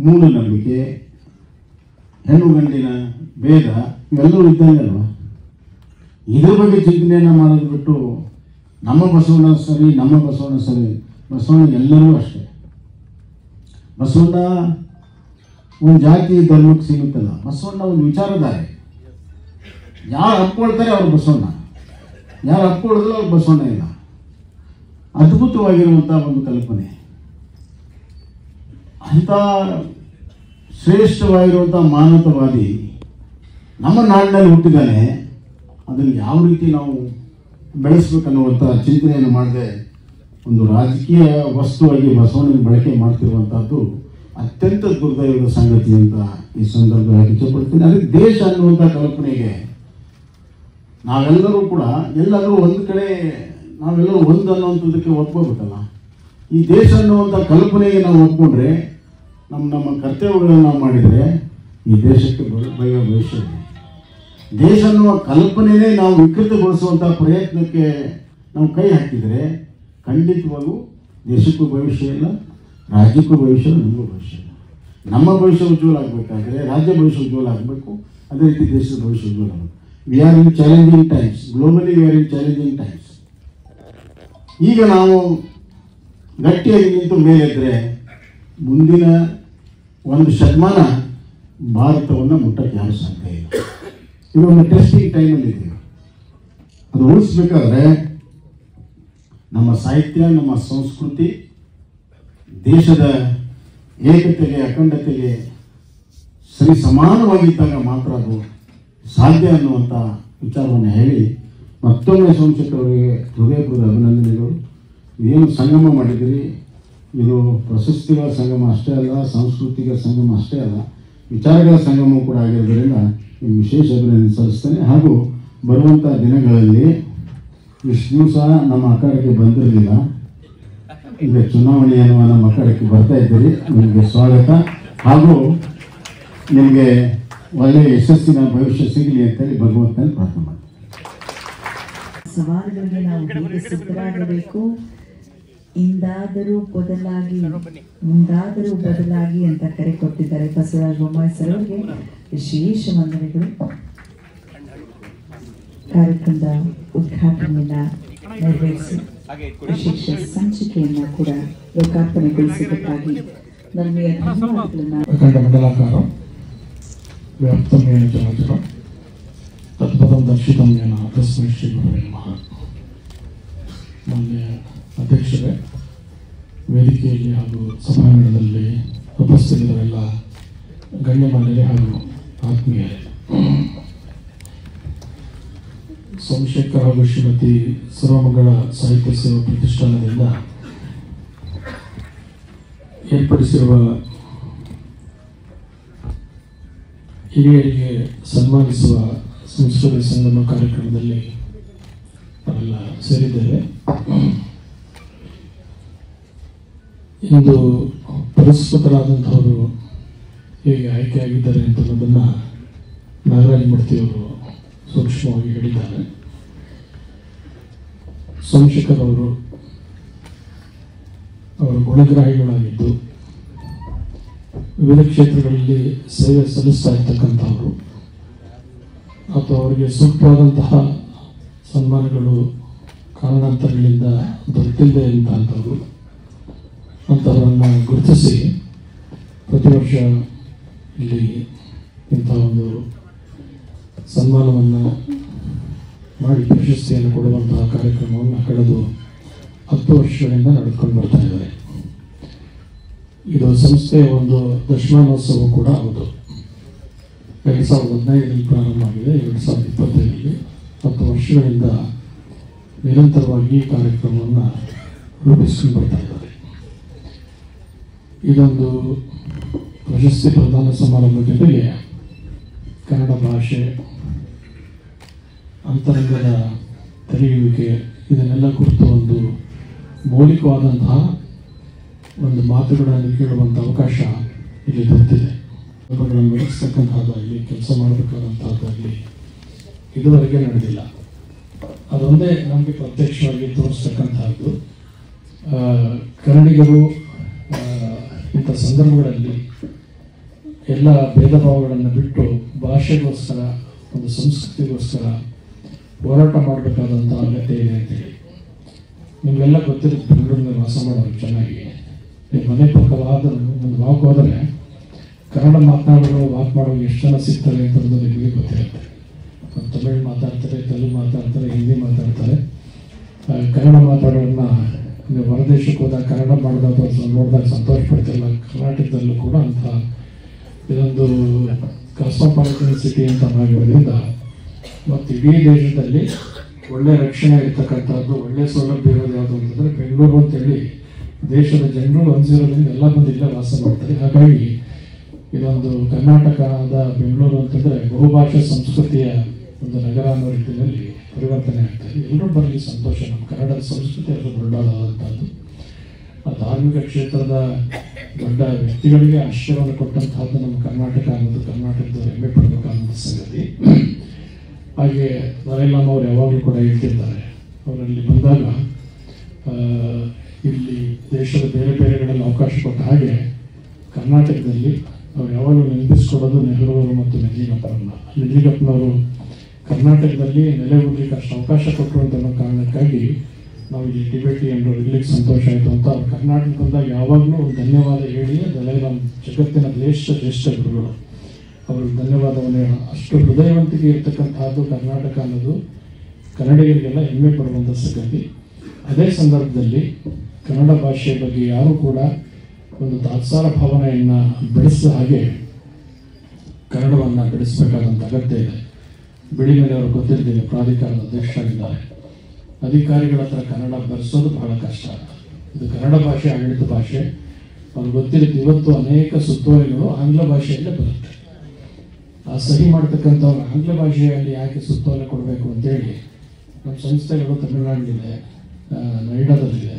ಮೂಢನಂಬಿಕೆ, ಹೆಣ್ಣು ಗಂಡಿನ ಭೇದ ಇವೆಲ್ಲವೂ ಇದ್ದಂಗಲ್ವ. ಇದ್ರ ಬಗ್ಗೆ ಚಿಂತನೆಯನ್ನು ಮಾಡೋದು ಬಿಟ್ಟು ನಮ್ಮ ಬಸವಣ್ಣ ಸರಿ, ನಮ್ಮ ಬಸವಣ್ಣ ಸರಿ, ಬಸವಣ್ಣ ಎಲ್ಲರೂ ಅಷ್ಟೇ. ಬಸವಣ್ಣ ಒಂದು ಜಾತಿ ಧರ್ಮಕ್ಕೆ ಸೀಮಿತಲ್ಲ. ಬಸವಣ್ಣ ಒಂದು ವಿಚಾರಧಾರೆ. ಯಾರು ಅಪ್ಕೊಳ್ತಾರೆ ಅವ್ರು ಬಸವಣ್ಣ, ಯಾರು ಅಪ್ಕೊಳ್ಳೋದಿಲ್ಲ ಅವ್ರು ಬಸವಣ್ಣ ಇಲ್ಲ. ಅದ್ಭುತವಾಗಿರುವಂಥ ಒಂದು ಕಲ್ಪನೆ. ಅಂಥ ಶ್ರೇಷ್ಠವಾಗಿರುವಂಥ ಮಾನವತಾವಾದಿ ನಮ್ಮ ನಾಡಿನಲ್ಲಿ ಹುಟ್ಟಿದ್ದಾನೆ. ಅದನ್ನು ಯಾವ ರೀತಿ ನಾವು ಬೆಳೆಸಬೇಕನ್ನುವಂಥ ಚಿಂತನೆಯನ್ನು ಮಾಡದೆ ಒಂದು ರಾಜಕೀಯ ವಸ್ತುವಾಗಿ ಬಸವಣ್ಣನ ಬಳಕೆ ಮಾಡ್ತಿರುವಂಥದ್ದು ಅತ್ಯಂತ ದುರ್ದೈವದ ಸಂಗತಿ ಅಂತ ಈ ಸಂದರ್ಭದಲ್ಲಿ ಇಚ್ಛೆಪಡ್ತೀನಿ. ಅದಕ್ಕೆ ದೇಶ ಅನ್ನುವಂಥ ಕಲ್ಪನೆಗೆ ನಾವೆಲ್ಲರೂ ಕೂಡ ಎಲ್ಲರೂ ಒಂದು ಕಡೆ ನಾವೆಲ್ಲರೂ ಒಂದು ಅನ್ನುವಂಥದ್ದಕ್ಕೆ ಒಪ್ಕೋಬೇಕಲ್ಲ. ಈ ದೇಶ ಅನ್ನುವಂಥ ಕಲ್ಪನೆಗೆ ನಾವು ಒಪ್ಕೊಂಡ್ರೆ, ನಮ್ಮ ಕರ್ತವ್ಯಗಳನ್ನು ನಾವು ಮಾಡಿದರೆ ಈ ದೇಶಕ್ಕೆ ಭವಿಷ್ಯ ಇದೆ. ದೇಶ ಅನ್ನುವ ಕಲ್ಪನೆಯೇ ನಾವು ವಿಕೃತಗೊಳಿಸುವಂಥ ಪ್ರಯತ್ನಕ್ಕೆ ನಾವು ಕೈ ಹಾಕಿದರೆ ಖಂಡಿತವಾಗೂ ದೇಶಕ್ಕೂ ಭವಿಷ್ಯ ಇಲ್ಲ, ರಾಜ್ಯಕ್ಕೂ ಭವಿಷ್ಯ ಇಲ್ಲ, ನಮಗೂ ಭವಿಷ್ಯ ಇಲ್ಲ. ನಮ್ಮ ಭವಿಷ್ಯ ಉಜ್ವಲ ಆಗಬೇಕಾದ್ರೆ ರಾಜ್ಯ ಭವಿಷ್ಯ ಉಜ್ವಲ ಆಗಬೇಕು, ಅದೇ ರೀತಿ ದೇಶದ ಭವಿಷ್ಯ ಉಜ್ವಲ ಆಗಬೇಕು. We are in challenging times, globally we are in challenging times. ಈಗ ನಾವು ಗಟ್ಟಿಯಾಗಿ ನಿಂತು ಮೇಲೆದ್ರೆ ಮುಂದಿನ ಒಂದು ಶತಮಾನ ಭಾರತವನ್ನು ಮುಟ್ಟಕ್ಕೆ ಯಾರು ಸಾಧ್ಯ ಇಲ್ಲ. ಇದೊಂದು ಟೆಸ್ಟಿಂಗ್ ಟೈಮಲ್ಲಿ ಇದ್ದೀವಿ. ಅದು ಉಳಿಸ್ಬೇಕಾದ್ರೆ ನಮ್ಮ ಸಾಹಿತ್ಯ, ನಮ್ಮ ಸಂಸ್ಕೃತಿ, ದೇಶದ ಏಕತೆಗೆ, ಅಖಂಡತೆಗೆ ಸರಿ ಸಮಾನವಾಗಿದ್ದಾಗ ಮಾತ್ರ ಅದು ಸಾಧ್ಯ ಅನ್ನುವಂಥ ವಿಚಾರವನ್ನು ಹೇಳಿ ಮತ್ತೊಮ್ಮೆ ಸೋಮಶೇಖರ್ ಅವರಿಗೆ ಹೃದಯಪೂರ್ವಕ ಅಭಿನಂದನೆಗಳು. ಏನು ಸಂಗಮ ಮಾಡಿದಿರಿ, ಇದು ಪ್ರಶಸ್ತಿಗಳ ಸಂಗಮ ಅಷ್ಟೇ ಅಲ್ಲ, ಸಾಂಸ್ಕೃತಿಕ ಸಂಗಮ ಅಷ್ಟೇ ಅಲ್ಲ, ವಿಚಾರಗಳ ಸಂಗಮ ಕೂಡ ಆಗಿರೋದ್ರಿಂದ ನಿಮ್ಗೆ ವಿಶೇಷ ಅಭಿನಂದನೆ ಸಲ್ಲಿಸ್ತೇನೆ. ಹಾಗೂ ಬರುವಂಥ ದಿನಗಳಲ್ಲಿ ಇಷ್ಟು ದಿವಸ ನಮ್ಮ ಅಖಾಡಕ್ಕೆ ಬಂದಿರಲಿಲ್ಲ, ಈಗ ಚುನಾವಣೆ ಅನ್ನುವ ನಮ್ಮ ಅಖಾಡಕ್ಕೆ ಬರ್ತಾ ಇದ್ದೀರಿ. ನಿಮಗೆ ಸ್ವಾಗತ ಹಾಗೂ ನಿಮಗೆ ಒಳ್ಳೆಯ ಯಶಸ್ಸಿನ ಭವಿಷ್ಯ ಸಿಗಲಿ ಅಂತೇಳಿ ಭಗವಂತನ ಪ್ರಾರ್ಥನೆ ಮಾಡ್ತೀನಿ. ಸವಾಲುಗಳಿಗೆ ನಾವು ಹೇಗೆ ಸಿದ್ಧರಾಗಬೇಕು, ಇಂದಾದರೂ ಬದಲಾಗಿ ಮುಂದಾದರೂ ಬದಲಾಗಿ ಅಂತ ಕರೆ ಕೊಟ್ಟಿದ್ದಾರೆ ಬಸವರಾಜ ಬೊಮ್ಮಾಯಿ ಸರ್ ಅವರಿಗೆ ವಿಶೇಷ ವಂದನೆಗಳು. ಕಾರ್ಯಕ್ರಮದ ಉದ್ಘಾಟನೆಯನ್ನ ನೆರವೇರಿಸಿ ವಿಶೇಷ ಸಂಚಿಕೆಯನ್ನ ಕೂಡ ಲೋಕಾರ್ಪಣೆಗೊಳಿಸಿದ್ದಕ್ಕಾಗಿ ನನ್ನೆಯ ಧನ್ಯವಾದಗಳನ್ನ. ಅಖಂಡ ಮಂಡಲಾಕಾರ ವ್ಯಾಪ್ತಮೇನ ಜಲಜಲ ತತ್ಪದಂ ದರ್ಶಿತಮೇನ ತಸ್ಮೈ ಶ್ರೀ ಗುರುವೇ ನಮಃ. ಮಾನ್ಯ ಅಧ್ಯಕ್ಷರೇ, ವೇದಿಕೆಯಲ್ಲಿ ಹಾಗೂ ಸಭಾಂಗಣದಲ್ಲಿ ಉಪಸ್ಥಿತರೆಲ್ಲ ಗಣ್ಯಮಾನ್ಯರೇ ಹಾಗೂ ಆತ್ಮೀಯರೇ, ಸೋಮಶೇಖರ್ ಹಾಗೂ ಶ್ರೀಮತಿ ಸರ್ವಮಂಗಳ ಸಾಹಿತ್ಯ ಸೇವಾ ಪ್ರತಿಷ್ಠಾನದಿಂದ ಏರ್ಪಡಿಸಿರುವ ಹಿರಿಯರಿಗೆ ಸನ್ಮಾನಿಸುವ ಸಂಸ್ಕೃತಿ ಸಂಗಮ ಕಾರ್ಯಕ್ರಮದಲ್ಲಿ ನಾವೆಲ್ಲ ಸೇರಿದ್ದೇವೆ. ಇಂದು ಪುರಸ್ಕೃತರಾದಂಥವರು ಹೇಗೆ ಆಯ್ಕೆಯಾಗಿದ್ದಾರೆ ಅಂತ ಅನ್ನೋದನ್ನು ನಾಗರಾಜ ಮೂರ್ತಿಯವರು ಸೂಕ್ಷ್ಮವಾಗಿ ಹೇಳಿದ್ದಾರೆ. ಸೋಮಶೇಖರ್ ಅವರು ಗುಣಗ್ರಾಹಿಗಳಾಗಿದ್ದು ವಿವಿಧ ಕ್ಷೇತ್ರಗಳಲ್ಲಿ ಸೇವೆ ಸಲ್ಲಿಸ್ತಾ ಇರ್ತಕ್ಕಂಥವರು ಅಥವಾ ಅವರಿಗೆ ಸೂಕ್ತವಾದಂತಹ ಸನ್ಮಾನಗಳು ಕಾರಣಾಂತರಗಳಿಂದ ದೊರೆತಿಲ್ಲದೆ ಇದ್ದಂಥವರು ಅಂಥವರನ್ನು ಗುರುತಿಸಿ ಪ್ರತಿ ವರ್ಷ ಇಲ್ಲಿ ಇಂಥ ಒಂದು ಸನ್ಮಾನವನ್ನು ಮಾಡಿ ಪ್ರಶಸ್ತಿಯನ್ನು ಕೊಡುವಂತಹ ಕಾರ್ಯಕ್ರಮವನ್ನು ಕಳೆದು 10 ವರ್ಷಗಳಿಂದ ನಡೆದುಕೊಂಡು ಬರ್ತಾ ಇದ್ದಾರೆ. ಇದು ಸಂಸ್ಥೆಯ ಒಂದು ದಶಮಾನೋತ್ಸವ ಕೂಡ ಹೌದು. 2015ರಲ್ಲಿ ಪ್ರಾರಂಭ ಆಗಿದೆ. 2025ರಲ್ಲಿ 10 ವರ್ಷಗಳಿಂದ ನಿರಂತರವಾಗಿ ಈ ಕಾರ್ಯಕ್ರಮವನ್ನು ರೂಪಿಸಿಕೊಂಡು ಬರ್ತಾ ಇದ್ದಾರೆ. ಇದೊಂದು ಪ್ರಶಸ್ತಿ ಪ್ರದಾನ ಸಮಾರಂಭದ ಜೊತೆಗೆ ಕನ್ನಡ ಭಾಷೆ, ಅಂತರಂಗದ ತೆರೆಯುವಿಕೆ, ಇದನ್ನೆಲ್ಲ ಕುರಿತು ಒಂದು ಮೌಲಿಕವಾದಂತಹ ಒಂದು ಮಾತುಗಳನ್ನು ಕೇಳುವಂಥ ಅವಕಾಶ ಇಲ್ಲಿ ದೊರೆತಿದೆ. ಹಬ್ಬಗಳನ್ನು ನಡೆಸ್ತಕ್ಕಂಥದ್ದಾಗಲಿ, ಕೆಲಸ ಮಾಡಬೇಕಾದಂಥದ್ದಾಗಲಿ ಇದುವರೆಗೆ ನಡೆದಿಲ್ಲ. ಅದೊಂದೇ ನಮಗೆ ಪ್ರತ್ಯಕ್ಷವಾಗಿ ತೋರಿಸ್ತಕ್ಕಂಥದ್ದು. ಕನ್ನಡಿಗರು ಇಂಥ ಸಂದರ್ಭಗಳಲ್ಲಿ ಎಲ್ಲ ಭೇದ ಭಾವಗಳನ್ನು ಬಿಟ್ಟು ಭಾಷೆಗೋಸ್ಕರ, ಒಂದು ಸಂಸ್ಕೃತಿಗೋಸ್ಕರ ಹೋರಾಟ ಮಾಡಬೇಕಾದಂಥ ಅಗತ್ಯ ಇದೆ ಅಂತೇಳಿ ನಿಮಗೆಲ್ಲ ಗೊತ್ತಿರುತ್ತೆ. ಬೆಂಗಳೂರಿನಲ್ಲಿ ವಾಸ ಮಾಡೋರು ಚೆನ್ನಾಗಿ, ನಿಮ್ಮ ಮನೆ ಪಕ್ಕವಾದ ಒಂದು ವಾಕ್ ಹೋದರೆ ಕನ್ನಡ ಮಾತನಾಡೋರು ವಾಕ್ ಮಾಡೋರು ಎಷ್ಟು ಜನ ಸಿಗ್ತಾರೆ ಅಂತಂದು ನಿಮಗೆ ಗೊತ್ತಿರುತ್ತೆ. ತಮಿಳು ಮಾತಾಡ್ತಾರೆ, ತೆಲುಗು ಮಾತಾಡ್ತಾರೆ, ಹಿಂದಿ ಮಾತಾಡ್ತಾರೆ. ಕನ್ನಡ ಮಾತಾಡೋರನ್ನ ನೀವು ಹೊರದೇಶಕ್ಕೆ ಹೋದಾಗ ಕನ್ನಡ ಮಾಡಿದಾಗ ನೋಡಿದಾಗ ಸಂತೋಷ ಪಡ್ತಿಲ್ಲ. ಕರ್ನಾಟಕದಲ್ಲೂ ಕೂಡ ಅಂಥ ಇದೊಂದು ಕಾಸ್ಮೋಪಾಲಿಟನ್ ಸಿಟಿ ಅಂತ ಆಗಿರೋದ್ರಿಂದ ಮತ್ತು ಇಡೀ ದೇಶದಲ್ಲಿ ಒಳ್ಳೆಯ ರಕ್ಷಣೆ ಇರ್ತಕ್ಕಂಥದ್ದು, ಒಳ್ಳೆಯ ಸೌಲಭ್ಯ ಇರೋದು ಯಾವುದು ಅಂತಂದರೆ ಬೆಂಗಳೂರು ಅಂತೇಳಿ ದೇಶದ ಜನರು ಅನ್ಸಿರೋದ್ರಿಂದ ಎಲ್ಲ ಬಂದು ಇಲ್ಲೇ ವಾಸ ಮಾಡ್ತಾರೆ. ಹಾಗಾಗಿ ಇದೊಂದು ಕರ್ನಾಟಕದ ಬೆಂಗಳೂರು ಅಂತಂದರೆ ಬಹುಭಾಷಾ ಸಂಸ್ಕೃತಿಯ ಒಂದು ನಗರ ಅನ್ನೋ ರೀತಿಯಲ್ಲಿ ಪರಿವರ್ತನೆ ಆಗ್ತದೆ. ಎಲ್ಲರೂ ಬರಲಿ ಸಂತೋಷ. ನಮ್ಮ ಕನ್ನಡದ ಸಂಸ್ಕೃತಿ ಅದು ದೊಡ್ಡದಾದಂಥದ್ದು. ಆ ಧಾರ್ಮಿಕ ಕ್ಷೇತ್ರದ ದೊಡ್ಡ ವ್ಯಕ್ತಿಗಳಿಗೆ ಆಶ್ರಯವನ್ನು ಕೊಟ್ಟಂತಹದ್ದು ನಮ್ಮ ಕರ್ನಾಟಕ ಅನ್ನೋದು ಕರ್ನಾಟಕದ ಹೆಮ್ಮೆ ಪಡಬೇಕಾದಂಥ ಸಂಗತಿ. ಹಾಗೆ ದಲೈಲಾಮ ಅವರು ಯಾವಾಗಲೂ ಕೂಡ ಹೇಳ್ತಿರ್ತಾರೆ, ಅವರಲ್ಲಿ ಬಂದಾಗ ಇಲ್ಲಿ ದೇಶದ ಬೇರೆ ಬೇರೆಗಳಲ್ಲಿ ಅವಕಾಶ ಕೊಟ್ಟ ಹಾಗೆ ಕರ್ನಾಟಕದಲ್ಲಿ ಅವ್ರು ಯಾವಾಗಲೂ ನೆನಪಿಸ್ಕೊಡೋದು ನೆಹರೂರು ಮತ್ತು ಮೆಜಿಗಪ್ಪರನ್ನ. ಮೆಜಿಗಪ್ಪನವರು ಕರ್ನಾಟಕದಲ್ಲಿ ನೆಲೆ ಹೋಗ್ಲಿಕ್ಕೆ ಅಷ್ಟು ಅವಕಾಶ ಕೊಟ್ಟರು ಅಂತ ಅನ್ನೋ ಕಾರಣಕ್ಕಾಗಿ ನಾವು ಇಲ್ಲಿ ಟಿಬೆಟಿಯನ್ರು ಇರ್ಲಿಕ್ಕೆ ಸಂತೋಷ ಆಯಿತು ಅಂತ ಅವ್ರು ಕರ್ನಾಟಕ ಬಂದಾಗ ಯಾವಾಗಲೂ ಒಂದು ಧನ್ಯವಾದ ಹೇಳಿ ಅದೆಲ್ಲ ನಮ್ಮ ಜಗತ್ತಿನ ಶ್ರೇಷ್ಠ ಗುರುಗಳು ಅವ್ರಿಗೆ ಧನ್ಯವಾದವನ್ನು ಅಷ್ಟು ಹೃದಯವಂತಿಕೆ ಇರ್ತಕ್ಕಂಥದ್ದು ಕರ್ನಾಟಕ ಅನ್ನೋದು ಕನ್ನಡಿಗರಿಗೆಲ್ಲ ಹೆಮ್ಮೆ ಪಡುವಂಥ ಸಂಗತಿ. ಅದೇ ಸಂದರ್ಭದಲ್ಲಿ ಕನ್ನಡ ಭಾಷೆಯ ಬಗ್ಗೆ ಯಾರೂ ಕೂಡ ಒಂದು ತಾತ್ಸಾರ ಭಾವನೆಯನ್ನು ಬೆಳೆಸಿದ ಹಾಗೆ ಕನ್ನಡವನ್ನು ಬೆಳೆಸಬೇಕಾದಂಥ ಅಗತ್ಯ ಇದೆ. ಬಿಳಿ ಮೇಲೆ ಅವರು ಗೊತ್ತಿರ್ತೀವಿ, ಪ್ರಾಧಿಕಾರದ ಅಧ್ಯಕ್ಷರಾಗಿದ್ದಾರೆ. ಅಧಿಕಾರಿಗಳ ಹತ್ರ ಕನ್ನಡ ಬರೆಸೋದು ಬಹಳ ಕಷ್ಟ. ಇದು ಕನ್ನಡ ಭಾಷೆ ಆಡಳಿತ ಭಾಷೆ, ಅವ್ರಿಗೆ ಗೊತ್ತಿರುತ್ತೆ. ಇವತ್ತು ಅನೇಕ ಸುತ್ತೋಲೆಗಳು ಆಂಗ್ಲ ಭಾಷೆಯಲ್ಲೇ ಬರುತ್ತೆ. ಆ ಸಹಿ ಮಾಡ್ತಕ್ಕಂಥವ್ರು ಆಂಗ್ಲ ಭಾಷೆಯಲ್ಲಿ ಯಾಕೆ ಸುತ್ತೋಲೆ ಕೊಡಬೇಕು ಅಂತೇಳಿ ನಮ್ಮ ಸಂಸ್ಥೆಗಳು ತಮಿಳುನಾಡಿನಿದೆ, ನೋಯ್ಡಾದಲ್ಲಿದೆ.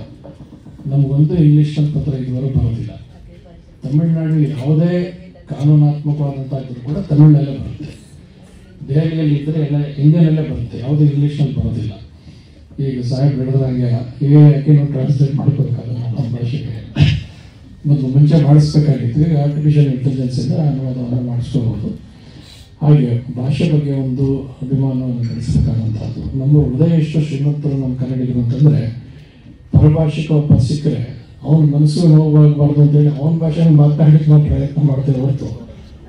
ನಮಗೊಂದು ಇಂಗ್ಲೀಷ್ನಲ್ಲಿ ಪತ್ರ ಇದುವರೆಗೂ ಬರೋದಿಲ್ಲ. ತಮಿಳುನಾಡಿನಲ್ಲಿ ಯಾವುದೇ ಕಾನೂನಾತ್ಮಕವಾದಂಥ ಇದ್ರೂ ಕೂಡ ತಮಿಳಿನಲ್ಲೇ ಬರುತ್ತೆ. ದೆಹಲಿಯಲ್ಲಿ ಇದ್ದರೆ ಎಲ್ಲ ಹಿಂದಿನಲ್ಲೇ ಬರುತ್ತೆ, ಯಾವುದೇ ಇಂಗ್ಲೀಷ್ನಲ್ಲಿ ಬರೋದಿಲ್ಲ. ಈಗ ಸಾಹೇಬ್ ಹೇಳಿದ್ರಂಗೆ ಯಾಕೆ ನಾವು ಟ್ರಾನ್ಸ್ಲೇಟ್ ಮಾಡ್ಕೋಬೇಕಾಗಲ್ಲ ನಮ್ಮ ಭಾಷೆಗೆ. ಮೊದಲು ಮುಂಚೆ ಮಾಡಿಸ್ಬೇಕಾಗಿತ್ತು, ಈಗ ಆರ್ಟಿಫಿಷಿಯಲ್ ಇಂಟೆಲಿಜೆನ್ಸಿಂದ ಅನುವಾದವನ್ನು ಮಾಡಿಸ್ಕೋಬೋದು. ಹಾಗೆ ಭಾಷೆ ಬಗ್ಗೆ ಒಂದು ಅಭಿಮಾನವನ್ನು ಬೆಳೆಸಬೇಕಾದಂಥದ್ದು. ನಮ್ಮ ಹೃದಯ ಎಷ್ಟು ಶ್ರೀಮಂತರು ನಮ್ಮ ಕನ್ನಡಿಗರು ಅಂತಂದರೆ, ಪರಭಾಷಿಕ ಒಬ್ಬ ಸಿಕ್ಕರೆ ಅವನ ಮನಸ್ಸು ನೋವಾಗಬಾರ್ದು ಅಂತೇಳಿ ಅವನ ಭಾಷೆನ ಮಾತನಾಡಲಿಕ್ಕೆ ನಾವು ಪ್ರಯತ್ನ ಮಾಡ್ತೇವೆ ಹೊರತು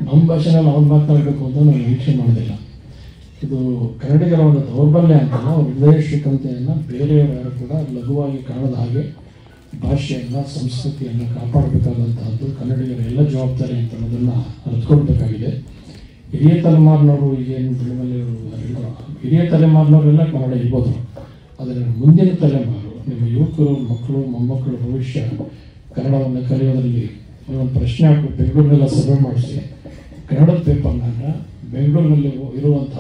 ನಮ್ಮ ಭಾಷೆನಲ್ಲಿ ಅವನು ಮಾತನಾಡಬೇಕು ಅಂತ ನಾವು ನಿರೀಕ್ಷೆ ಮಾಡೋದಿಲ್ಲ. ಇದು ಕನ್ನಡಿಗರ ಒಂದು ದೌರ್ಬಲ್ಯ ಅಂತಲ್ಲ, ಅವ್ರ ಹೃದಯ ಶ್ರೀಕಂತೆಯನ್ನು ಬೇರೆಯವರು ಯಾರು ಕೂಡ ಲಘುವಾಗಿ ಕಾಣದ ಹಾಗೆ ಭಾಷೆಯನ್ನು ಸಂಸ್ಕೃತಿಯನ್ನು ಕಾಪಾಡಬೇಕಾದಂತಹದ್ದು ಕನ್ನಡಿಗರ ಎಲ್ಲ ಜವಾಬ್ದಾರಿ ಅಂತ ಅನ್ನೋದನ್ನು ಅರ್ಥಕೊಳ್ಬೇಕಾಗಿದೆ. ಹಿರಿಯ ತಲೆಮಾರಿನವರು ಈಗೇನು ಹಿರಿಯ ತಲೆಮಾರಿನವರೆಲ್ಲ ಕನ್ನಡ ಇರ್ಬೋದು, ಆದರೆ ಮುಂದಿನ ತಲೆಮಾರು ನಿಮ್ಮ ಯುವಕರು, ಮಕ್ಕಳು, ಮೊಮ್ಮಕ್ಕಳು ಭವಿಷ್ಯ ಕನ್ನಡವನ್ನು ಕಲಿಯೋದ್ರಲ್ಲಿ ನೀವೊಂದು ಪ್ರಶ್ನೆ ಹಾಕ್ಬಿಟ್ಟು ಬೆಂಗಳೂರಿನೆಲ್ಲ ಸಭೆ ಮಾಡಿಸಿ ಕನ್ನಡದ ಪೇಪರ್ನ ಬೆಂಗಳೂರಿನಲ್ಲಿ ಇರುವಂಥ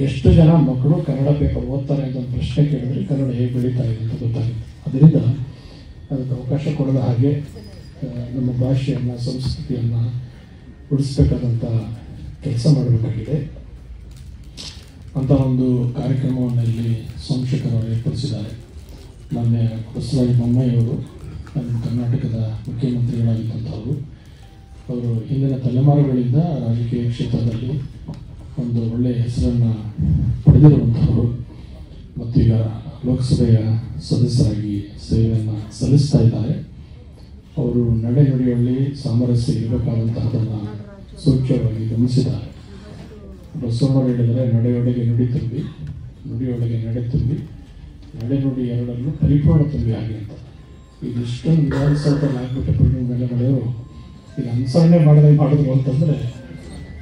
ಎಷ್ಟು ಜನ ಮಕ್ಕಳು ಕನ್ನಡ ಪೇಪರ್ ಓದ್ತಾರೆ ಅಂತ ಒಂದು ಪ್ರಶ್ನೆ ಕೇಳಿದ್ರೆ ಕನ್ನಡ ಹೇಗೆ ಬೆಳೀತಾ ಇದೆ ಅಂತ ಗೊತ್ತಾಗುತ್ತೆ. ಅದರಿಂದ ಅದಕ್ಕೆ ಅವಕಾಶ ಕೊಡದ ಹಾಗೆ ನಮ್ಮ ಭಾಷೆಯನ್ನು, ಸಂಸ್ಕೃತಿಯನ್ನು ಉಳಿಸ್ಬೇಕಾದಂಥ ಕೆಲಸ ಮಾಡಬೇಕಾಗಿದೆ. ಅಂತ ಒಂದು ಕಾರ್ಯಕ್ರಮವನ್ನು ಇಲ್ಲಿ ಸೋಮಶೇಖರ್ ಏರ್ಪಡಿಸಿದ್ದಾರೆ. ಮೊನ್ನೆ ಬಸವರಾಜ ಬೊಮ್ಮಾಯಿಯವರು ನಮ್ಮ ಕರ್ನಾಟಕದ ಮುಖ್ಯಮಂತ್ರಿಗಳಾಗಿದ್ದಂಥವರು. ಅವರು ಹಿಂದಿನ ತಲೆಮಾರುಗಳಿಂದ ರಾಜಕೀಯ ಕ್ಷೇತ್ರದಲ್ಲಿ ಒಂದು ಒಳ್ಳೆಯ ಹೆಸರನ್ನು ಪಡೆದಿರುವಂಥವರು ಮತ್ತು ಈಗ ಲೋಕಸಭೆಯ ಸದಸ್ಯರಾಗಿ ಸೇವೆಯನ್ನು ಸಲ್ಲಿಸ್ತಾ ಇದ್ದಾರೆ. ಅವರು ನಡೆನುಡಿಯಲ್ಲಿ ಸಾಮರಸ್ಯ ಇರಬೇಕಾದಂತಹದನ್ನು ಸೂಕ್ಷ್ಮವಾಗಿ ಗಮನಿಸಿದ್ದಾರೆ. ಬಸವಣ್ಣವರು ಹೇಳಿದರೆ, ನಡೆಯೊಳಗೆ ನುಡಿ ತುಂಬಿ, ನುಡಿಯೊಳಗೆ ನಡೆ ತುಂಬಿ, ನಡೆನುಡಿ ಎರಡನ್ನು ಪರಿಪೂರ್ಣ ತುಂಬಿ ಹಾಗೆ ಅಂತ. ಈಗ ಇಷ್ಟೊಂದು ವಿಧಾನಸೌಧದಲ್ಲಿ ಆಗ್ಬಿಟ್ಟು ನಡೆಯವರು ಈಗ ಅನುಸರಣೆ ಮಾಡಿದ್ರು ಅಂತಂದರೆ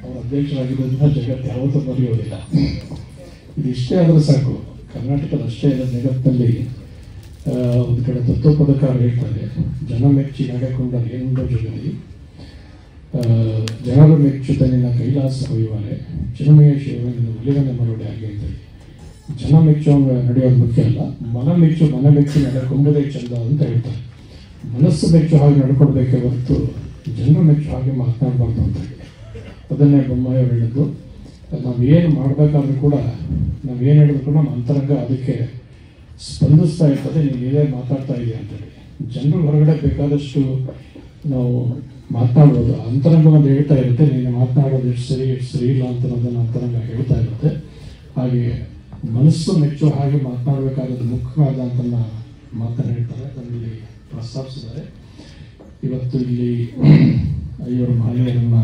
ಅವರು ಅಧ್ಯಕ್ಷರಾಗಿರೋದನ್ನ ಜಗತ್ತು ಯಾವತ್ತೂ ಬರೆಯೋದಿಲ್ಲ. ಇದಿಷ್ಟೇ ಆದರೂ ಸಾಕು. ಕರ್ನಾಟಕದ ಅಷ್ಟೇ ಇಲ್ಲ, ಜಗತ್ತಿನಲ್ಲಿ ಒಂದು ಕಡೆ ತತ್ವಪದಕಾರ ಹೇಳ್ತಾರೆ, ಜನ ಮೆಚ್ಚಿ ನಡೆಕೊಂಡ ಏನುಂಡೋ ಜಗದಿ, ಜನರು ಮೆಚ್ಚುತ್ತ ನಿನ್ನ ಕೈಲಾಸ ಹೊಯ್ಯುವಾರೆ, ಚಿರುಮೆಯ ಶಿವನಿಂದ ಒಲಿವನೆ ಮರುಡೆ ಹಾಗೆ ಅಂತೇಳಿ. ಜನ ಮೆಚ್ಚುವಂಗ ನಡೆಯೋದು ಮುಖ್ಯ ಅಲ್ಲ, ಮನ ಮೆಚ್ಚಿ ನಡೆಕೊಂಬುದೇ ಚಂದ ಅಂತ ಹೇಳ್ತಾರೆ. ಮನಸ್ಸು ಮೆಚ್ಚು ಹಾಗೆ ನಡ್ಕೊಳ್ಬೇಕೆ ಹೊರತು ಜನರು ಮೆಚ್ಚು ಹಾಗೆ ಮಾತನಾಡಬಾರ್ದು ಅಂತ ಹೇಳಿ. ಅದನ್ನೇ ಬೊಮ್ಮಾಯಿಯವರು ಹೇಳಿದ್ದು. ನಾವೇನು ಮಾಡಬೇಕಾದ್ರೂ ಕೂಡ, ನಾವೇನು ಹೇಳಿದ್ರು ಕೂಡ ನಮ್ಮ ಅಂತರಂಗ ಅದಕ್ಕೆ ಸ್ಪಂದಿಸ್ತಾ ಇರ್ತದೆ. ನೀವು ಏನೇ ಮಾತಾಡ್ತಾ ಇದೆಯಾ ಅಂತೇಳಿ. ಜನರು ಹೊರಗಡೆ ಬೇಕಾದಷ್ಟು ನಾವು ಮಾತನಾಡ್ಬೋದು, ಅಂತರಂಗ ಒಂದು ಹೇಳ್ತಾ ಇರುತ್ತೆ, ನೀನು ಮಾತನಾಡೋದು ಎಷ್ಟು ಸರಿ ಇಲ್ಲ ಅಂತ ಅನ್ನೋದನ್ನು ಅಂತರಂಗ ಹೇಳ್ತಾ ಇರುತ್ತೆ. ಹಾಗೆ ಮನಸ್ಸು ಮೆಚ್ಚು ಹಾಗೆ ಮಾತನಾಡಬೇಕಾದದ್ದು ಮುಖ್ಯವಾದ ಅಂತನ್ನ ಮಾತನ್ನು ಹೇಳ್ತಾರೆ, ಅದರಲ್ಲಿ ಪ್ರಸ್ತಾಪಿಸಿದ್ದಾರೆ. ಇವತ್ತು ಇಲ್ಲಿ 5 ಮಹಿಳೆಯರನ್ನು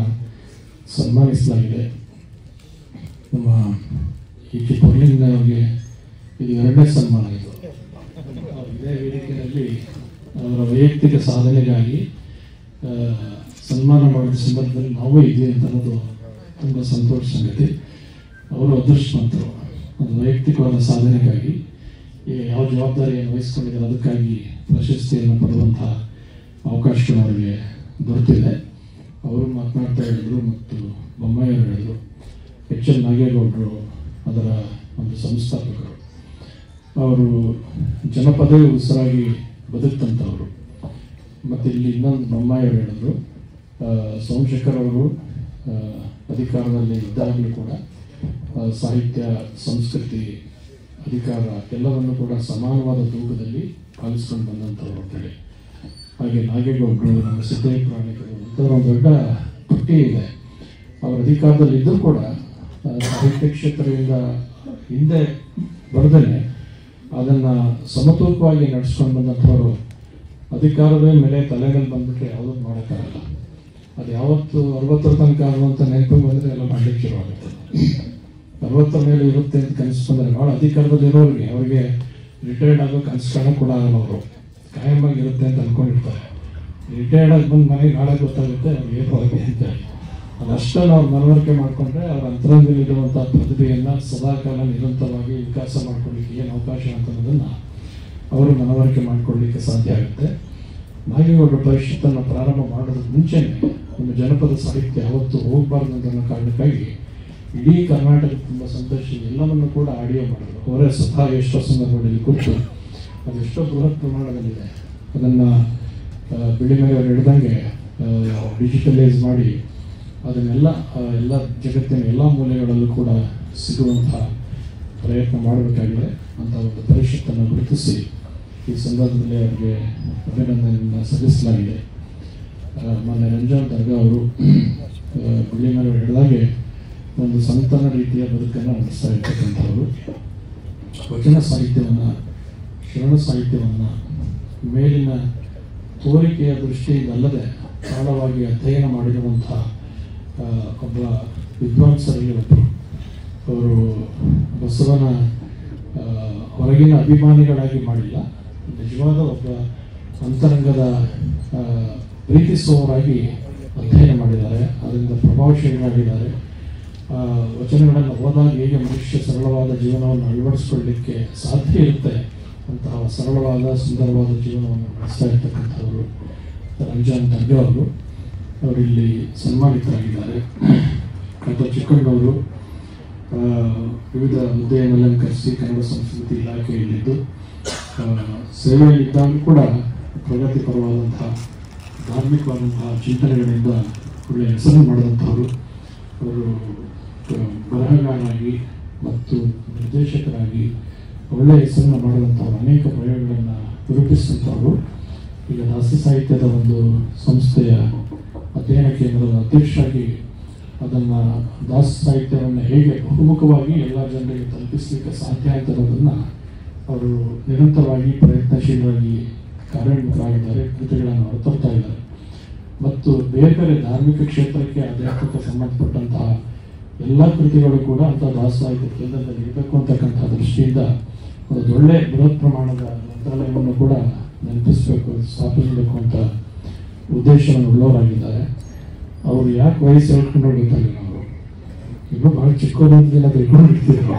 ಸನ್ಮಾನಿಸಲಾಗಿದೆ. ನಮ್ಮ ಈ ಪೊರ್ಲಿಂಗ್ನವ್ರಿಗೆ ಇದು 2ನೇ ಸನ್ಮಾನ. ಇದು ಇದೇ ವೇದಿಕೆಯಲ್ಲಿ ಅವರ ವೈಯಕ್ತಿಕ ಸಾಧನೆಗಾಗಿ ಸನ್ಮಾನ ಮಾಡಿದ ಸಂದರ್ಭದಲ್ಲಿ ನಾವು ಇದ್ದೀವಿ ಅಂತ ಅನ್ನೋದು ತುಂಬ ಸಂತೋಷ ಸಂಗತಿ. ಅವರು ಅದೃಷ್ಟವಂತರು. ಅದು ವೈಯಕ್ತಿಕವಾದ ಸಾಧನೆಗಾಗಿ ಯಾವ ಜವಾಬ್ದಾರಿಯನ್ನು ವಹಿಸ್ಕೊಂಡಿದ್ದಾರೆ ಅದಕ್ಕಾಗಿ ಪ್ರಶಸ್ತಿಯನ್ನು ಪಡೆಯುವಂಥ ಅವಕಾಶಗಳು ಅವರಿಗೆ ದೊರೆತಿದೆ. ಅವರು ಮಾತನಾಡ್ತಾ ಹೇಳಿದರು ಮತ್ತು ಬೊಮ್ಮಾಯಿಯವರು ಹೇಳಿದರು. ಎಚ್.ಎಲ್. ನಾಗೇಗೌಡರು ಅದರ ಒಂದು ಸಂಸ್ಥಾಪಕರು. ಅವರು ಜನಪದೇ ಉಸಿರಾಗಿ ಬದುಕ್ತಂಥವರು. ಮತ್ತು ಇಲ್ಲಿ ಇನ್ನೊಂದು ಬೊಮ್ಮಾಯಿಯವರು ಹೇಳಿದರು, ಸೋಮಶೇಖರ್ ಅವರು ಅಧಿಕಾರದಲ್ಲಿ ಇದ್ದಾಗಲೂ ಕೂಡ ಸಾಹಿತ್ಯ, ಸಂಸ್ಕೃತಿ, ಅಧಿಕಾರ ಎಲ್ಲವನ್ನು ಕೂಡ ಸಮಾನವಾದ ತೂಕದಲ್ಲಿ ಪಾಲಿಸ್ಕೊಂಡು ಬಂದಂಥವ್ರು ಅಂತೇಳಿ. ಹಾಗೆ ನಾಗೇಗೌಡರು, ನಮ್ಮ ಸಿದ್ದಯ್ಯ ಪುರಾಣಿಕರು ಇಂಥವ್ರ ಒಂದು ದೊಡ್ಡ ಪಟ್ಟಿ ಇದೆ. ಅವರ ಅಧಿಕಾರದಲ್ಲಿದ್ದರೂ ಕೂಡ ಸಾಹಿತ್ಯ ಕ್ಷೇತ್ರದಿಂದ ಹಿಂದೆ ಬರದೇ ಅದನ್ನು ಸಮತೂಕವಾಗಿ ನಡೆಸ್ಕೊಂಡು ಬಂದಂಥವರು ಅಧಿಕಾರವೇ ಮೇಲೆ ತಲೆಗಳಲ್ಲಿ ಬಂದುಬಿಟ್ರೆ ಯಾವುದೂ ಮಾಡೋಕ್ಕಾಗಲ್ಲ. ಅದು ಯಾವತ್ತು 60ರ ತನಕ ಆಗುವಂಥ ನೆನಪು ಬಂದರೆ ಎಲ್ಲ ಮಾಡಲಿಕ್ಕೆ ಶುರುವಾಗುತ್ತೆ. 60ರ ಮೇಲೆ ಇರುತ್ತೆ ಅಂತ ಕನಸು ಬಂದರೆ ಭಾಳ ಅಧಿಕಾರದಲ್ಲಿರೋರಿಗೆ ಅವ್ರಿಗೆ ರಿಟೈರ್ಡ್ ಆಗೋ ಕನಸು ಕಾಣೋಕೆ ಕೂಡ ಆಗಲ್ಲ. ಅವರು ಕಾಯಮಾಗಿ ಇರುತ್ತೆ ಅಂತ ಅಂದ್ಕೊಂಡಿರ್ತಾರೆ. ರಿಟೈರ್ಡ್ ಆಗಿ ಬಂದು ಮನೆಗೆ ನಾಳೆ ಗೊತ್ತಾಗುತ್ತೆ ಅವ್ರಿಗೆ ಹೋಗಿ ಅಂತ. ಅದಷ್ಟೇ ನಾವು ಮನವರಿಕೆ ಮಾಡಿಕೊಂಡ್ರೆ ಅವ್ರ ಅಂತರಂಗದಲ್ಲಿರುವಂಥ ಪ್ರತಿಭೆಯನ್ನು ಸದಾಕಾಲ ನಿರಂತರವಾಗಿ ವಿಕಾಸ ಮಾಡ್ಕೊಳ್ಳಿಕ್ಕೆ ಏನು ಅವಕಾಶ ಅಂತ ಅನ್ನೋದನ್ನು ಅವರು ಮನವರಿಕೆ ಮಾಡಿಕೊಳ್ಳಲಿಕ್ಕೆ ಸಾಧ್ಯ ಆಗುತ್ತೆ. ನಾಗೇಗೌಡರ ಪರಿಷತ್ತನ್ನು ಪ್ರಾರಂಭ ಮಾಡೋದಕ್ಕೆ ಮುಂಚೆನೇ ಒಂದು ಜನಪದ ಸಾಹಿತ್ಯ ಯಾವತ್ತೂ ಹೋಗಬಾರ್ದು ಅನ್ನೋ ಕಾರಣಕ್ಕಾಗಿ ಇಡೀ ಕರ್ನಾಟಕ ತುಂಬ ಸಂತೋಷ ಎಲ್ಲವನ್ನು ಕೂಡ ಆಡಿಯೋ ಮಾಡಿದ್ರು. ಅವರೇ ಸ್ವತಃ ಎಷ್ಟೋ ಸಂದರ್ಭಗಳಲ್ಲಿ ಕೂತು ಅದೆಷ್ಟೋ ಬೃಹತ್ ಪ್ರಮಾಣದಲ್ಲಿದೆ. ಅದನ್ನು ಬಿಳಿಮಲೆ ಅವರು ಹಿಡ್ದಂಗೆ ಡಿಜಿಟಲೈಸ್ ಮಾಡಿ ಅದನ್ನೆಲ್ಲ ಎಲ್ಲ ಜಗತ್ತಿನ ಎಲ್ಲ ಮೂಲೆಗಳಲ್ಲೂ ಕೂಡ ಸಿಗುವಂಥ ಪ್ರಯತ್ನ ಮಾಡಬೇಕಾಗಿದೆ. ಅಂಥ ಒಂದು ಪರಿಷತ್ತನ್ನು ಗುರುತಿಸಿ ಈ ಸಂದರ್ಭದಲ್ಲಿ ಅವರಿಗೆ ಅಭಿನಂದನೆಯನ್ನು ಸಲ್ಲಿಸಲಾಗಿದೆ. ಮೊನ್ನೆ ರಂಜಾನ್ ದರ್ಗಾ ಅವರು ಬಿಳಿಮಲೆ ಹಿಡಿದಾಗೆ ಒಂದು ಸಂತಾನ ರೀತಿಯ ಬದುಕನ್ನು ನಡೆಸ್ತಾ ಇರ್ತಕ್ಕಂಥವರು ವಚನ ಸಾಹಿತ್ಯವನ್ನು, ಶರಣ ಸಾಹಿತ್ಯವನ್ನು ಮೇಲಿನ ತೋರಿಕೆಯ ದೃಷ್ಟಿಯಿಂದಲ್ಲದೆ ಆಳವಾಗಿ ಅಧ್ಯಯನ ಮಾಡಿರುವಂಥ ಒಬ್ಬ ವಿದ್ವಾಂಸರಲ್ಲಿ ಒಬ್ಬರು. ಅವರು ಬಸವನ ಹೊರಗಿನ ಅಭಿಮಾನಿಗಳಾಗಿ ಮಾಡಿಲ್ಲ, ನಿಜವಾದ ಒಬ್ಬ ಅಂತರಂಗದ ಪ್ರೀತಿಸುವವರಾಗಿ ಅಧ್ಯಯನ ಮಾಡಿದ್ದಾರೆ. ಅದರಿಂದ ಪ್ರಭಾವಶಾಲಿಯಾಗಿದ್ದಾರೆ. ವಚನಗಳನ್ನು ಓದಾಗ ಹೇಗೆ ಮನುಷ್ಯ ಸರಳವಾದ ಜೀವನವನ್ನು ಅಳವಡಿಸ್ಕೊಳ್ಳಲಿಕ್ಕೆ ಸಾಧ್ಯ ಇರುತ್ತೆ ಅಂತಹ ಸರಳವಾದ ಸುಂದರವಾದ ಜೀವನವನ್ನು ನಡೆಸ್ತಾ ಇರ್ತಕ್ಕಂಥವರು ರಂಜಾನ್ ದರ್ಗಾ ಅವರು. ಅವರಿಲ್ಲಿ ಸನ್ಮಾನಿತರಾಗಿದ್ದಾರೆ. ಡಾಕ್ಟರ್ ಚಿಕ್ಕಣ್ಣವರು ವಿವಿಧ ಹುದ್ದೆಯನ್ನು ಅಲಂಕರಿಸಿ ಕನ್ನಡ ಸಂಸ್ಕೃತಿ ಇಲಾಖೆಯಲ್ಲಿದ್ದು ಸೇವೆಯಲ್ಲಿದ್ದಾಗಲೂ ಕೂಡ ಪ್ರಗತಿಪರವಾದಂತಹ ಧಾರ್ಮಿಕವಾದಂತಹ ಚಿಂತನೆಗಳಿಂದ ಒಳ್ಳೆಯ ಹೆಸರು ಮಾಡಿದಂಥವರು. ಅವರು ಬರಹಗಾರರಾಗಿ ಮತ್ತು ನಿರ್ದೇಶಕರಾಗಿ ಒಳ್ಳೆಯ ಹೆಸರನ್ನು ಮಾಡಿದಂಥವ್ರು. ಅನೇಕ ಪ್ರಯೋಗಗಳನ್ನು ರೂಪಿಸಿದಂಥವರು. ಈಗ ದಾಸ ಸಾಹಿತ್ಯದ ಒಂದು ಸಂಸ್ಥೆಯ ಅಧ್ಯಯನ ಕೇಂದ್ರದ ಅಧ್ಯಕ್ಷರಾಗಿ ಅದನ್ನು ದಾಸ ಸಾಹಿತ್ಯವನ್ನು ಹೇಗೆ ಬಹುಮುಖವಾಗಿ ಎಲ್ಲ ಜನರಿಗೆ ತಲುಪಿಸಲಿಕ್ಕೆ ಸಾಧ್ಯ ಅಂತ ಅನ್ನೋದನ್ನು ಅವರು ನಿರಂತರವಾಗಿ ಪ್ರಯತ್ನಶೀಲರಾಗಿ ಕಾರ್ಯೋನ್ಮುಖರಾಗಿದ್ದಾರೆ. ಕೃತಿಗಳನ್ನು ಹೊರತರ್ತಾ ಇದ್ದಾರೆ. ಮತ್ತು ಬೇರೆ ಬೇರೆ ಧಾರ್ಮಿಕ ಕ್ಷೇತ್ರಕ್ಕೆ ಆಧ್ಯಾತ್ಮಿಕ ಸಂಬಂಧಪಟ್ಟಂತಹ ಎಲ್ಲ ಕೃತಿಗಳು ಕೂಡ ಅಂಥ ದಾಸ ಸಾಹಿತ್ಯ ಕೇಂದ್ರದಲ್ಲಿ ಇರಬೇಕು ಅಂತಕ್ಕಂಥ ದೃಷ್ಟಿಯಿಂದ ಒಂದು ಒಳ್ಳೆ ಬೃಹತ್ ಪ್ರಮಾಣದ ಗ್ರಂಥಾಲಯವನ್ನು ಕೂಡ ನೆನಪಿಸಬೇಕು, ಸ್ಥಾಪಿಸಬೇಕು ಅಂತ ಉದ್ದೇಶವನ್ನು ಉಳ್ಳವರಾಗಿದ್ದಾರೆ. ಅವರು ಯಾಕೆ ವಯಸ್ಸು ಹೇಳ್ಕೊಂಡು ಗೊತ್ತಾಗಿಲ್ಲ. ಅವರು ಇನ್ನೂ ಭಾಳ ಚಿಕ್ಕವರಿಗೆಲ್ಲ ತಿಳ್ಕೊಂಡಿರ್ತಿದ್ರು.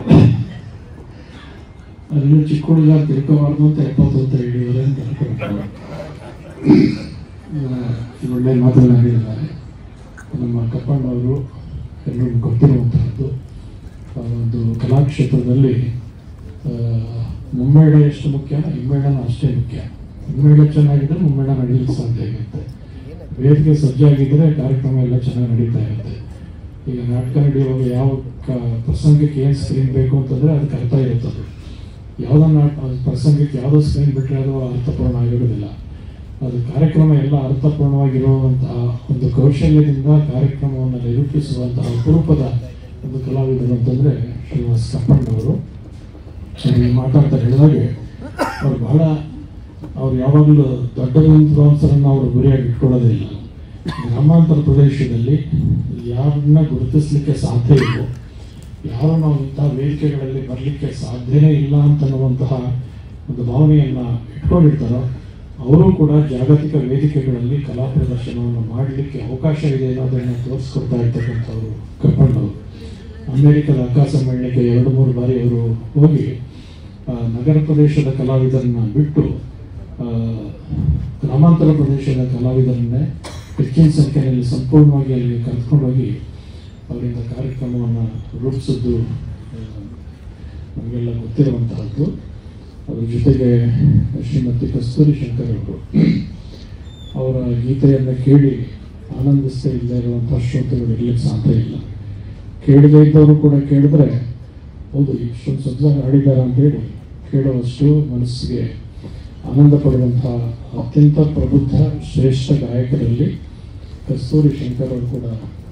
ಅಲ್ಲಿಯೂ ಚಿಕ್ಕ ಹುಡುಗ ತಿಳ್ಕೋಬಾರ್ದು ಅಂತ 70 ಅಂತ ಹೇಳಿದ್ದಾರೆ ಅಂತ ಹೇಳ್ತಾರೆ. ಒಳ್ಳೆಯ ಮಾತುಗಳನ್ನು ಹೇಳಿದ್ದಾರೆ. ನಮ್ಮ ಕಪ್ಪಣ್ಣವರು ಎಲ್ಲರಿಗೂ ಗೊತ್ತಿರುವಂತಹದ್ದು. ಒಂದು ಕಲಾಕ್ಷೇತ್ರದಲ್ಲಿ ಮುಮ್ಮೇಳ ಎಷ್ಟು ಮುಖ್ಯ, ಹಿಮ್ಮೇಳನ ಅಷ್ಟೇ ಮುಖ್ಯ. ಹಿಮ್ಮೇಳ ಚೆನ್ನಾಗಿದ್ದರೆ ಮುಮ್ಮೇಳ ನಡೀಲಿಕ್ಕೆ ಸಾಧ್ಯ ಆಗುತ್ತೆ. ವೇದಿಕೆ ಸಜ್ಜಾಗಿದ್ದರೆ ಕಾರ್ಯಕ್ರಮ ಎಲ್ಲ ಚೆನ್ನಾಗಿ ನಡೀತಾ ಇರುತ್ತೆ. ಈಗ ನಾಟಕ ನಡೆಯುವಾಗ ಯಾವ ಪ್ರಸಂಗಕ್ಕೆ ಏನು ಸ್ಕ್ರೀನ್ ಬೇಕು ಅಂತಂದರೆ ಅದಕ್ಕೆ ಅರ್ಥ ಇರುತ್ತದೆ. ಯಾವುದೋ ಪ್ರಸಂಗಕ್ಕೆ ಯಾವುದೋ ಸ್ಕ್ರೀನ್ ಬಿಟ್ಟರೆ ಅದು ಅರ್ಥಪೂರ್ಣ ಆಗಿರೋದಿಲ್ಲ. ಅದು ಕಾರ್ಯಕ್ರಮ ಎಲ್ಲ ಅರ್ಥಪೂರ್ಣವಾಗಿರುವಂತಹ ಒಂದು ಕೌಶಲ್ಯದಿಂದ ಕಾರ್ಯಕ್ರಮವನ್ನು ನಿರೂಪಿಸುವಂತಹ ಅಪರೂಪದ ಒಂದು ಕಲಾವಿದರು ಅಂತಂದರೆ ಶ್ರೀನಿವಾಸ ಕಪ್ಪಣ್ಣವರು. ಮಾತಾಡ್ತಾ ಹೇಳಿದಾಗೆ ಅವ್ರು ಯಾವಾಗಲೂ ದೊಡ್ಡ ವಿದ್ವಾಂಸರನ್ನು ಅವರು ಗುರಿಯಾಗಿ ಇಟ್ಕೊಳ್ಳೋದೇ ಇಲ್ಲ. ಗ್ರಾಮಾಂತರ ಪ್ರದೇಶದಲ್ಲಿ ಯಾರನ್ನ ಗುರುತಿಸಲಿಕ್ಕೆ ಸಾಧ್ಯ ಇಲ್ಲ, ಯಾರು ನಾವು ಇಂಥ ವೇದಿಕೆಗಳಲ್ಲಿ ಬರಲಿಕ್ಕೆ ಸಾಧ್ಯನೇ ಇಲ್ಲ ಅಂತನ್ನುವಂತಹ ಒಂದು ಭಾವನೆಯನ್ನು ಇಟ್ಕೊಂಡಿರ್ತಾರೋ ಅವರು ಕೂಡ ಜಾಗತಿಕ ವೇದಿಕೆಗಳಲ್ಲಿ ಕಲಾ ಪ್ರದರ್ಶನವನ್ನು ಮಾಡಲಿಕ್ಕೆ ಅವಕಾಶ ಇದೆ ಅನ್ನೋದನ್ನು ತೋರಿಸ್ಕೊಡ್ತಾ ಇರ್ತಕ್ಕಂಥವ್ರು ಕಪ್ಪಣ್ಣವರು. ಅಮೆರಿಕದ ಅಕ್ಕ ಸಮ್ಮೇಳನಕ್ಕೆ 2-3 ಬಾರಿ ಅವರು ಹೋಗಿ ನಗರ ಪ್ರದೇಶದ ಕಲಾವಿದರನ್ನ ಬಿಟ್ಟು ಗ್ರಾಮಾಂತರ ಪ್ರದೇಶದ ಕಲಾವಿದರನ್ನೇ ಹೆಚ್ಚಿನ ಸಂಖ್ಯೆಯಲ್ಲಿ ಸಂಪೂರ್ಣವಾಗಿ ಅಲ್ಲಿ ಕರೆದುಕೊಂಡೋಗಿ ಅವರಿಂದ ಕಾರ್ಯಕ್ರಮವನ್ನು ರೂಪಿಸಿದ್ದು ನಮಗೆಲ್ಲ ಗೊತ್ತಿರುವಂತಹದ್ದು. ಅದರ ಜೊತೆಗೆ ಶ್ರೀಮತಿ ಕಸ್ತೂರಿ ಶಂಕರ್ ಅವರು ಅವರ ಗೀತೆಯನ್ನು ಕೇಳಿ ಆನಂದಿಸ್ತಾ ಇಲ್ಲದೆ ಇರುವಂತಹ ಶ್ರೋತೃಗಳು ಇರಲಿಕ್ಕೆ ಸಾಧ್ಯ ಇಲ್ಲ. ಕೇಳದೇ ಇದ್ದವರು ಕೂಡ ಕೇಳಿದ್ರೆ ಹೌದು ಇಷ್ಟೊಂದು ಸೊಗಸಾಗಿ ಹಾಡಿದ್ದಾರೆ ಅಂತೇಳಿ ಕೇಳುವಷ್ಟು ಮನಸ್ಸಿಗೆ ಆನಂದ ಪಡುವಂತಹ ಅತ್ಯಂತ ಪ್ರಬುದ್ಧ ಶ್ರೇಷ್ಠ ಗಾಯಕರಲ್ಲಿ ಕಸ್ತೂರಿ ಶಂಕರ್ ಅವರು ಕೂಡ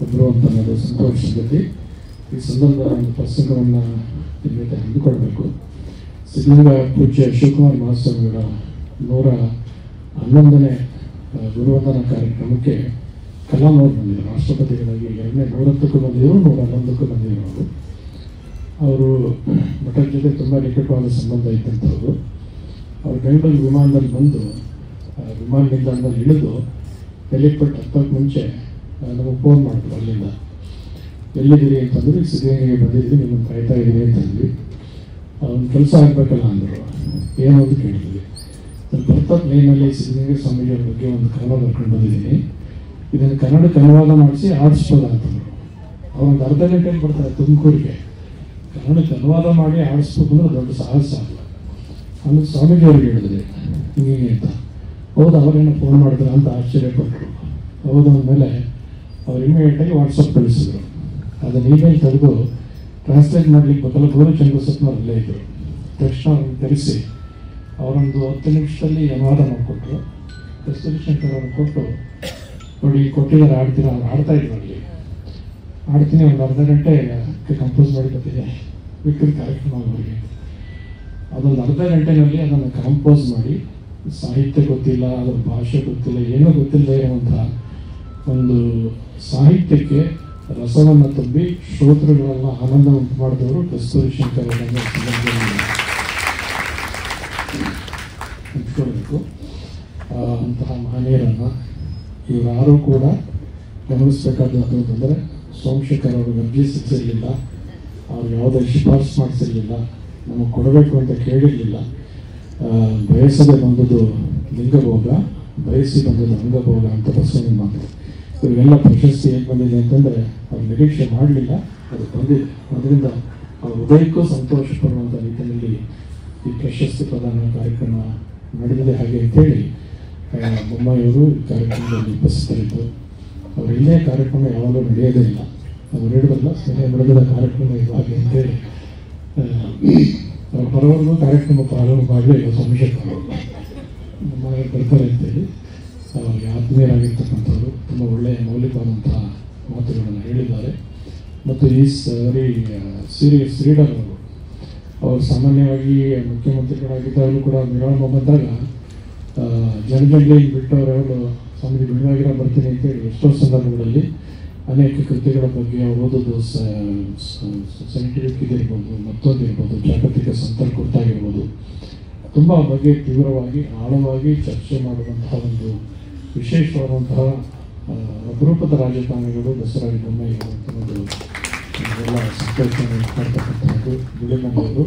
ಒಬ್ಬರು ಅಂತ ಅನ್ನೋದು ಸಂತೋಷ ಸಂಗತಿ. ಈ ಸಂದರ್ಭದಲ್ಲಿ ಒಂದು ಪ್ರಸಂಗವನ್ನು ನಿಮ್ಮ ಜೊತೆ ಹಂಚಿಕೊಳ್ಬೇಕು. ಸಿದ್ಧಗಂಗಾ ಪೂಜ್ಯ ಶಿವಕುಮಾರ್ ಮಹಾಸ್ವಾಮಿಗಳ 111ನೇ ಗುರುವಂದನಾ ಕಾರ್ಯಕ್ರಮಕ್ಕೆ ಕಲಾಂ ಅವರು ಬಂದಿದ್ದರು. ರಾಷ್ಟ್ರಪತಿಗಳಾಗಿ 110ಕ್ಕೂ ಬಂದಿದ್ದರು, 111ಕ್ಕೂ ಬಂದಿರೋರು. ಅವರು ಮಠದ ಜೊತೆ ತುಂಬ ನಿಕಟವಾದ ಸಂಬಂಧ ಇದ್ದಂಥವ್ರು. ಅವರು ಬೆಂಗಳೂರು ವಿಮಾನದಲ್ಲಿ ಬಂದು ವಿಮಾನ ನಿಲ್ದಾಣದಲ್ಲಿ ಇಳಿದು ಹೆಲಿಪೋರ್ಟ್ ಹತ್ತೋಕ್ಕೆ ಮುಂಚೆ ನಮಗೆ ಫೋನ್ ಮಾಡಿದ್ರು. ಅಲ್ಲಿಂದ ಎಲ್ಲಿದ್ದೀರಿ ಅಂತಂದ್ರೆ ಸಿದ್ಧಗಂಗೆಗೆ ಬಂದಿದ್ದೀವಿ, ನಿಮ್ಮನ್ನು ಕಾಯ್ತಾ ಇದ್ದೀವಿ ಅಂತಂದ್ವಿ. ಒಂದು ಕೆಲಸ ಆಗಬೇಕಲ್ಲ ಅಂದರು. ಏನು ಅಂತ ಕೇಳಿದ್ವಿ. ನಾನು ಬರ್ತಾ ಪ್ಲೇನಲ್ಲಿ ಸಿದ್ಧಗಂಗೆ ಸ್ವಾಮೀಜಿಯವ್ರ ಬಗ್ಗೆ ಒಂದು ಕವನ ಬರ್ಕೊಂಡು ಬಂದಿದ್ದೀನಿ, ಇದನ್ನು ಕನ್ನಡಕ್ಕೆ ಅನುವಾದ ಮಾಡಿಸಿ ಆಡಿಸ್ಬೋದ ಅಂತಂದರು. ಅವರೊಂದು ಅರ್ಧ ಗಂಟೆಯಲ್ಲಿ ಬರ್ತಾರೆ ತುಮಕೂರಿಗೆ. ಕನ್ನಡಕ್ಕೆ ಅನುವಾದ ಮಾಡಿ ಆಡಿಸ್ಬೇಕು ಅಂದ್ರೆ ದೊಡ್ಡ ಸಾಹಸ ಅಲ್ಲ. ಆಮೇಲೆ ಸ್ವಾಮೀಜಿಯವ್ರಿಗೆ ಹೇಳಿದ್ರಿ ಹಿಂಗೆ ಅಂತ. ಹೌದು, ಅವರೇನೋ ಫೋನ್ ಮಾಡಿದ್ರು ಅಂತ ಆಶ್ಚರ್ಯಪಟ್ಟರು. ಹೌದು ಅಂದಮೇಲೆ ಅವ್ರು ಇಮಿಡಿಯೇಟಾಗಿ ವಾಟ್ಸಪ್ ಕಳಿಸಿದ್ರು. ಅದನ್ನು ಇಮೇಲ್ ತೆಗೆದು ಟ್ರಾನ್ಸ್ಲೇಟ್ ಮಾಡಲಿಕ್ಕೆ ಬೇಕಲ್ಲ, ಗೌರಿ ಚಂದ್ರಸತ್ನವ್ರು ಅಲ್ಲೇ ಇದ್ದರು. ತಕ್ಷಣ ಅವ್ರನ್ನ ಕರೆಸಿ ಅವರೊಂದು 10 ನಿಮಿಷದಲ್ಲಿ ಅನುವಾದ ಮಾಡಿಕೊಟ್ರು. ಕಸ್ತೂರಿ ಶಂಕರ್ ಅವ್ರನ್ನ ಕೊಟ್ಟು, ನೋಡಿ ಕೊಟ್ಟಿದ್ದಾರೆ ಆಡ್ತೀರಾ, ಅವ್ರು ಆಡ್ತಾ ಇದ್ರು. ಅಲ್ಲಿ ಆಡ್ತೀನಿ, ಒಂದು ಅರ್ಧ ಗಂಟೆ ಕಂಪೋಸ್ ಮಾಡಿಕೊಟ್ಟಿದೆ ಬಿಟ್ಟು ಕಾರ್ಯಕ್ರಮ ಅವರಿಗೆ. ಅದೊಂದು ಅರ್ಧ ಗಂಟೆನಲ್ಲಿ ಅದನ್ನು ಕಂಪೋಸ್ ಮಾಡಿ, ಸಾಹಿತ್ಯ ಗೊತ್ತಿಲ್ಲ, ಅದರ ಭಾಷೆ ಗೊತ್ತಿಲ್ಲ, ಏನೂ ಗೊತ್ತಿಲ್ಲದೆ ಇರುವಂಥ ಒಂದು ಸಾಹಿತ್ಯಕ್ಕೆ ರಸವನ್ನು ತುಂಬಿ ಶ್ರೋತೃಗಳೆಲ್ಲ ಆನಂದ ಉಂಟು ಮಾಡಿದವರು ಕಸ್ತೂರಿ ಶಂಕರ್ ಹಂಚ್ಕೊಳ್ಬೇಕು. ಅಂತಹ ಮಹನೀಯರನ್ನು ಇವರಾರೂ ಕೂಡ ಗಮನಿಸಬೇಕಾದದ್ದು ಅಂತಂದರೆ, ಸೋಮಶೇಖರ್ ಅವರು ಅರ್ಜಿ ಸಿಕ್ಕಿರಲಿಲ್ಲ, ಅವ್ರು ಯಾವುದೇ ಶಿಫಾರಸು ಮಾಡಿಸಿರಲಿಲ್ಲ, ನಮಗೆ ಕೊಡಬೇಕು ಅಂತ ಕೇಳಿರಲಿಲ್ಲ. ಬಯಸದೆ ಬಂದದ್ದು ಲಿಂಗಭೋಗ, ಬಯಸಿ ಬಂದದ್ದು ಅಂಗಭೋಗ ಅಂತ ಬಸವಣ್ಣ ಮಾತು. ಇವೆಲ್ಲ ಪ್ರಶಸ್ತಿ ಹೇಗೆ ಬಂದಿದೆ ಅಂತಂದರೆ ಅವ್ರು ನಿರೀಕ್ಷೆ ಮಾಡಲಿಲ್ಲ, ಅದು ಬಂದಿದೆ. ಅದರಿಂದ ಅವ್ರ ಹೃದಯಕ್ಕೂ ಸಂತೋಷ ಪಡುವಂಥ ರೀತಿಯಲ್ಲಿ ಈ ಪ್ರಶಸ್ತಿ ಪ್ರದಾನ ಕಾರ್ಯಕ್ರಮ ನಡೆದಿದೆ. ಹಾಗೆ ಅಂತೇಳಿ ಬೊಮ್ಮಾಯಿಯವರು ಈ ಕಾರ್ಯಕ್ರಮದಲ್ಲಿ ಉಪಸ್ಥಿತರಿದ್ದು, ಅವರು ಇಲ್ಲೇ ಕಾರ್ಯಕ್ರಮ ಯಾವಾಗಲೂ ನಡೆಯೋದೇ ಇಲ್ಲ. ಅವರು ಹೇಳಿದ್ರಲ್ಲ, ಸ್ನೇಹ ಬೆಳೆದ ಕಾರ್ಯಕ್ರಮ ಇವಾಗ ಅಂತೇಳಿ ಅವ್ರು ಬರೋವರೆಗೂ ಕಾರ್ಯಕ್ರಮ ಪ್ರಾರಂಭ ಮಾಡಲಿಲ್ಲ. ಸೋಮಶೇಖರ್ ಅವರು ನಮ್ಮ ಬರ್ತಾರೆ ಅಂತೇಳಿ ಅವರಿಗೆ ಆತ್ಮೀಯರಾಗಿರ್ತಕ್ಕಂಥವ್ರು ತುಂಬ ಒಳ್ಳೆಯ ಮೌಲಿಕವಾದಂತಹ ಮಾತುಗಳನ್ನು ಹೇಳಿದ್ದಾರೆ. ಮತ್ತು ಈ ಸರಿ ಶ್ರೀಧರ್ ಅವರು ಸಾಮಾನ್ಯವಾಗಿ ಮುಖ್ಯಮಂತ್ರಿಗಳಾಗಿದ್ದಾಗಲೂ ಕೂಡ ಮೆರವಣಿಗೆ ಬಂದಾಗ ಜನಜಂಗ್ಲಿ ಬಿಟ್ಟವರವರು ಸ್ವಾಮೀಜಿ ಬಿಡುವಾಗಿರೋ ಬರ್ತೀನಿ ಅಂತೇಳಿ ಎಷ್ಟೋ ಸಂದರ್ಭಗಳಲ್ಲಿ ಅನೇಕ ಕೃತಿಗಳ ಬಗ್ಗೆ ಅವರು ಓದೋದು ಸೈಂಟಿಫಿಕ್ ಇದಿರ್ಬೋದು, ಮತ್ತೊಂದು ಇರ್ಬೋದು, ಜಾಗತಿಕ ಸಂಪರ್ಕ ಕುರಿತಾಗಿರ್ಬೋದು, ತುಂಬ ಬಗ್ಗೆ ತೀವ್ರವಾಗಿ ಆಳವಾಗಿ ಚರ್ಚೆ ಮಾಡುವಂತಹ ಒಂದು ವಿಶೇಷವಾದಂತಹ ಅಪರೂಪದ ರಾಜಕಾರಣಿಗಳು ಬಸವರಾಜ ಬೊಮ್ಮಾಯಿಯವರು ಅಂತ ಒಂದು ಎಲ್ಲ ಸಂತೋಷ ಮಾಡ್ತಕ್ಕಂಥದ್ದು. ಗುಡಿಮನೆಯವರು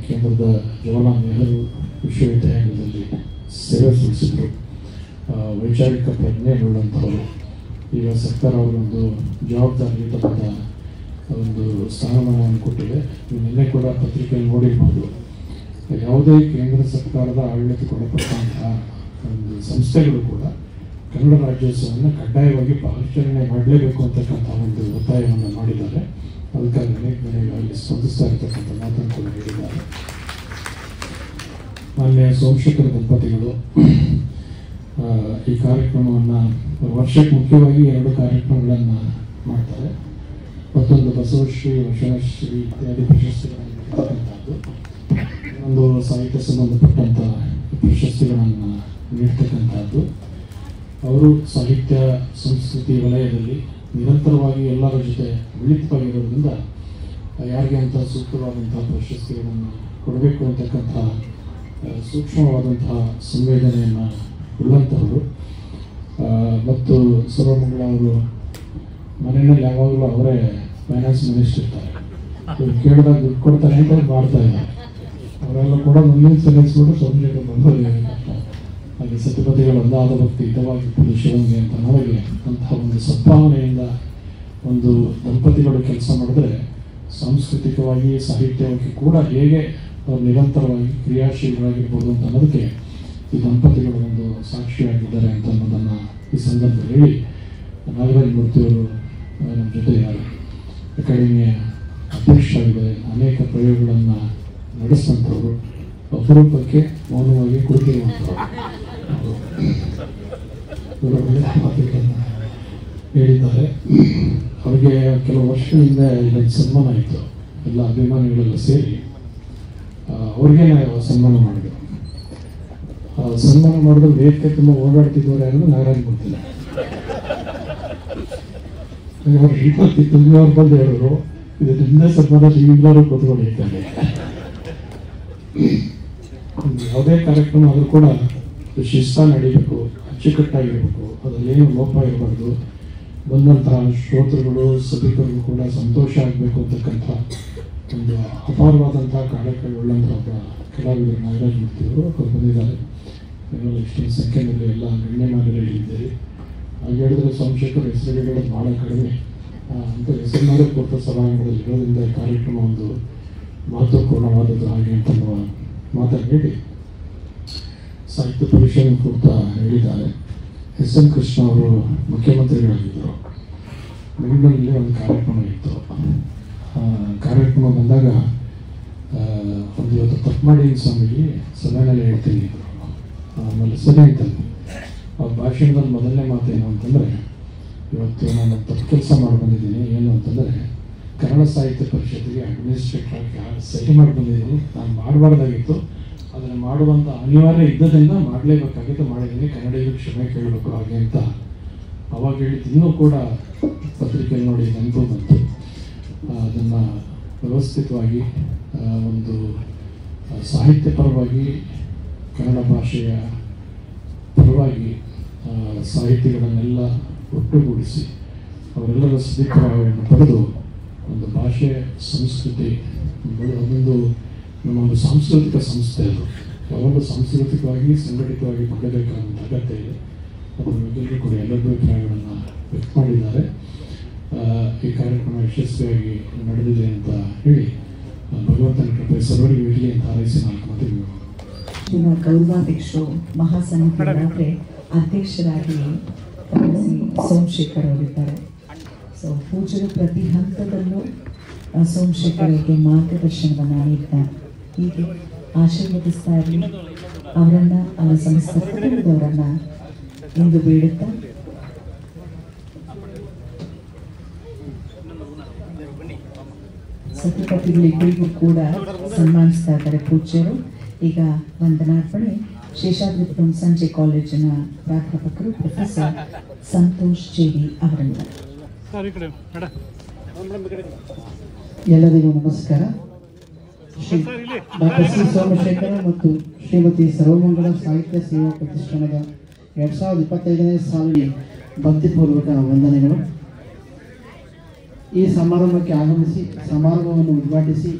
ಕೇಂದ್ರದ ಜವಾಹರ್ಲಾಲ್ ನೆಹರು ವಿಶ್ವವಿದ್ಯಾಲಯದಲ್ಲಿ ಸೇವೆ ಸಲ್ಲಿಸಿದರು. ವೈಚಾರಿಕ ಪ್ರಜ್ಞೆ ಉಳ್ಳಂಥವರು. ಈಗ ಸರ್ಕಾರ ಅವರೊಂದು ಜವಾಬ್ದಾರಿಯುತವಾದ ಒಂದು ಸ್ಥಾನಮಾನವನ್ನು ಕೊಟ್ಟಿದೆ. ನಿನ್ನೆ ಕೂಡ ಪತ್ರಿಕೆಯಲ್ಲಿ ನೋಡಿರ್ಬೋದು, ಯಾವುದೇ ಕೇಂದ್ರ ಸರ್ಕಾರದ ಆಡಳಿತಕ್ಕೊಳಪಟ್ಟಂತಹ ಒಂದು ಸಂಸ್ಥೆಗಳು ಕೂಡ ಕನ್ನಡ ರಾಜ್ಯೋತ್ಸವವನ್ನು ಕಡ್ಡಾಯವಾಗಿ ಆಚರಣೆ ಮಾಡಲೇಬೇಕು ಅಂತಕ್ಕಂಥ ಒಂದು ಒತ್ತಾಯವನ್ನು ಮಾಡಿದ್ದಾರೆ. ಅದಕ್ಕಾಗಿ ಅನೇಕ ಮನೆಗಳಲ್ಲಿ ಸ್ಪಂದಿಸ್ತಾ ಇರ್ತಕ್ಕಂಥ ಮಾತನ್ನು ಕೂಡ ಹೇಳಿದ್ದಾರೆ. ಮಾನ್ಯ ಸೋಮಶೇಖರ್ ದಂಪತಿಗಳು ಈ ಕಾರ್ಯಕ್ರಮವನ್ನು ವರ್ಷಕ್ಕೆ ಮುಖ್ಯವಾಗಿ 2 ಕಾರ್ಯಕ್ರಮಗಳನ್ನು ಮಾಡ್ತಾರೆ. ಮತ್ತೊಂದು ಬಸವಶ್ರೀ, ವಚನಶ್ರೀ ಇತ್ಯಾದಿ ಪ್ರಶಸ್ತಿಗಳನ್ನು ನೀಡ್ತಕ್ಕಂಥದ್ದು, ಒಂದು ಸಾಹಿತ್ಯ ಸಂಬಂಧಪಟ್ಟಂಥ ಪ್ರಶಸ್ತಿಗಳನ್ನು ನೀಡ್ತಕ್ಕಂಥದ್ದು. ಅವರು ಸಾಹಿತ್ಯ ಸಂಸ್ಕೃತಿ ವಲಯದಲ್ಲಿ ನಿರಂತರವಾಗಿ ಎಲ್ಲರ ಜೊತೆ ಮಿಳಿತವಾಗಿರೋದ್ರಿಂದ ಯಾರಿಗೆ ಅಂತ ಸೂಕ್ತವಾದಂತಹ ಪ್ರಶಸ್ತಿಗಳನ್ನು ಕೊಡಬೇಕು ಅಂತಕ್ಕಂಥ ಸೂಕ್ಷ್ಮವಾದಂತಹ ಸಂವೇದನೆಯನ್ನು ಉಳ್ಳಂಥವರು. ಮತ್ತು ಸರ್ವಮಂಗಳ ಅವರು ಮನೆಯಲ್ಲಿ ಯಾವಾಗಲೂ ಅವರೇ ಫೈನಾನ್ಸ್ ಮಿನಿಸ್ಟರ್ ಇರ್ತಾರೆ. ಕೇಳಿದಾಗ ದುಡ್ಡು ಕೊಡ್ತಾರೆ ಅಂತ ಮಾಡ್ತಾ ಇದ್ದಾರೆ. ಅವರೆಲ್ಲ ಕೂಡ ಮುಂದಿನ ಸಲ್ಲಿಸ್ಬಿಟ್ಟು ಸೋಮಶೇಖರ್ ಬಂದು ಹಾಗೆ ಸತ್ಯಪತಿಗಳು ಒಂದಾದ ಭಕ್ತಿ ಹಿತವಾಗಿ ಶಿವಂಗೆ ಅಂತ ನಮಗೆ ಅಂತಹ ಒಂದು ಸದ್ಭಾವನೆಯಿಂದ ಒಂದು ದಂಪತಿಗಳು ಕೆಲಸ ಮಾಡಿದ್ರೆ ಸಾಂಸ್ಕೃತಿಕವಾಗಿ ಸಾಹಿತ್ಯವಾಗಿ ಕೂಡ ಹೇಗೆ ಅವರು ನಿರಂತರವಾಗಿ ಕ್ರಿಯಾಶೀಲರಾಗಿರ್ಬೋದು ಅಂತ ಅನ್ನೋದಕ್ಕೆ ಈ ದಂಪತಿಗಳು ಒಂದು ಸಾಕ್ಷಿಯಾಗಿದ್ದಾರೆ ಅಂತ ಅನ್ನೋದನ್ನು ಈ ಸಂದರ್ಭದಲ್ಲಿ ಹೇಳಿ, ನಾಗರಾಜ ಮೂರ್ತಿಯವರು ನಮ್ಮ ಜೊತೆ ಅಕಾಡೆಮಿಯ ಅಧ್ಯಕ್ಷರಾಗಿದ್ದಾರೆ. ಅನೇಕ ಪ್ರಯೋಗಗಳನ್ನು ನಡೆಸಿದಂಥವರು, ಅಪರೂಪಕ್ಕೆ ಮೌನವಾಗಿ ಕುಳಿತಿರುವಂಥವ್ರು. ಮಾತುಗಳನ್ನು ಹೇಳಿದ್ದಾರೆ. ಅವರಿಗೆ ಕೆಲವು ವರ್ಷಗಳಿಂದ ಇದೊಂದು ಸನ್ಮಾನ ಆಯಿತು. ಎಲ್ಲ ಅಭಿಮಾನಿಗಳೆಲ್ಲ ಸೇರಿ ಅವ್ರಿಗೆ ನಾವು ಸನ್ಮಾನ ಮಾಡಿದ್ರು. ಸನ್ಮಾನ ಮಾಡಿದ್ರೆ ವೇದಿಕೆ ತುಂಬ ಓಡಾಡ್ತಿದ್ದವ್ರು ಯಾರು ನಾಗರಾಜ್ ಗೊತ್ತಿಲ್ಲ. ಅವ್ರು ಬಂದು ಹೇಳಿದ್ರು, ಇದು ನಿಮ್ಮದೇ ಸನ್ಮಾನ, ಈಗಲಾರು ಕೂತ್ಕೊಂಡಿರ್ತಾರೆ. ಯಾವುದೇ ಕಾರ್ಯಕ್ರಮ ಆದರೂ ಕೂಡ ಶಿಸ್ತ ನಡೀಬೇಕು, ಅಚ್ಚುಕಟ್ಟಾಗಿರಬೇಕು, ಅದರಲ್ಲೇನು ಲೋಪ ಇರಬಾರ್ದು. ಬಂದಂತಹ ಶ್ರೋತೃಗಳು ಸಭಿಕರಿಗೂ ಕೂಡ ಸಂತೋಷ ಆಗಬೇಕು ಅಂತಕ್ಕಂಥ ಒಂದು ಅಪಾರವಾದಂತಹ ಕಾರ್ಯಕ್ರಮಗಳಂಥ ಒಬ್ಬ ಕಲಾವಿದರು ನಾಗರಾಜ್ ಮೂರ್ತಿಯವರು ಅವ್ರು ಬಂದಿದ್ದಾರೆ. ಇದರಲ್ಲಿ ಇಷ್ಟೊಂದು ಸಂಖ್ಯೆಯಲ್ಲಿ ಎಲ್ಲ ಗಣ್ಯಮಾನ್ಯರು ಇದ್ದೀರಿ. ಹಾಗೆ ಹೇಳಿದ್ರೆ ಸೋಮಶೇಖರ್ ಹೆಸರುಗಳು ಭಾಳ ಕಡಿಮೆ ಅಂತ ಹೆಸರಿನಾರೇ ಪೂರ್ತ ಸಭಾಂಗಣದಲ್ಲಿ ಇರೋದ್ರಿಂದ ಕಾರ್ಯಕ್ರಮ ಒಂದು ಮಹತ್ವಪೂರ್ಣವಾದದ್ದು ಹಾಗೆ ಅಂತ ಮಾತಾಡಿ ಸಾಹಿತ್ಯ ಪರಿಷತ್ ಕುರಿತ ಹೇಳಿದ್ದಾರೆ. ಎಸ್ ಎನ್ ಕೃಷ್ಣ ಅವರು ಮುಖ್ಯಮಂತ್ರಿಗಳಾಗಿದ್ದರು. ಬೆಂಗಳೂರಲ್ಲಿ ಒಂದು ಕಾರ್ಯಕ್ರಮ ಇತ್ತು. ಕಾರ್ಯಕ್ರಮ ಬಂದಾಗ ಒಂದು ಇವತ್ತು ತಪ್ಪು ಮಾಡಿ ಸ್ವಾಮೀಜಿ ಸಭೆಯಲ್ಲಿ ಹೇಳ್ತೀನಿ ಇದ್ರು. ಆಮೇಲೆ ಸರಿ ಆಯ್ತಲ್ಲ. ಆ ಭಾಷಣದಲ್ಲಿ ಮೊದಲನೇ ಮಾತೇನು ಅಂತಂದರೆ, ಇವತ್ತು ನಾನು ತಪ್ಪು ಕೆಲಸ ಮಾಡಿ ಬಂದಿದ್ದೀನಿ. ಏನು ಅಂತಂದರೆ, ಕನ್ನಡ ಸಾಹಿತ್ಯ ಪರಿಷತ್ತಿಗೆ ಅಡ್ಮಿನಿಸ್ಟ್ರೇಟರ್ ಸಹಿ ಮಾಡಿ ಬಂದಿದ್ದೀನಿ. ನಾನು ಮಾಡಬಾರ್ದಾಗಿತ್ತು, ಅದನ್ನು ಮಾಡುವಂಥ ಅನಿವಾರ್ಯ ಇದ್ದದರಿಂದ ಮಾಡಲೇಬೇಕಾಗಿತ್ತು, ಮಾಡಿದ್ದೀನಿ. ಕನ್ನಡಿಗರಿಗೆ ಕ್ಷಮೆ ಕೇಳಬೇಕು ಹಾಗೆ ಅಂತ ಅವಾಗ ಹೇಳಿದ್ದು. ಇನ್ನೂ ಕೂಡ ಪತ್ರಿಕೆಯಲ್ಲಿ ನೋಡಿ ನೆನಪು ಬಂತು. ಅದನ್ನು ವ್ಯವಸ್ಥಿತವಾಗಿ ಒಂದು ಸಾಹಿತ್ಯ ಪರವಾಗಿ, ಕನ್ನಡ ಭಾಷೆಯ ಪರವಾಗಿ ಸಾಹಿತಿಗಳನ್ನೆಲ್ಲ ಒಟ್ಟುಗೂಡಿಸಿ ಅವರೆಲ್ಲರ ಸದುಪಯೋಗವನ್ನು ಪಡೆದು ಒಂದು ಭಾಷೆ, ಸಂಸ್ಕೃತಿ, ಅದೊಂದು ನಮ್ಮೊಂದು ಸಾಂಸ್ಕೃತಿಕ ಸಂಸ್ಥೆ. ಅದು ಯಾವಾಗಲೂ ಸಾಂಸ್ಕೃತಿಕವಾಗಿ ಸಂಘಟಿತವಾಗಿ ಮಾಡಬೇಕಾದಂಥ ಅಗತ್ಯ ಇದೆ. ಅದರ ಬಗ್ಗೆ ಕೂಡ ಎಲ್ಲರೂ ಅಭಿಪ್ರಾಯಗಳನ್ನು ವ್ಯಕ್ತ ಮಾಡಿದ್ದಾರೆ. ಈ ಕಾರ್ಯಕ್ರಮ ಯಶಸ್ವಿಯಾಗಿ ನಡೆದಿದೆ ಅಂತ ಹೇಳಿ ಭಗವಂತನ ಕೃಪೆ ಸರ್ವರಿಗೂ ಇರಲಿ ಅಂತ ಹಾರೈಸಿ ನಾಲ್ಕು ಮಾತುಗಳು. ಗೌರವಾಧ್ಯಕ್ಷರು ಮಹಾಸಮಿತಿ ಅಧ್ಯಕ್ಷರಾಗಿ ಸೋಮಶೇಖರ್ ಅವರಿದ್ದಾರೆ. ಸೊ ಪೂಜರು ಪ್ರತಿ ಹಂತದಲ್ಲೂ ಸೋಮಶೇಖರ್ ಅವರಿಗೆ ಮಾರ್ಗದರ್ಶನವನ್ನು ನೀಡ್ತಾರೆ. ಹೀಗೆ ಆಶೀರ್ವದಿಸ್ತಾ ಇರಲಿ ಅವರನ್ನು, ಅವರ ಸಮಸ್ತ ಕುಟುಂಬದವರನ್ನು ಎಂದು ಬೇಡುತ್ತಾ ಸತಿಪತಿಗಳಿಗೂ ಕೂಡ ಸನ್ಮಾನಿಸ್ತಾ ಇದ್ದಾರೆ ಪೂಜ್ಯರು. ಈಗ ವಂದನಾರ್ಪಣೆ ಶೇಷಾದ್ರಿ ಸಂಜೆ ಕಾಲೇಜಿನ ಪ್ರಾಧ್ಯಾಪಕರು ಪ್ರೊಫೆಸರ್ ಸಂತೋಷ್ ಜೇಡಿ ಅವರಿಂದ. ಎಲ್ಲರಿಗೂ ನಮಸ್ಕಾರ. ಶ್ರೀ ಡಾಕ್ಟರ್ ಸಿ ಸೋಮಶೇಖರ ಮತ್ತು ಶ್ರೀಮತಿ ಸರ್ವಮಂಗಳ ಸಾಹಿತ್ಯ ಸೇವಾ ಪ್ರತಿಷ್ಠಾನದ 2025ನೇ ಸಾಲಿನ ಭಕ್ತಿಪೂರ್ವಕ ವಂದನೆಗಳು. ಈ ಸಮಾರಂಭಕ್ಕೆ ಆಗಮಿಸಿ ಸಮಾರಂಭವನ್ನು ಉದ್ಘಾಟಿಸಿ